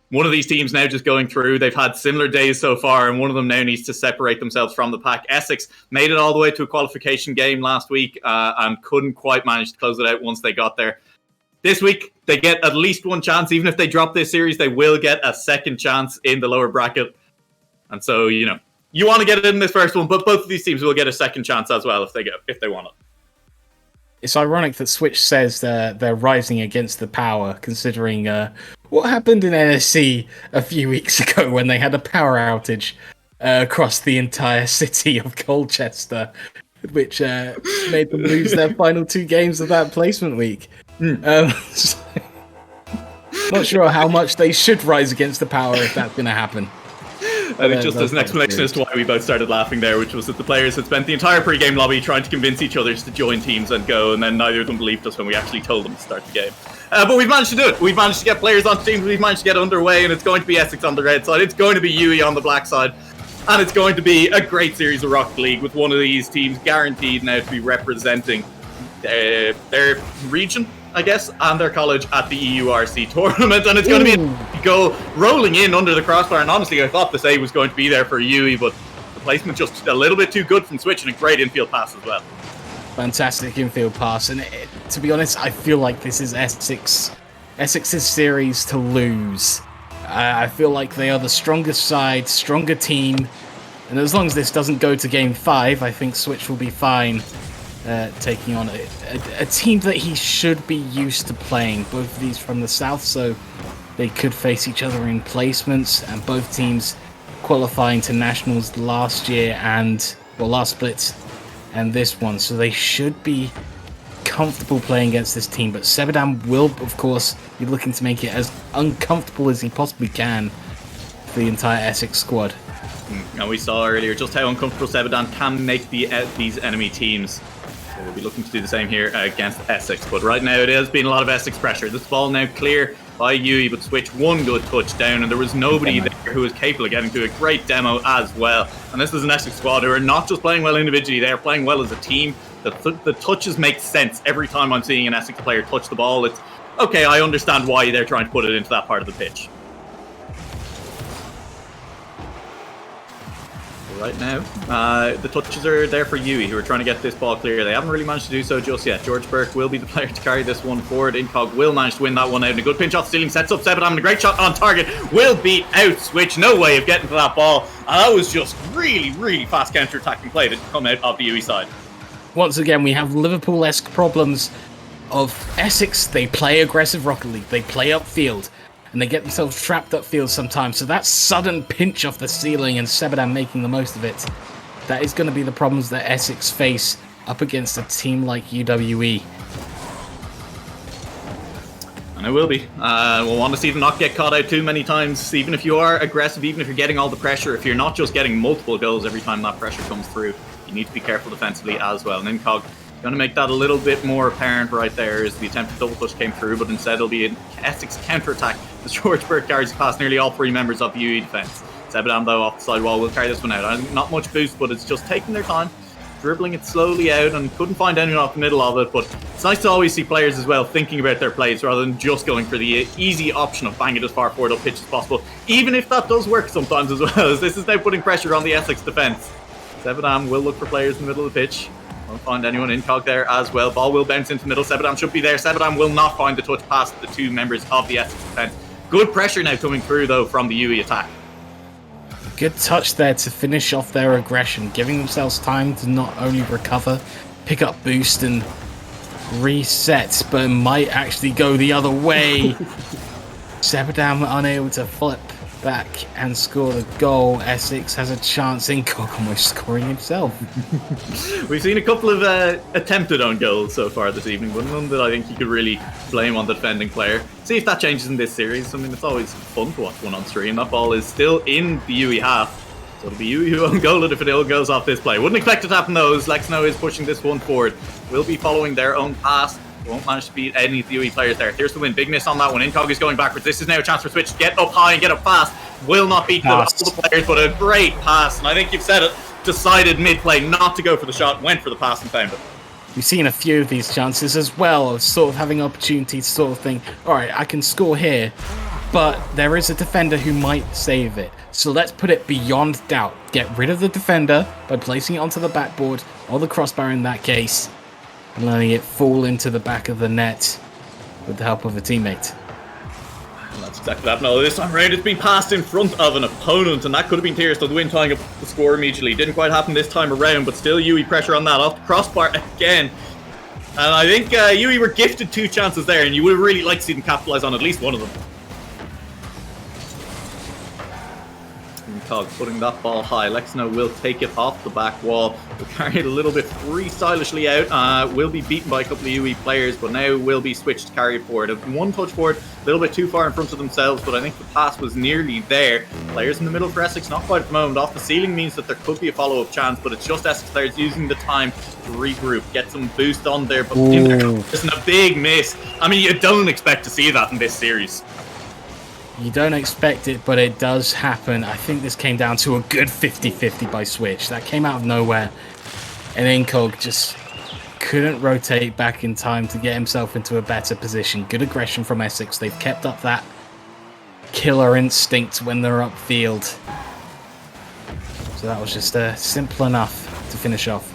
one of these teams now just going through. They've had similar days so far, and one of them now needs to separate themselves from the pack. Essex made it all the way to a qualification game last week and couldn't quite manage to close it out once they got there. This week, they get at least one chance. Even if they drop this series, they will get a second chance in the lower bracket. And so, you know, you want to get it in this first one, but both of these teams will get a second chance as well if they want it. It's ironic that Switch says they're rising against the power, considering what happened in NSC a few weeks ago when they had a power outage across the entire city of Colchester, which made them lose their final two games of that placement week. So, not sure how much they should rise against the power if that's going to happen. I think just as an explanation as to why we both started laughing there, which was that the players had spent the entire pre-game lobby trying to convince each other to join teams and go, and then neither of them believed us when we actually told them to start the game. But we've managed to do it. We've managed to get players onto teams, we've managed to get underway, and it's going to be Essex on the red side, it's going to be UE on the black side, and it's going to be a great series of Rocket League with one of these teams guaranteed now to be representing their region, I guess, and their college at the EURC tournament, and it's going to be go rolling in under the crossbar. And honestly, I thought the save was going to be there for UE, but the placement just a little bit too good from Switch, and a great infield pass as well. Fantastic infield pass, and to be honest, I feel like this is Essex's series to lose. I feel like they are the strongest side, stronger team, and as long as this doesn't go to Game 5, I think Switch will be fine. Taking on a team that he should be used to playing. Both of these from the south, so they could face each other in placements, and both teams qualifying to nationals last year last split and this one, so they should be comfortable playing against this team. But Sebadam will, of course, be looking to make it as uncomfortable as he possibly can for the entire Essex squad. And we saw earlier just how uncomfortable Sebadam can make these enemy teams. We'll be looking to do the same here against Essex, but right now it has been a lot of Essex pressure. This ball now clear by UE, but Switch one good touch down, and there was nobody there who was capable of getting to a great demo as well. And this is an Essex squad who are not just playing well individually, they are playing well as a team. The touches make sense every time I'm seeing an Essex player touch the ball. It's okay, I understand why they're trying to put it into that part of the pitch. Right now, the touches are there for UE, who are trying to get this ball clear. They haven't really managed to do so just yet. George Burke will be the player to carry this one forward. Incog will manage to win that one out. And a good pinch off stealing sets up Sebadam, and a great shot on target will beat out Switch. No way of getting to that ball. And that was just really, really fast counter-attacking play to come out of the UE side. Once again, we have Liverpool-esque problems of Essex. They play aggressive Rocket League. They play upfield, and they get themselves trapped upfield sometimes. So that sudden pinch off the ceiling and Sebadam making the most of it, that is going to be the problems that Essex face up against a team like UWE. And it will be. We'll want to see them not get caught out too many times, even if you are aggressive, even if you're getting all the pressure, if you're not just getting multiple goals every time that pressure comes through. You need to be careful defensively as well. And Incog Going to make that a little bit more apparent right there as the attempted double push came through, but instead it'll be an Essex counter-attack as George Burke carries past nearly all 3 members of the UE defence. Sebadam, though, off the side wall will carry this one out. Not much boost, but it's just taking their time, dribbling it slowly out, and couldn't find anyone off the middle of it. But it's nice to always see players as well thinking about their plays rather than just going for the easy option of banging it as far forward up pitch as possible, even if that does work sometimes as well, as this is now putting pressure on the Essex defence. Sebadam will look for players in the middle of the pitch. Won't find anyone. Incog there as well. Ball will bounce into the middle. Sebadam should be there. Sebadam will not find the touch past the 2 members of the Essex defence. Good pressure now coming through, though, from the UE attack. Good touch there to finish off their aggression, giving themselves time to not only recover, pick up boost and reset, but it might actually go the other way. Sebadam unable to flip back and score the goal. Essex has a chance. Incog almost scoring himself. We've seen a couple of attempted on goals so far this evening, but none that I think you could really blame on the defending player. See if that changes in this series. I mean, it's always fun to watch one on stream. That ball is still in the UE half, so it'll be UE who own goal it if it all goes off this play. Wouldn't expect it to happen though, as Lexno is pushing this one forward. Will be following their own pass. Won't manage to beat any of the UE players there. Here's the win. Big miss on that one. Incog is going backwards. This is now a chance for Switch to get up high and get up fast. Will not beat all the players, but a great pass. And I think you've said it. Decided mid-play not to go for the shot. Went for the pass and found it. We've seen a few of these chances as well, of sort of having opportunities to sort of think, all right, I can score here, but there is a defender who might save it. So let's put it beyond doubt. Get rid of the defender by placing it onto the backboard, or the crossbar in that case, and letting it fall into the back of the net with the help of a teammate. And that's exactly that. No, this time around it's been passed in front of an opponent, and that could have been Thierry, so the win tying up the score immediately. Didn't quite happen this time around, but still UE pressure on that. Off the crossbar again. And I think UE were gifted 2 chances there, and you would have really liked to see them capitalise on at least one of them. Incog putting that ball high. Lexno will take it off the back wall. Will carry it a little bit free stylishly out. Will be beaten by a couple of UE players, but now will be switched to carry it forward. One touch forward, a little bit too far in front of themselves, but I think the pass was nearly there. Players in the middle for Essex, not quite at the moment. Off the ceiling means that there could be a follow-up chance, but it's just Essex players using the time to regroup, get some boost on there, but isn't a big miss. I mean, you don't expect to see that in this series. You don't expect it, but it does happen. I think this came down to a good 50-50 by Switch. That came out of nowhere. And Incog just couldn't rotate back in time to get himself into a better position. Good aggression from Essex. They've kept up that killer instinct when they're upfield. So that was just simple enough to finish off.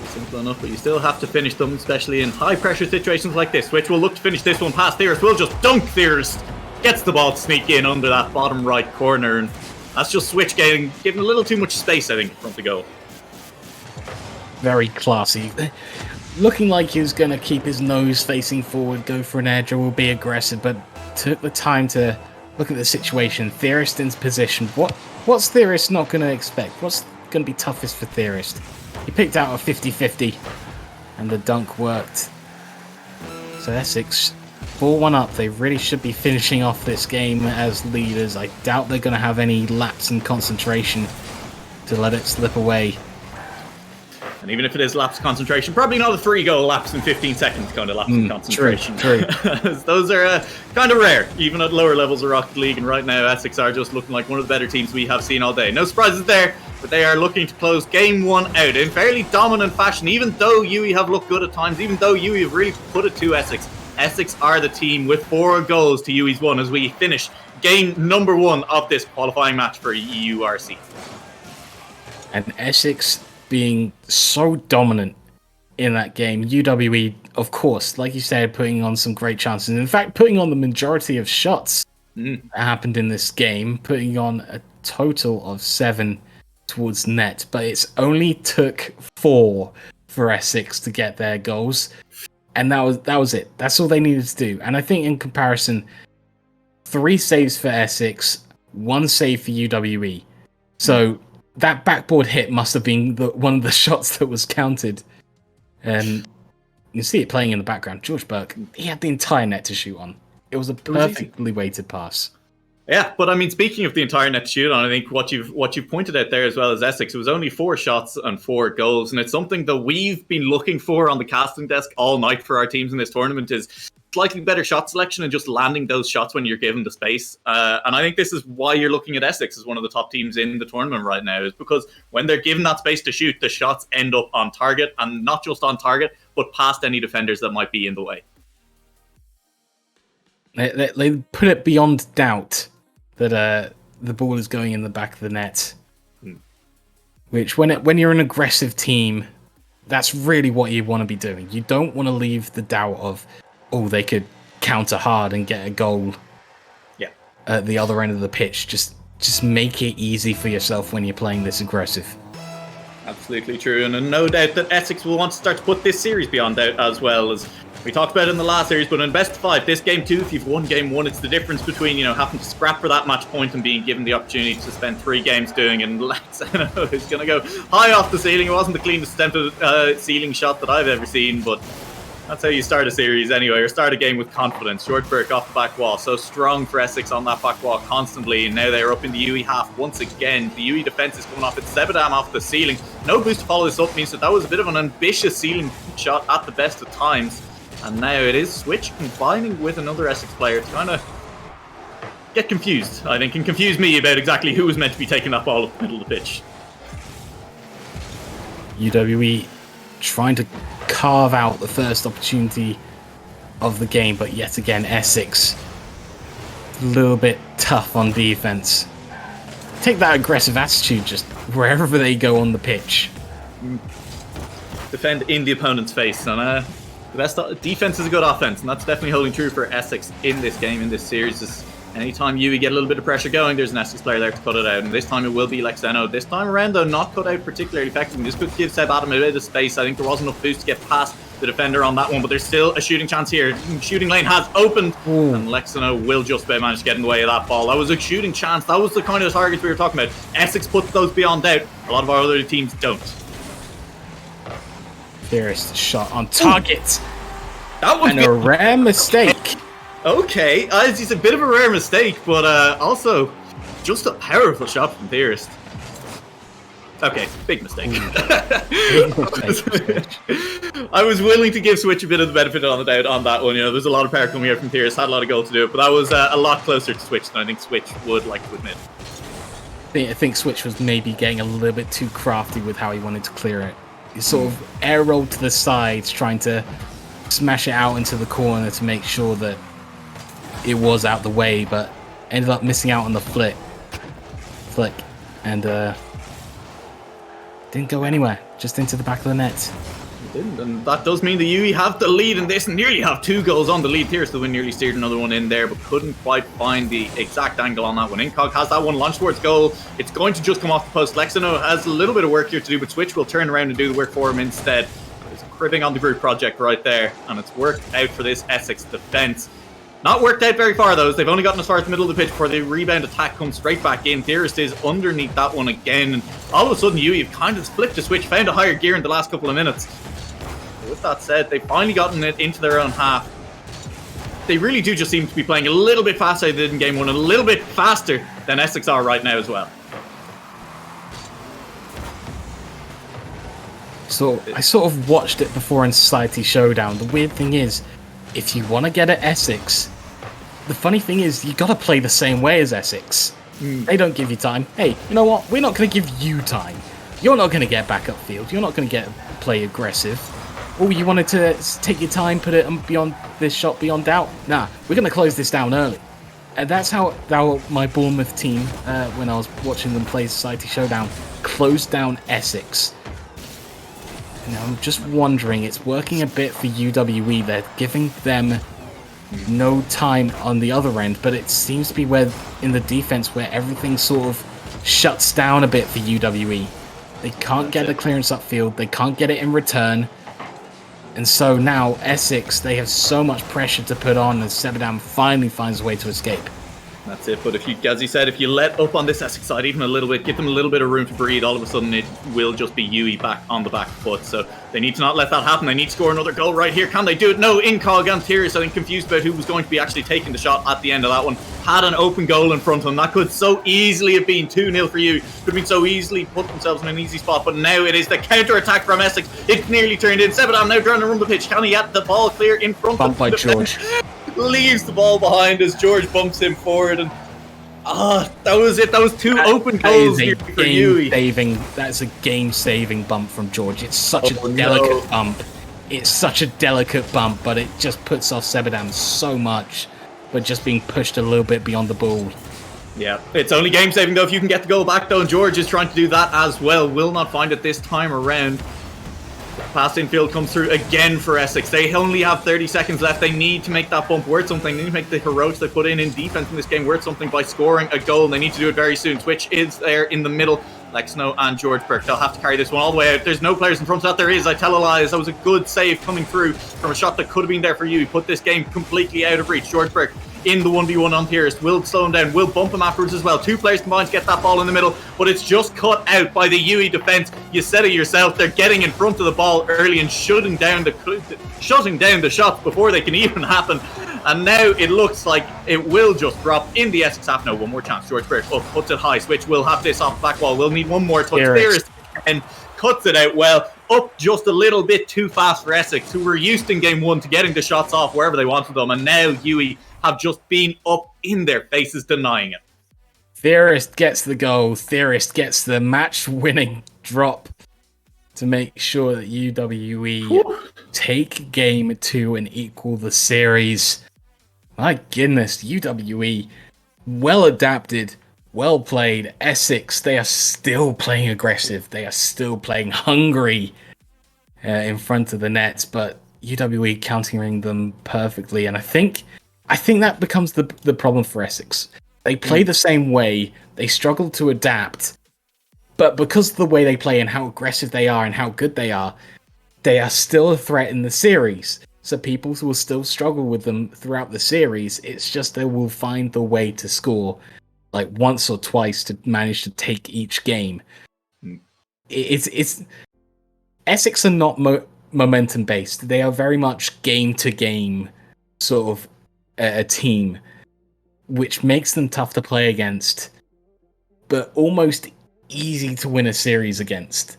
Simple enough, but you still have to finish them, especially in high-pressure situations like this. Switch will look to finish this one past Thierry. Will just dunk Thierry. Gets the ball to sneak in under that bottom right corner, and that's just Switch given a little too much space, I think, in front of goal. Very classy. Looking like he was going to keep his nose facing forward, go for an edge, or will be aggressive, but took the time to look at the situation. Theoristin's position. What's Theorist not going to expect? What's going to be toughest for Theorist? He picked out a 50-50, and the dunk worked. So Essex 4-1 up. They really should be finishing off this game as leaders. I doubt they're going to have any lapse in concentration to let it slip away. And even if it is lapse concentration, probably not a 3-goal lapse in 15 seconds kind of lapse in concentration. True. Those are kind of rare, even at lower levels of Rocket League. And right now, Essex are just looking like one of the better teams we have seen all day. No surprises there, but they are looking to close game 1 out in fairly dominant fashion. Even though UE have looked good at times, even though UE have really put it to Essex, Essex are the team with 4 goals to UE's 1 as we finish game number 1 of this qualifying match for EURC. And Essex being so dominant in that game. UWE, of course, like you said, putting on some great chances. In fact, putting on the majority of shots that happened in this game, putting on a total of 7 towards net. But it's only took 4 for Essex to get their goals. And that was it. That's all they needed to do. And I think in comparison, 3 saves for Essex, 1 save for UWE. So that backboard hit must have been one of the shots that was counted. And you see it playing in the background. George Burke, he had the entire net to shoot on. It was a perfectly weighted pass. Yeah, but I mean, speaking of the entire net shootout, I think what you've pointed out there as well as Essex, it was only 4 shots and 4 goals, and it's something that we've been looking for on the casting desk all night for our teams in this tournament is slightly better shot selection and just landing those shots when you're given the space. And I think this is why you're looking at Essex as one of the top teams in the tournament right now, is because when they're given that space to shoot, the shots end up on target, and not just on target, but past any defenders that might be in the way. They put it beyond doubt that the ball is going in the back of the net. Which, when you're an aggressive team, that's really what you want to be doing. You don't want to leave the doubt of, oh, they could counter hard and get a goal at the other end of the pitch. Just make it easy for yourself when you're playing this aggressive. Absolutely true, and no doubt that Essex will want to start to put this series beyond doubt as well. As we talked about in the last series, but in best of 5, this game 2, if you've won game 1, it's the difference between, having to scrap for that match point and being given the opportunity to spend 3 games doing. And Lexano is going to go high off the ceiling. It wasn't the cleanest attempted ceiling shot that I've ever seen, but that's how you start a series anyway, or start a game with confidence. Shortberg off the back wall, so strong for Essex on that back wall constantly, and now they're up in the UE half once again. The UE defence is coming off, it's Sebadam off the ceiling. No boost to follow this up means that was a bit of an ambitious ceiling shot at the best of times. And now it is Switch combining with another Essex player to kind of get confused, I think, and confuse me about exactly who was meant to be taking that ball up the middle of the pitch. UWE trying to carve out the first opportunity of the game, but yet again Essex a little bit tough on defense. Take that aggressive attitude just wherever they go on the pitch. Defend in the opponent's face, and the best defense is a good offense, and that's definitely holding true for Essex in this game, in this series. Just anytime you get a little bit of pressure going, there's an Essex player there to cut it out, and this time it will be Lexano. This time around, though, not cut out particularly effectively. This could give Sebadam a bit of space. I think there wasn't enough boost to get past the defender on that one, but there's still a shooting chance here. Shooting lane has opened, and Lexano will just about manage to get in the way of that ball. That was a shooting chance. That was the kind of targets we were talking about. Essex puts those beyond doubt. A lot of our other teams don't. First shot on target. That was a rare mistake. Okay, it's a bit of a rare mistake, but also just a powerful shot from Theorist. Okay, big mistake. I was willing to give Switch a bit of the benefit on the doubt on that one. There's a lot of power coming out from Theorist, had a lot of goal to do it, but that was a lot closer to Switch than I think Switch would like to admit. I think Switch was maybe getting a little bit too crafty with how he wanted to clear it. He sort of air rolled to the sides, trying to smash it out into the corner to make sure that it was out the way, but ended up missing out on the flick, and didn't go anywhere, just into the back of the net. It didn't, and that does mean the UE have the lead in this, and nearly have 2 goals on the lead here. So we nearly steered another one in there, but couldn't quite find the exact angle on that one. Incog has that one launched towards goal. It's going to just come off the post. Lexano has a little bit of work here to do, but Switch will turn around and do the work for him instead. There's cribbing on the group project right there, and it's worked out for this Essex defence. Not worked out very far, though. They've only gotten as far as the middle of the pitch before the rebound attack comes straight back in. Theorist is underneath that one again, and all of a sudden UE have kind of flipped a switch, found a higher gear in the last couple of minutes. With that said, they've finally gotten it into their own half. They really do just seem to be playing a little bit faster than they did in game 1, and a little bit faster than Essex are right now as well. So I sort of watched it before in Society Showdown. The weird thing is, if you want to get at Essex, the funny thing is you got to play the same way as Essex. They don't give you time. Hey, you know what? We're not going to give you time. You're not going to get back upfield. You're not going to play aggressive. Oh, you wanted to take your time, put it beyond this shot beyond doubt? Nah, we're going to close this down early. And that's how my Bournemouth team, when I was watching them play Society Showdown, closed down Essex. Now, I'm just wondering, it's working a bit for UWE. They're giving them no time on the other end, but it seems to be where in the defense where everything sort of shuts down a bit for UWE. They can't get the clearance upfield. They can't get it in return. And so now Essex, they have so much pressure to put on, and Sebadam finally finds a way to escape. That's it. But if you, as you said, if you let up on this Essex side even a little bit, give them a little bit of room to breathe, all of a sudden it will just be Yui back on the back foot. So they need to not let that happen. They need to score another goal right here. Can they do it? No. Incog and Tyrus, I think, confused about who was going to be actually taking the shot at the end of that one. Had an open goal in front of them. That could so easily have been 2-0 for Yui. Could have been so easily put themselves in an easy spot. But now it is the counter-attack from Essex. It nearly turned in. Sebadam now trying to run the pitch. Can he get the ball clear in front Bumped by George. Leaves the ball behind as George bumps him forward, and that was it. That was two open goals here for Yui. That's a game-saving bump from George. It's such a delicate bump. It's such a delicate bump, but it just puts off Sebadam so much, but just being pushed a little bit beyond the ball. Yeah, it's only game-saving though if you can get the goal back though, and George is trying to do that as well. Will not find it this time around. Pass infield comes through again for Essex. They only have 30 seconds left. They need to make that bump worth something. They need to make the heroics they put in defense in this game worth something by scoring a goal. They need to do it very soon. Twitch is there in the middle. Lexno and George Burke. They'll have to carry this one all the way out. There's no players in front of that. There is. I tell a lie. That was a good save coming through from a shot that could have been there for you. He put this game completely out of reach. George Burke in the 1v1 on Pierce. Will slow him down. Will bump him afterwards as well. Two players combined to get that ball in the middle, but it's just cut out by the Yui defense. You said it yourself. They're getting in front of the ball early and shutting down the shots before they can even happen. And now it looks like it will just drop in the Essex half. No, one more chance. George Burke up, puts it high. Switch will have this off the back wall. We'll need one more touch. There and cuts it out well. Up just a little bit too fast for Essex, who were used in game one to getting the shots off wherever they wanted them. And now Yui have just been up in their faces denying it. Theorist gets the goal. Theorist gets the match-winning drop to make sure that UWE take game 2 and equal the series. My goodness, UWE, well adapted, well played. Essex, they are still playing aggressive. They are still playing hungry in front of the nets, but UWE countering them perfectly. And I think that becomes the problem for Essex. They play the same way. They struggle to adapt. But because of the way they play and how aggressive they are and how good they are still a threat in the series. So people will still struggle with them throughout the series. It's just they will find the way to score like once or twice to manage to take each game. It's Essex are not momentum based. They are very much game to game sort of a team, which makes them tough to play against, but almost easy to win a series against.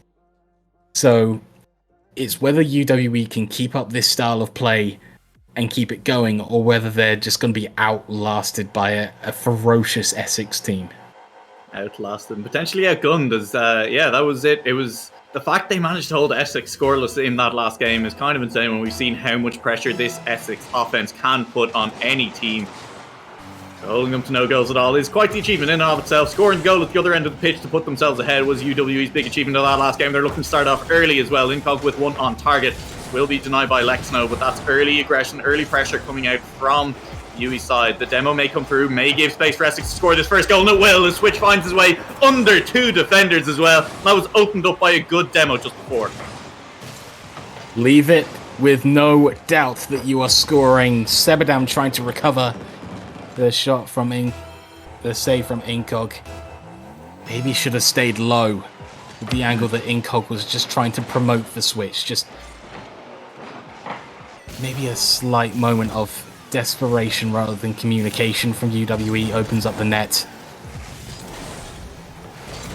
So it's whether UWE can keep up this style of play and keep it going, or whether they're just going to be outlasted by a ferocious Essex team. Outlasted and potentially outgunned. As that was it. It was the fact they managed to hold Essex scoreless in that last game is kind of insane when we've seen how much pressure this Essex offense can put on any team. So holding them to no goals at all is quite the achievement in and of itself. Scoring the goal at the other end of the pitch to put themselves ahead was UWE's big achievement of that last game. They're looking to start off early as well. Incog with one on target will be denied by Lexno, but that's early aggression, early pressure coming out from UWE's side. The demo may come through, may give space for Essex to score this first goal, and it will. The switch finds his way under two defenders as well. That was opened up by a good demo just before. Leave it with no doubt that you are scoring. Sebadam trying to recover the shot from the save from Incog. Maybe should have stayed low with the angle that Incog was just trying to promote the switch. Just maybe a slight moment of desperation rather than communication from UWE opens up the net.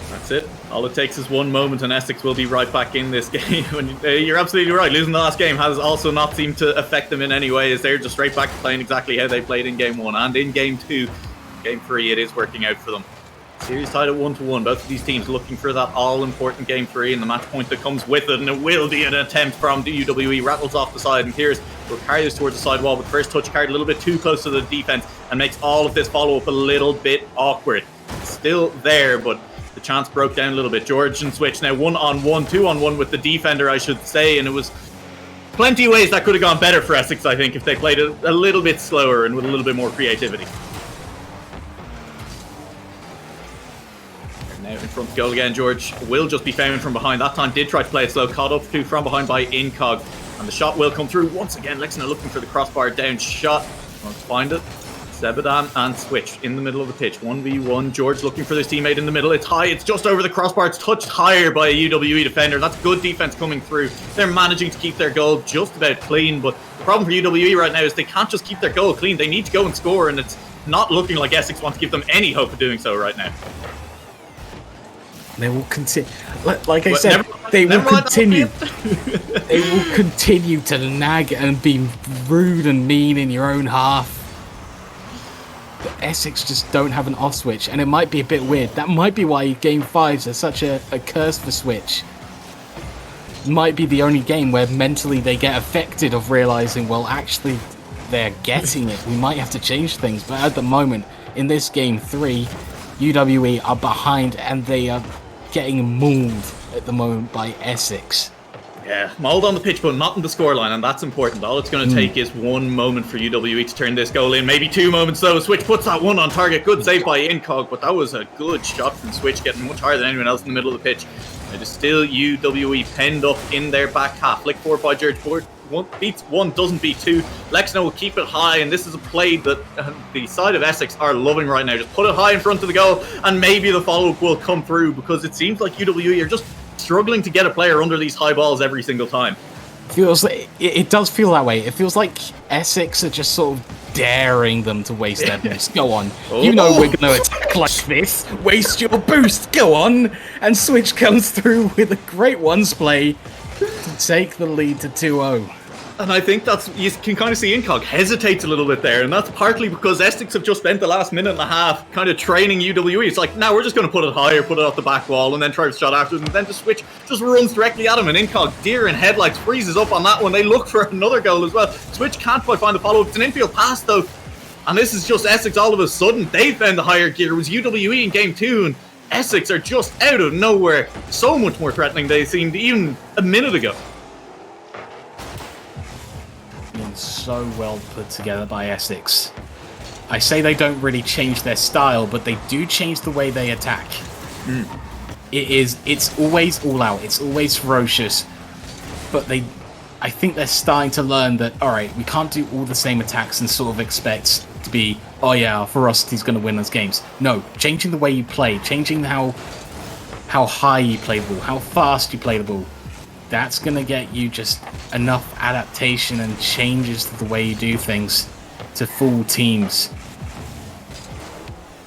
That's it. All it takes is one moment and Essex will be right back in this game. You're absolutely right. Losing the last game has also not seemed to affect them in any way, as they're just straight back to playing exactly how they played in game 1 and in game 2. Game 3, it is working out for them. Series tied at 1-1. Both of these teams looking for that all-important game 3 and the match point that comes with it, and it will be an attempt from the UWE. Rattles off the side, and Piers will carry this towards the side wall, but first touch carried a little bit too close to the defense and makes all of this follow-up a little bit awkward. It's still there, but the chance broke down a little bit. George and Switch now 1-on-1, 2-on-1 with the defender, I should say, and it was plenty of ways that could have gone better for Essex, I think, if they played it a little bit slower and with a little bit more creativity. Now in front of goal again. George will just be found from behind. That time did try to play it slow, caught up to from behind by Incog, and the shot will come through once again. Lexington looking for the crossbar down shot. Won't find it. Sebadam and Switch in the middle of the pitch. 1v1. George looking for his teammate in the middle. It's high. It's just over the crossbar. It's touched higher by a UWE defender. That's good defense coming through. They're managing to keep their goal just about clean. But the problem for UWE right now is they can't just keep their goal clean. They need to go and score. And it's not looking like Essex want to give them any hope of doing so right now. They will continue. Like I said, they will continue. They will continue to nag and be rude and mean in your own half. But Essex just don't have an off switch, and it might be a bit weird. That might be why Game 5s are such a curse for Switch. Might be the only game where mentally they get affected of realizing, well, actually, they're getting it. We might have to change things. But at the moment, in this Game 3, UWE are behind, and they are getting mauled at the moment by Essex. Yeah, mauled on the pitch, but not in the scoreline, and that's important. All it's going to take is one moment for UWE to turn this goal in. Maybe 2 moments, though. Switch puts that one on target. Good save by Incog, but that was a good shot from Switch, getting much higher than anyone else in the middle of the pitch. It is still UWE penned up in their back half. Flick forward by George. One beats one, doesn't beat two. Lexno will keep it high, and this is a play that the side of Essex are loving right now. Just put it high in front of the goal, and maybe the follow-up will come through, because it seems like UWE are just struggling to get a player under these high balls every single time. Feels like, it does feel that way. It feels like Essex are just sort of daring them to waste their boost. Go on. Oh. You know we're going to attack like this. Waste your boost. Go on. And Switch comes through with a great ones play to take the lead to 2-0. And I think that's, you can kind of see Incog hesitates a little bit there, and that's partly because Essex have just spent the last minute and a half kind of training UWE. It's like, now we're just going to put it higher, put it off the back wall, and then try to shot after it, and then the Switch just runs directly at him, and Incog, deer in headlights, freezes up on that one. They look for another goal as well. Switch can't quite find the follow-up. It's an infield pass, though, and this is just Essex all of a sudden. They found the higher gear. It was UWE in Game 2, and Essex are just out of nowhere. So much more threatening they seemed even a minute ago. So well put together by Essex. I say they don't really change their style, but they do change the way they attack. It's always all out, it's always ferocious, but I think they're starting to learn that, alright, we can't do all the same attacks and sort of expect to be, oh yeah, our ferocity's going to win us games. No, changing the way you play, changing how high you play the ball, how fast you play the ball, that's going to get you just enough adaptation and changes to the way you do things to fool teams.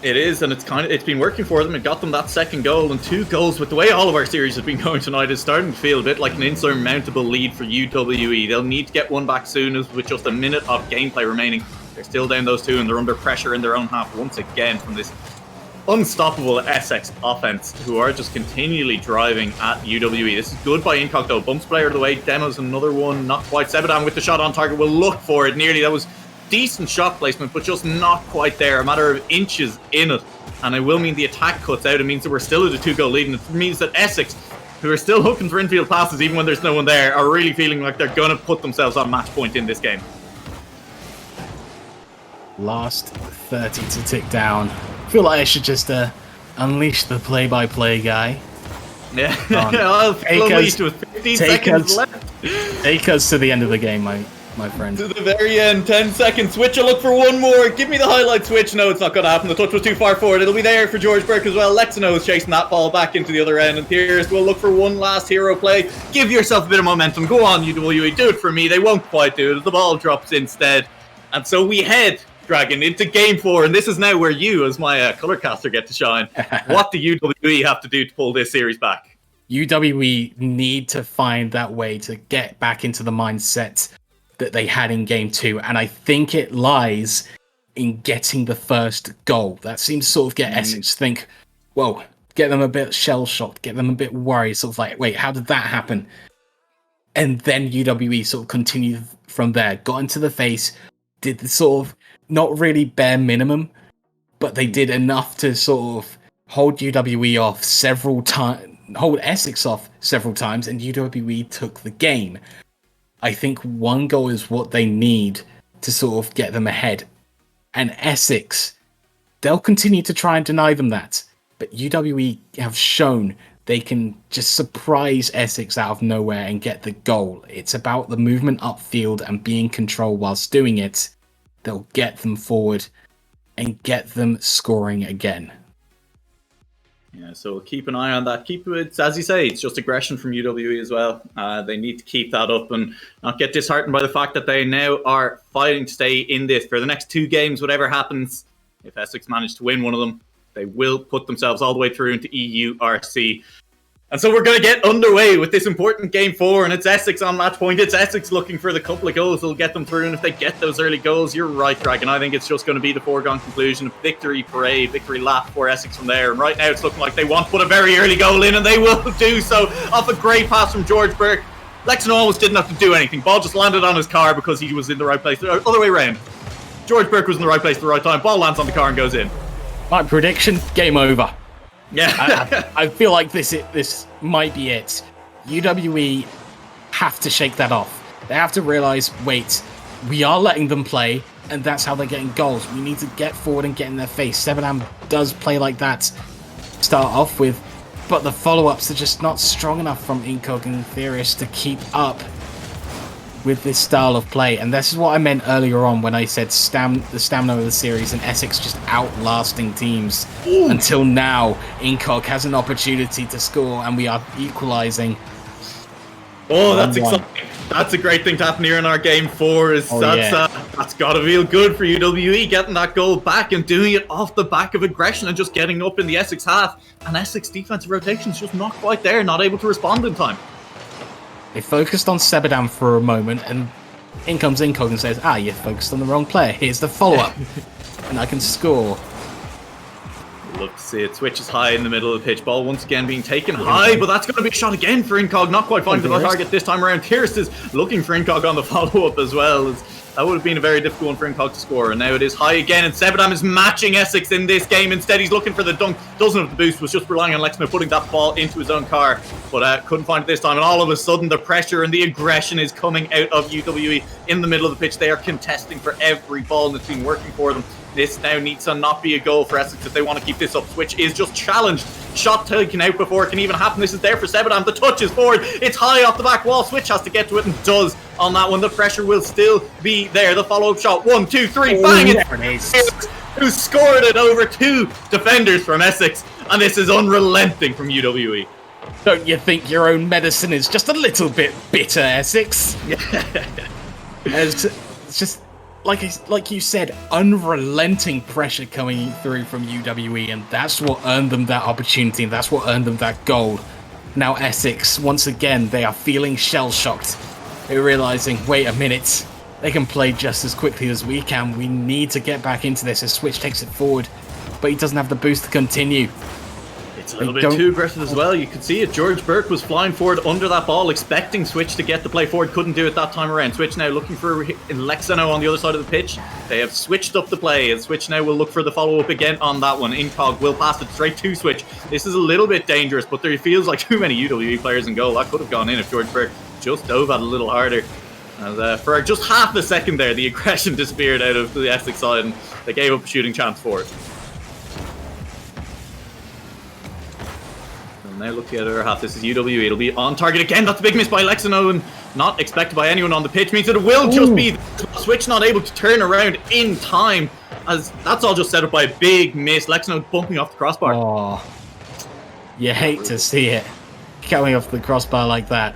It is, and it's been working for them. It got them that second goal and 2 goals. With the way all of our series have been going tonight, it's starting to feel a bit like an insurmountable lead for UWE. They'll need to get one back soon, as with just a minute of gameplay remaining. They're still down those 2, and they're under pressure in their own half once again from this unstoppable Essex offense, who are just continually driving at UWE. This is good by Incog, though. Bumps player of the way. Demos another one. Not quite. Sebadam with the shot on target. Will look for it nearly. That was decent shot placement, but just not quite there. A matter of inches in it. And it will mean the attack cuts out. It means that we're still at a 2-goal lead. And it means that Essex, who are still looking for infield passes even when there's no one there, are really feeling like they're going to put themselves on match point in this game. Last 30 to tick down. I feel like I should just unleash the play-by-play guy. Yeah, I'll take us, with 15 seconds left. Take us to the end of the game, my friend. To the very end, 10 seconds. Switch, I'll look for one more. Give me the highlight, Switch. No, it's not going to happen. The touch was too far forward. It'll be there for George Burke as well. Lexno is chasing that ball back into the other end. And Pierce will look for one last hero play. Give yourself a bit of momentum. Go on, UWE. Do it for me. They won't quite do it. The ball drops instead. And so we head, Dragon, into Game 4, and this is now where you, as my colour caster, get to shine. What do UWE have to do to pull this series back? UWE need to find that way to get back into the mindset that they had in Game 2, and I think it lies in getting the first goal. That seems to sort of get Essex to think, whoa, get them a bit shell-shocked, get them a bit worried, sort of like, wait, how did that happen? And then UWE sort of continued from there, got into the face, did the sort of not really bare minimum, but they did enough to sort of hold UWE off several times, hold Essex off several times, and UWE took the game. I think one goal is what they need to sort of get them ahead. And Essex, they'll continue to try and deny them that. But UWE have shown they can just surprise Essex out of nowhere and get the goal. It's about the movement upfield and being in control whilst doing it. They'll get them forward. and get them scoring again. Yeah, so we'll keep an eye on that. Keep it, as you say, it's just aggression from UWE as well. They need to keep that up and not get disheartened by the fact that they now are fighting to stay in this for the next 2 games. Whatever happens, if Essex manage to win one of them, they will put themselves all the way through into EURC. And so we're going to get underway with this important game 4, and it's Essex on match point. It's Essex looking for the couple of goals that'll get them through, and if they get those early goals, you're right, Dragon. I think it's just going to be the foregone conclusion of victory parade, victory lap for Essex from there. And right now it's looking like they want to put a very early goal in, and they will do so off a great pass from George Burke. Lexington almost didn't have to do anything. Ball just landed on his car because he was in the right place. Other way around. George Burke was in the right place at the right time. Ball lands on the car and goes in. My prediction, game over. Yeah, I feel like this might be it. UWE have to shake that off. They have to realize, wait, we are letting them play, and that's how they're getting goals. We need to get forward and get in their face. Sebadam does play like that, start off with, but the follow-ups are just not strong enough from Incog and Theoris to keep up with this style of play. And this is what I meant earlier on when I said the stamina of the series and Essex just outlasting teams. Ooh. Until now, Incog has an opportunity to score and we are equalising. Oh, that's exciting. That's a great thing to happen here in our game 4. That's got to feel good for UWE, getting that goal back and doing it off the back of aggression and just getting up in the Essex half. And Essex defensive rotation is just not quite there, not able to respond in time. They focused on Sebadam for a moment, and in comes Incog and says, you focused on the wrong player. Here's the follow-up, and I can score. Love to see it. Switch is high in the middle of the pitch. Ball once again being taken high, but that's going to be a shot again for Incog. Not quite finding the target this time around. Kirst is looking for Incog on the follow-up as well. That would have been a very difficult one for Incog to score. And now it is high again, and Sebadam is matching Essex in this game. Instead, he's looking for the dunk. Doesn't have the boost, was just relying on Lexno putting that ball into his own car. But couldn't find it this time. And all of a sudden, the pressure and the aggression is coming out of UWE in the middle of the pitch. They are contesting for every ball that's been working for them. This now needs to not be a goal for Essex if they want to keep this up. Switch is just challenged. Shot taken out before it can even happen. This is there for Sebadam. The touch is forward. It's high off the back wall. Switch has to get to it and does on that one. The pressure will still be there. The follow-up shot. 1, 2, 3. Bang! It's who scored it over 2 defenders from Essex. And this is unrelenting from UWE. Don't you think your own medicine is just a little bit bitter, Essex? It's just... Like you said, unrelenting pressure coming through from UWE, and that's what earned them that opportunity, and that's what earned them that goal. Now Essex, once again, they are feeling shell-shocked. They're realising, wait a minute, they can play just as quickly as we can. We need to get back into this as Switch takes it forward, but he doesn't have the boost to continue. It's a little bit too aggressive as well. You could see it. George Burke was flying forward under that ball, expecting Switch to get the play forward. Couldn't do it that time around. Switch now looking for Lexano on the other side of the pitch. They have switched up the play, and Switch now will look for the follow-up again on that one. Incog will pass it straight to Switch. This is a little bit dangerous, but there feels like too many UWE players in goal. That could have gone in if George Burke just dove at it a little harder. And for just half a second there, the aggression disappeared out of the Essex side, and they gave up a shooting chance for it. Now look at the other half. This is UWE. It'll be on target again. That's a big miss by Lexano and not expected by anyone on the pitch. Means that it will just be Switch not able to turn around in time, as that's all just set up by a big miss. Lexano bumping off the crossbar. Oh, you hate to see it coming off the crossbar like that.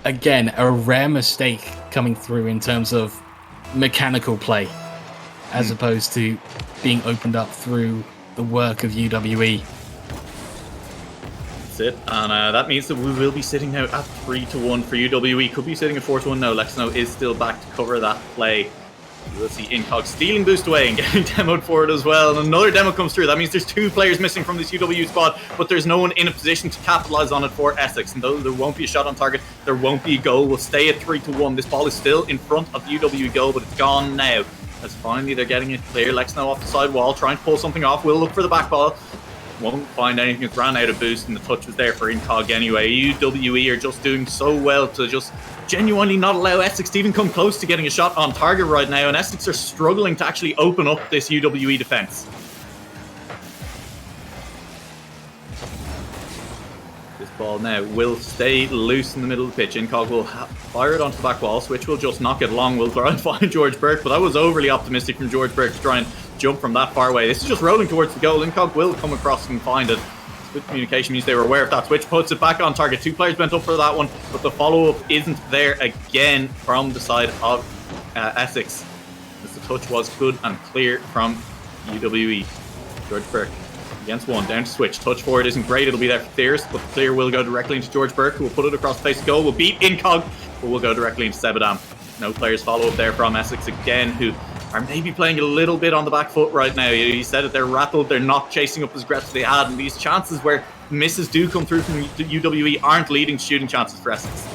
Again, a rare mistake coming through in terms of mechanical play, as opposed to being opened up through the work of UWE. It, and that means that we will be sitting now at 3-1 for UWE. Could be sitting at 4-1 now. Lexano is still back to cover that play. We'll see Incog stealing boost away and getting demoed for it as well. And another demo comes through. That means there's 2 players missing from this UWE squad, but there's no one in a position to capitalize on it for Essex. And though there won't be a shot on target, there won't be a goal. We'll stay at 3-1. This ball is still in front of UWE goal, but it's gone now. As finally they're getting it clear. Lexano off the side wall, trying to pull something off. We'll look for the back ball. Won't find anything. It's ran out of boost, and the touch was there for Incog anyway. UWE are just doing so well to just genuinely not allow Essex to even come close to getting a shot on target right now, and Essex are struggling to actually open up this UWE defense. This ball now will stay loose in the middle of the pitch. Incog will fire it onto the back wall. Switch will just knock it long. We'll try and find George Burke, but that was overly optimistic from George Burke to try and jump from that far away. This is just rolling towards the goal. Incog will come across and find it. Good communication means they were aware of that switch. Puts it back on target. 2 players bent up for that one, but the follow-up isn't there again from the side of Essex. As the touch was good and clear from UWE. George Burke against 1, down to switch. Touch forward isn't great. It'll be there for Fierce, but the clear will go directly into George Burke, who will put it across the face of goal. Will beat Incog, but will go directly into Sebadam. No players follow up there from Essex again, who are maybe playing a little bit on the back foot right now. He said that they're rattled, they're not chasing up as aggressive as they had, and these chances where misses do come through from UWE aren't leading to shooting chances for Essex.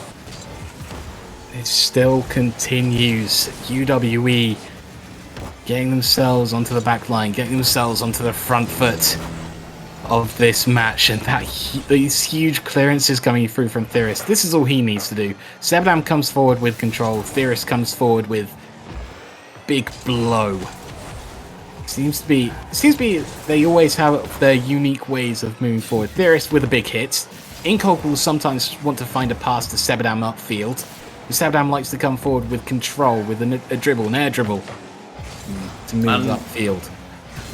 It still continues. UWE getting themselves onto the back line, getting themselves onto the front foot of this match, and these huge clearances coming through from Theris. This is all he needs to do. Sebadam comes forward with control. Theris comes forward with big blow. Seems to be they always have their unique ways of moving forward. Theris with a big hit. Incog will sometimes want to find a pass to Sebadam upfield. Sebadam likes to come forward with control, with a dribble, an air dribble, to move upfield.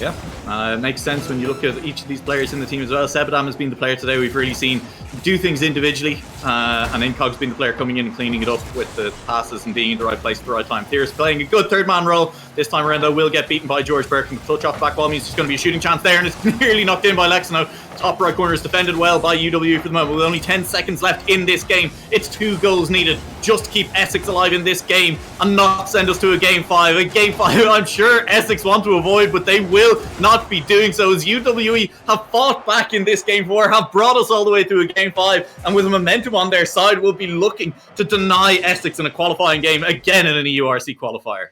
Yeah, it makes sense when you look at each of these players in the team as well. Sebadam has been the player today we've really seen do things individually, and Incog's been the player coming in and cleaning it up with the passes and being in the right place at the right time. Theris playing a good third-man role. This time around, though, will get beaten by George Burke, and the touch off the back wall means there's going to be a shooting chance there, and it's nearly knocked in by Lexano. Top right corner is defended well by UW for the moment. With only 10 seconds left in this game, it's 2 goals needed just to keep Essex alive in this game and not send us to a game 5. A game 5 I'm sure Essex want to avoid, but they will not be doing so, as UWE have fought back in this game 4, have brought us all the way through a game 5, and with the momentum on their side will be looking to deny Essex in a qualifying game again in an EURC qualifier.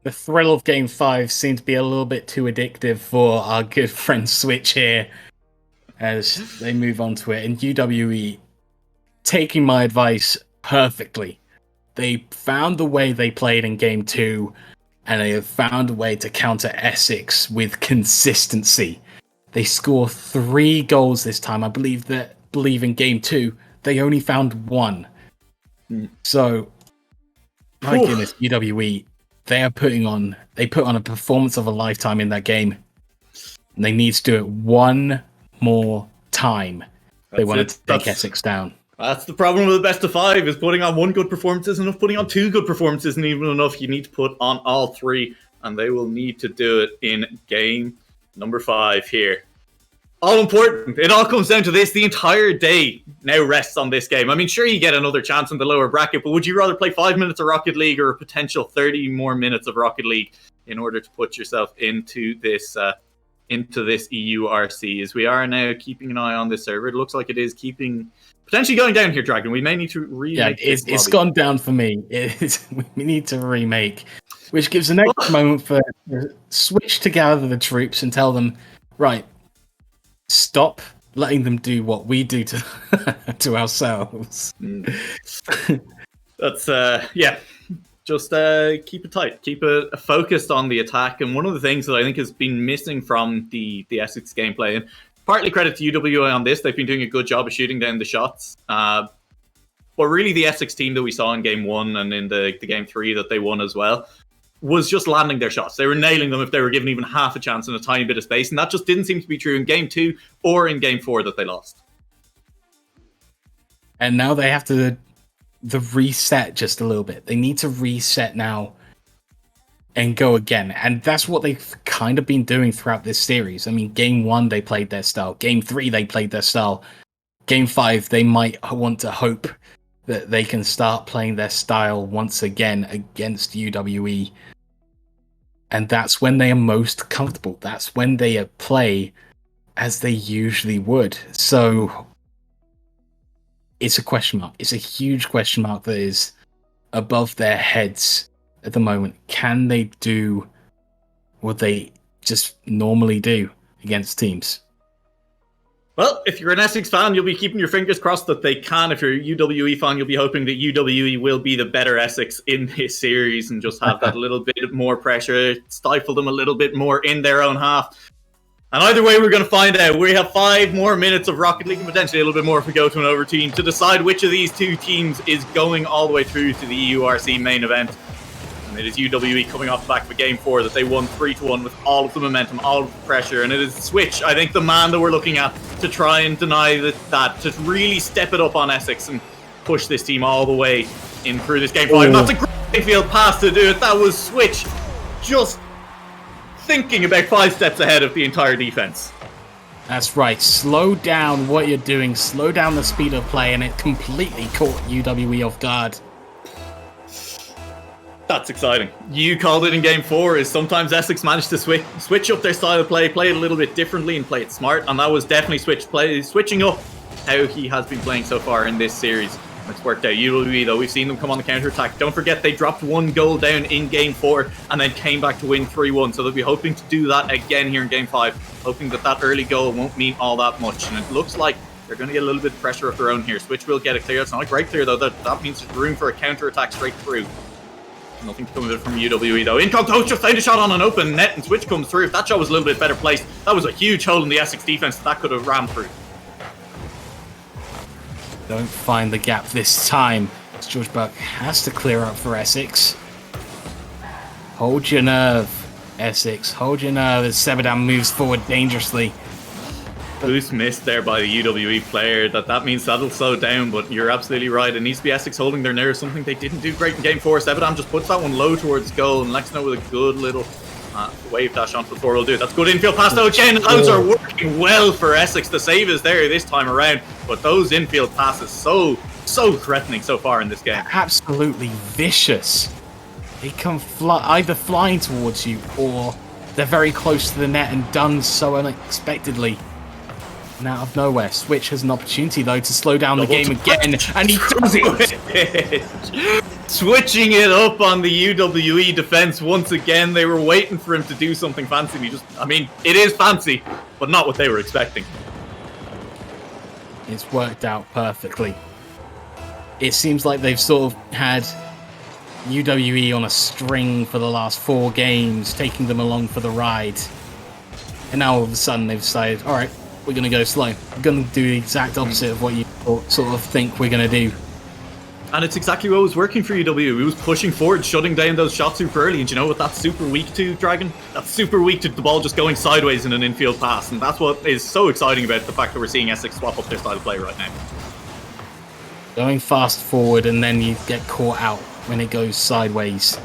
The thrill of game 5 seemed to be a little bit too addictive for our good friend Switch here, as they move on to it. And UWE, taking my advice perfectly, they found the way they played in game 2, and they have found a way to counter Essex with consistency. They score 3 goals this time. I believe in game 2, they only found 1. So, my goodness, UWE, they put on a performance of a lifetime in that game. And they need to do it one more time. They want to take Essex down. That's the problem with the best of 5, is putting on 1 good performance isn't enough. Putting on 2 good performances isn't even enough. You need to put on all 3, and they will need to do it in game number 5 here. All important. It all comes down to this. The entire day now rests on this game. I mean, sure, you get another chance in the lower bracket, but would you rather play 5 minutes of Rocket League or a potential 30 more minutes of Rocket League in order to put yourself into this EURC? As we are now keeping an eye on this server, it looks like it is potentially going down here, Dragon. We may need to remake. Yeah, it's gone down for me. We need to remake, which gives the next moment for Switch to gather the troops and tell them, right, stop letting them do what we do to ourselves. That's just keep it tight, keep it focused on the attack. And one of the things that I think has been missing from the Essex gameplay, and partly credit to UWA on this, they've been doing a good job of shooting down the shots, but really the Essex team that we saw in game 1 and in the game 3 that they won as well was just landing their shots. They were nailing them if they were given even half a chance in a tiny bit of space, and that just didn't seem to be true in game 2 or in game 4 that they lost. And now they have to reset just a little bit. They need to reset now and go again. And that's what they've kind of been doing throughout this series. I mean, game 1, they played their style. Game 3, they played their style. Game 5, they might want to hope that they can start playing their style once again against UWE. And that's when they are most comfortable. That's when they play as they usually would. So it's a question mark. It's a huge question mark that is above their heads at the moment. Can they do what they just normally do against teams? Well, if you're an Essex fan, you'll be keeping your fingers crossed that they can. If you're a UWE fan, you'll be hoping that UWE will be the better Essex in this series and just have that little bit more pressure, stifle them a little bit more in their own half. And either way, we're going to find out. We have 5 more minutes of Rocket League and potentially a little bit more if we go to an overteam to decide which of these 2 teams is going all the way through to the EURC main event. And it is UWE coming off the back of a game 4 that they won 3-1 with all of the momentum, all of the pressure. And it is Switch, I think, the man that we're looking at to try and deny that, to really step it up on Essex and push this team all the way in through this game 5. That's a great field pass to do it. That was Switch just thinking about 5 steps ahead of the entire defense. That's right. Slow down what you're doing. Slow down the speed of play, and it completely caught UWE off guard. That's exciting. You called it in game 4, is sometimes Essex managed to switch up their style of play it a little bit differently and play it smart, and that was definitely switching up how he has been playing so far in this series. It's worked out. UWE, though, we've seen them come on the counter-attack. Don't forget, they dropped 1 goal down in game 4 and then came back to win 3-1, so they'll be hoping to do that again here in game 5, hoping that early goal won't mean all that much, and it looks like they're going to get a little bit of pressure of their own here. Switch will get it clear. It's not a great clear, though. That means there's room for a counter-attack straight through. Nothing to come of it from UWE, though. Incognito just found a shot on an open net, and Switch comes through. If that shot was a little bit better placed, that was a huge hole in the Essex defense that could have rammed through. Don't find the gap this time. George Buck has to clear up for Essex. Hold your nerve, Essex. Hold your nerve as Sebadam moves forward dangerously. Boost missed there by the UWE player. That means that'll slow down, but you're absolutely right. It needs to be Essex holding their nerve, something they didn't do great in game 4. Sebadam just puts that one low towards goal, and Lexno with a good little wave dash onto the floor will do it. That's good infield pass though again. Those are working well for Essex. The save is there this time around, but those infield passes so threatening so far in this game. Absolutely vicious. They come either flying towards you, or they're very close to the net and done so unexpectedly. And out of nowhere, Switch has an opportunity though to slow down the game again, and he does it. Switching it up on the UWE defense once again. They were waiting for him to do something fancy. It is fancy, but not what they were expecting. It's worked out perfectly. It seems like they've sort of had UWE on a string for the last 4 games, taking them along for the ride. And now all of a sudden they've decided, all right, we're going to go slow. We're going to do the exact opposite of what you sort of think we're going to do. And it's exactly what was working for UWE. We was pushing forward, shutting down those shots super early. And you know what that's super weak to, Dragon? That's super weak to the ball just going sideways in an infield pass. And that's what is so exciting about the fact that we're seeing Essex swap up their style of play right now. Going fast forward, and then you get caught out when it goes sideways.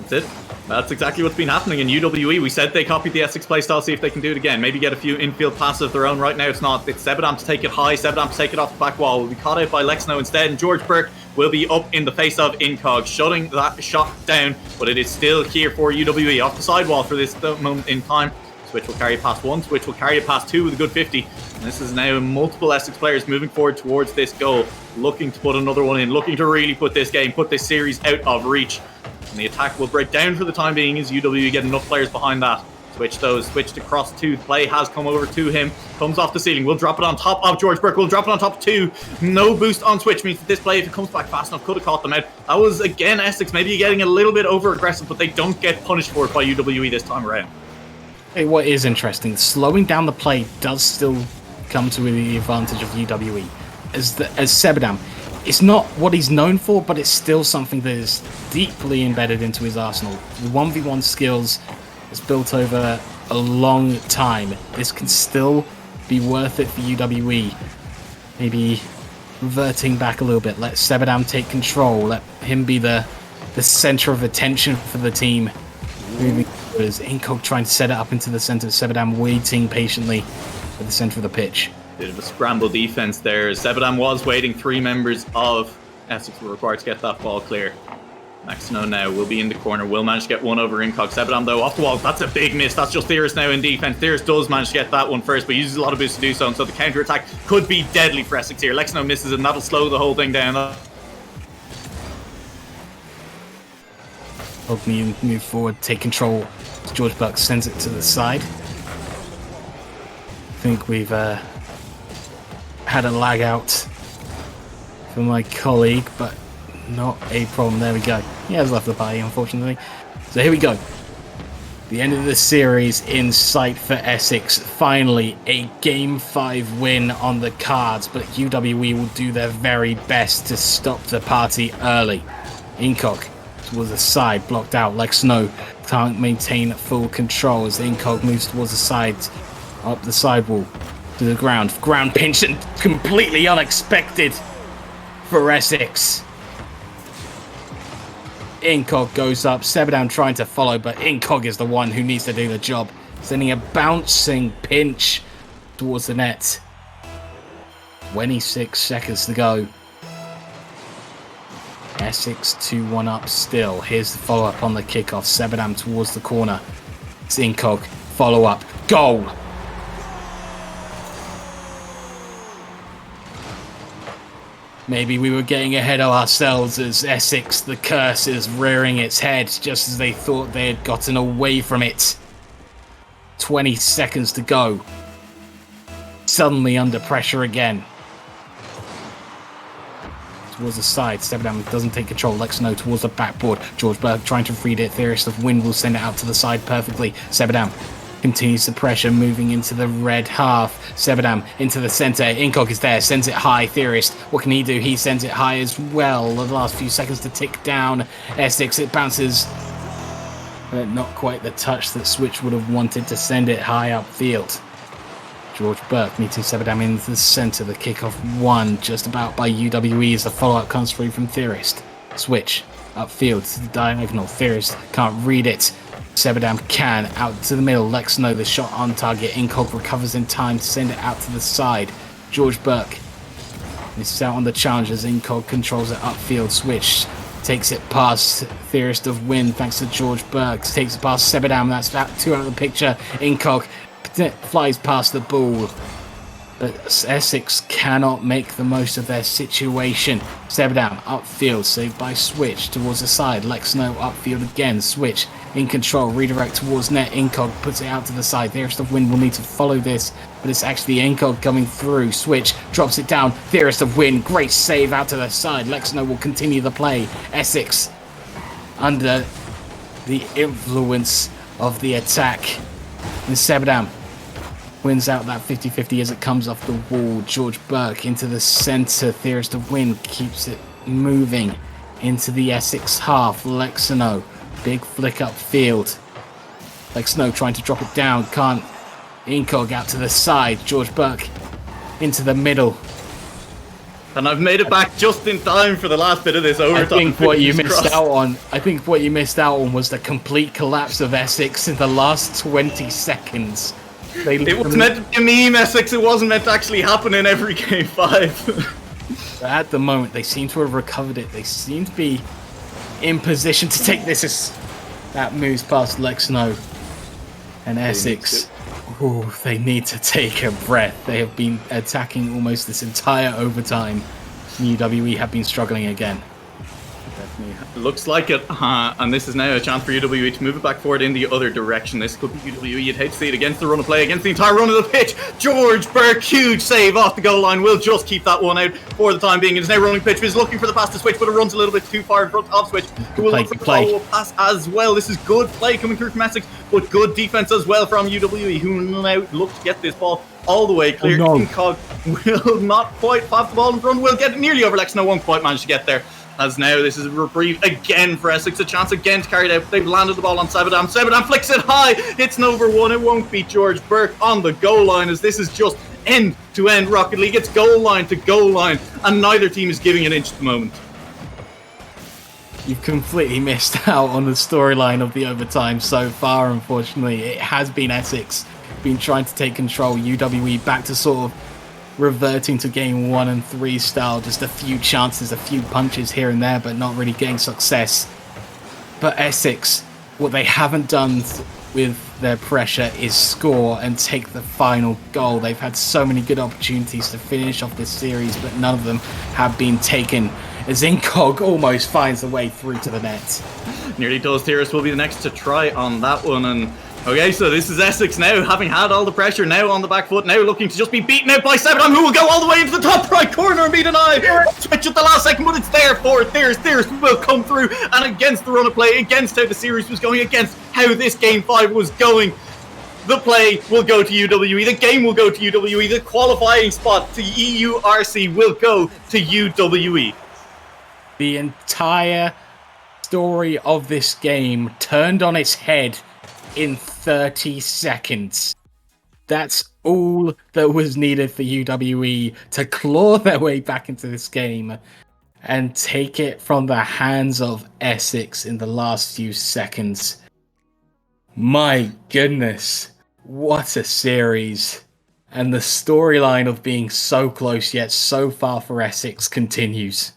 That's it. That's exactly what's been happening in UWE. We said they copied the Essex playstyle, see if they can do it again. Maybe get a few infield passes of their own. Right now it's not. It's Sebadam to take it high, Sebadam to take it off the back wall. Will be caught out by Lexno instead, and George Burke will be up in the face of Incog, shutting that shot down, but it is still here for UWE off the sidewall for this moment in time. Switch will carry it past 1, Switch will carry it past 2 with a good 50. And this is now multiple Essex players moving forward towards this goal, looking to put another one in, looking to really put this series out of reach. And the attack will break down for the time being as UWE get enough players behind that. Switch switched across 2. The play has come over to him. Comes off the ceiling. We'll drop it on top of George Burke. We'll drop it on top of 2. No boost on Switch means that this play, if it comes back fast enough, could have caught them out. That was, again, Essex maybe getting a little bit over-aggressive, but they don't get punished for it by UWE this time around. Hey, what is interesting, slowing down the play does still come to the advantage of UWE. As Sebadam, it's not what he's known for, but it's still something that is deeply embedded into his arsenal. The 1v1 skills is built over a long time. This can still be worth it for UWE. Maybe reverting back a little bit. Let Sebadam take control. Let him be the center of attention for the team. Moving forward, Incog trying to set it up into the center. Sebadam waiting patiently at the center of the pitch. Bit of a scramble defense there. Sebadam was waiting. 3 members of Essex were required to get that ball clear. Maxino now will be in the corner. Will manage to get one over Incog. Sebadam though off the wall. That's a big miss. That's just Theris now in defense. Theris does manage to get that one first, but uses a lot of boost to do so. And so the counter attack could be deadly for Essex here. Lexno misses it, and that'll slow the whole thing down. Help me move forward, take control. George Buck sends it to the side. I think we've had a lag out for my colleague, but not a problem. There we go. He has left the party, unfortunately. So here we go. The end of the series in sight for Essex. Finally, a Game 5 win on the cards, but UWE will do their very best to stop the party early. Incog towards the side, blocked out. Like Snow can't maintain full control as Incog moves towards the side, up the sidewall to the ground. Ground pinch and completely unexpected for Essex. Incog goes up, Sebadown trying to follow, but Incog is the one who needs to do the job. Sending a bouncing pinch towards the net. 26 seconds to go. Essex 2-1 up still. Here's the follow-up on the kickoff. Sebadown towards the corner. It's Incog. Follow-up. Goal! Maybe we were getting ahead of ourselves as Essex, the curse, is rearing its head just as they thought they had gotten away from it. 20 seconds to go. Suddenly under pressure again. Towards the side, Sebadown doesn't take control. Lexano towards the backboard. George Berg trying to read it. Theorist of Wind will send it out to the side perfectly. Sebadown continues the pressure, moving into the red half. Sebadown into the center. Incog is there, sends it high. Theorist, what can he do? He sends it high as well. The last few seconds to tick down. Essex, it bounces. But not quite the touch that Switch would have wanted to send it high upfield. George Burke meeting Sebadown into the center. The kickoff won just about by UWE as the follow-up comes through from Theorist. Switch upfield to the diagonal. Theorist can't read it. Sebadown can. Out to the middle. Lexano, the shot on target. Incog recovers in time to send it out to the side. George Burke misses out on the challenge as Incog controls it upfield. Switch takes it past Theorist of Wind thanks to George Burke. Takes it past Sebadown. That's about 2 out of the picture. Incog flies past the ball. But Essex cannot make the most of their situation. Sebadown upfield, saved by Switch towards the side. Lexano upfield again. Switch in control, redirect towards net. Incog puts it out to the side. Theorist of Wind will need to follow this, but it's actually Incog coming through. Switch drops it down. Theorist of Wind, great save out to the side. Lexano will continue the play. Essex under the influence of the attack. And Sebadown wins out that 50-50 as it comes off the wall. George Burke into the centre. Theorist of Wind keeps it moving into the Essex half. Lexano, big flick upfield. Lexano trying to drop it down. Can't. Incog out to the side. George Burke into the middle. And I've made it back just in time for the last bit of this overtime. I think what you missed out on was the complete collapse of Essex in the last 20 seconds. It was meant to be a meme, Essex. It wasn't meant to actually happen in every game 5. At the moment, they seem to have recovered it. They seem to be in position to take this as that moves past Lexano and Essex. Ooh, they need to take a breath. They have been attacking almost this entire overtime. UWE have been struggling again. Definitely looks like it, and this is now a chance for UWE to move it back forward in the other direction. This could be UWE. You'd hate to see it against the run of play, against the entire run of the pitch. George Burke, huge save off the goal line. Will just keep that one out for the time being. It's now running pitch. Is looking for the pass to Switch, but it runs a little bit too far in front of Switch. Who will look for the follow-up pass as well. This is good play coming through from Essex, but good defense as well from UWE, who now look to get this ball all the way clear. Oh, no. Incog will not quite have the ball in front. Will get it nearly over. Lexano won't quite manage to get there. As now this is a reprieve again for Essex, a chance again to carry it out. They've landed the ball on Sebadown. Sebadown flicks it high. It's an over one. It won't beat George Burke on the goal line, as this is just end-to-end Rocket League. It's goal line to goal line, and neither team is giving an inch at the moment. You've completely missed out on the storyline of the overtime so far, unfortunately. It has been Essex been trying to take control. UWE back to sort of reverting to game 1 and 3 style, just a few chances, a few punches here and there, but not really getting success. But Essex, what they haven't done with their pressure is score and take the final goal. They've had so many good opportunities to finish off this series, but none of them have been taken, as Incog almost finds the way through to the net. Nearly does. Theorist will be the next to try on that one. And okay, so this is Essex now, having had all the pressure, now on the back foot, now looking to just be beaten out by Sebadown, who will go all the way into the top right corner and be denied. Switch at the last second, but it's there for Theorist. Theorist will come through, and against the run of play, against how the series was going, against how this game 5 was going, the play will go to UWE, the game will go to UWE, the qualifying spot to EURC will go to UWE. The entire story of this game turned on its head in 30 seconds. That's all that was needed for UWE to claw their way back into this game and take it from the hands of Essex in the last few seconds. My goodness, what a series. And the storyline of being so close yet so far for Essex continues.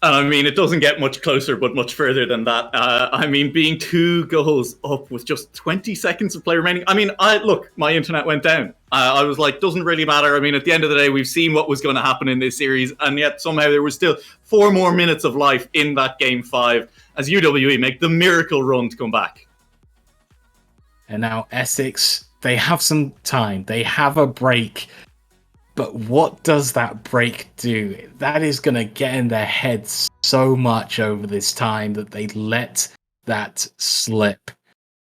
And I mean, it doesn't get much closer, but much further than that. I mean, being 2 goals up with just 20 seconds of play remaining. I mean, look, my internet went down. I was like, doesn't really matter. I mean, at the end of the day, we've seen what was going to happen in this series. And yet somehow there was still 4 more minutes of life in that game 5 as UWE make the miracle run to come back. And now Essex, they have some time. They have a break. But what does that break do? That is going to get in their heads so much over this time that they let that slip.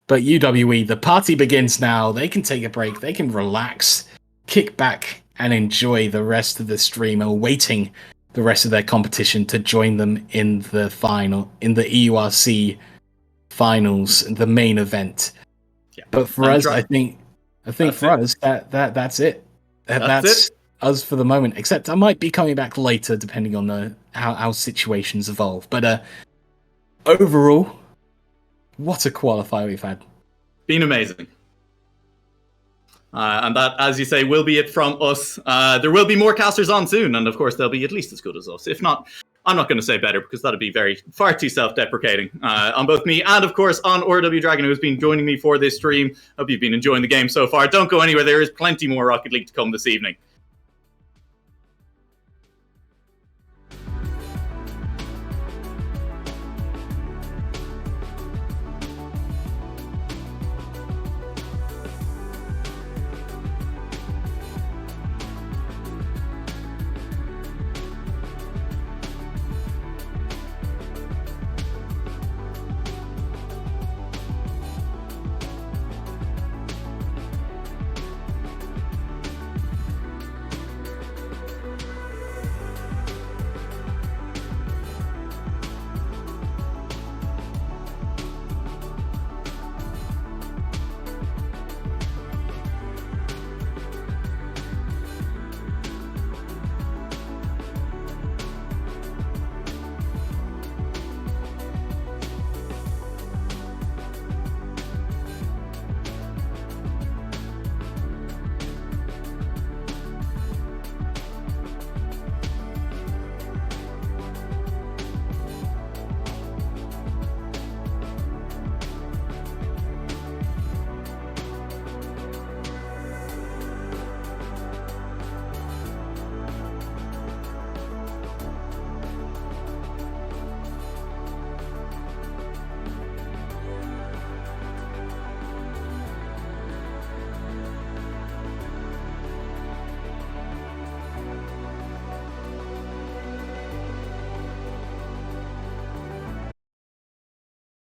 But UWE, the party begins now. They can take a break. They can relax, kick back, and enjoy the rest of the stream, awaiting the rest of their competition to join them in the final, in the EURC finals, the main event. Yeah. But for us, I think for us, that's it. That's us for the moment, except I might be coming back later depending on how situations evolve. But overall, what a qualifier we've had. Been amazing. And that, as you say, will be it from us. There will be more casters on soon, and of course they'll be at least as good as us. If not, I'm not going to say better because that'd be far too self-deprecating on both me and, of course, on RW Dragon, who has been joining me for this stream. Hope you've been enjoying the game so far. Don't go anywhere. There is plenty more Rocket League to come this evening.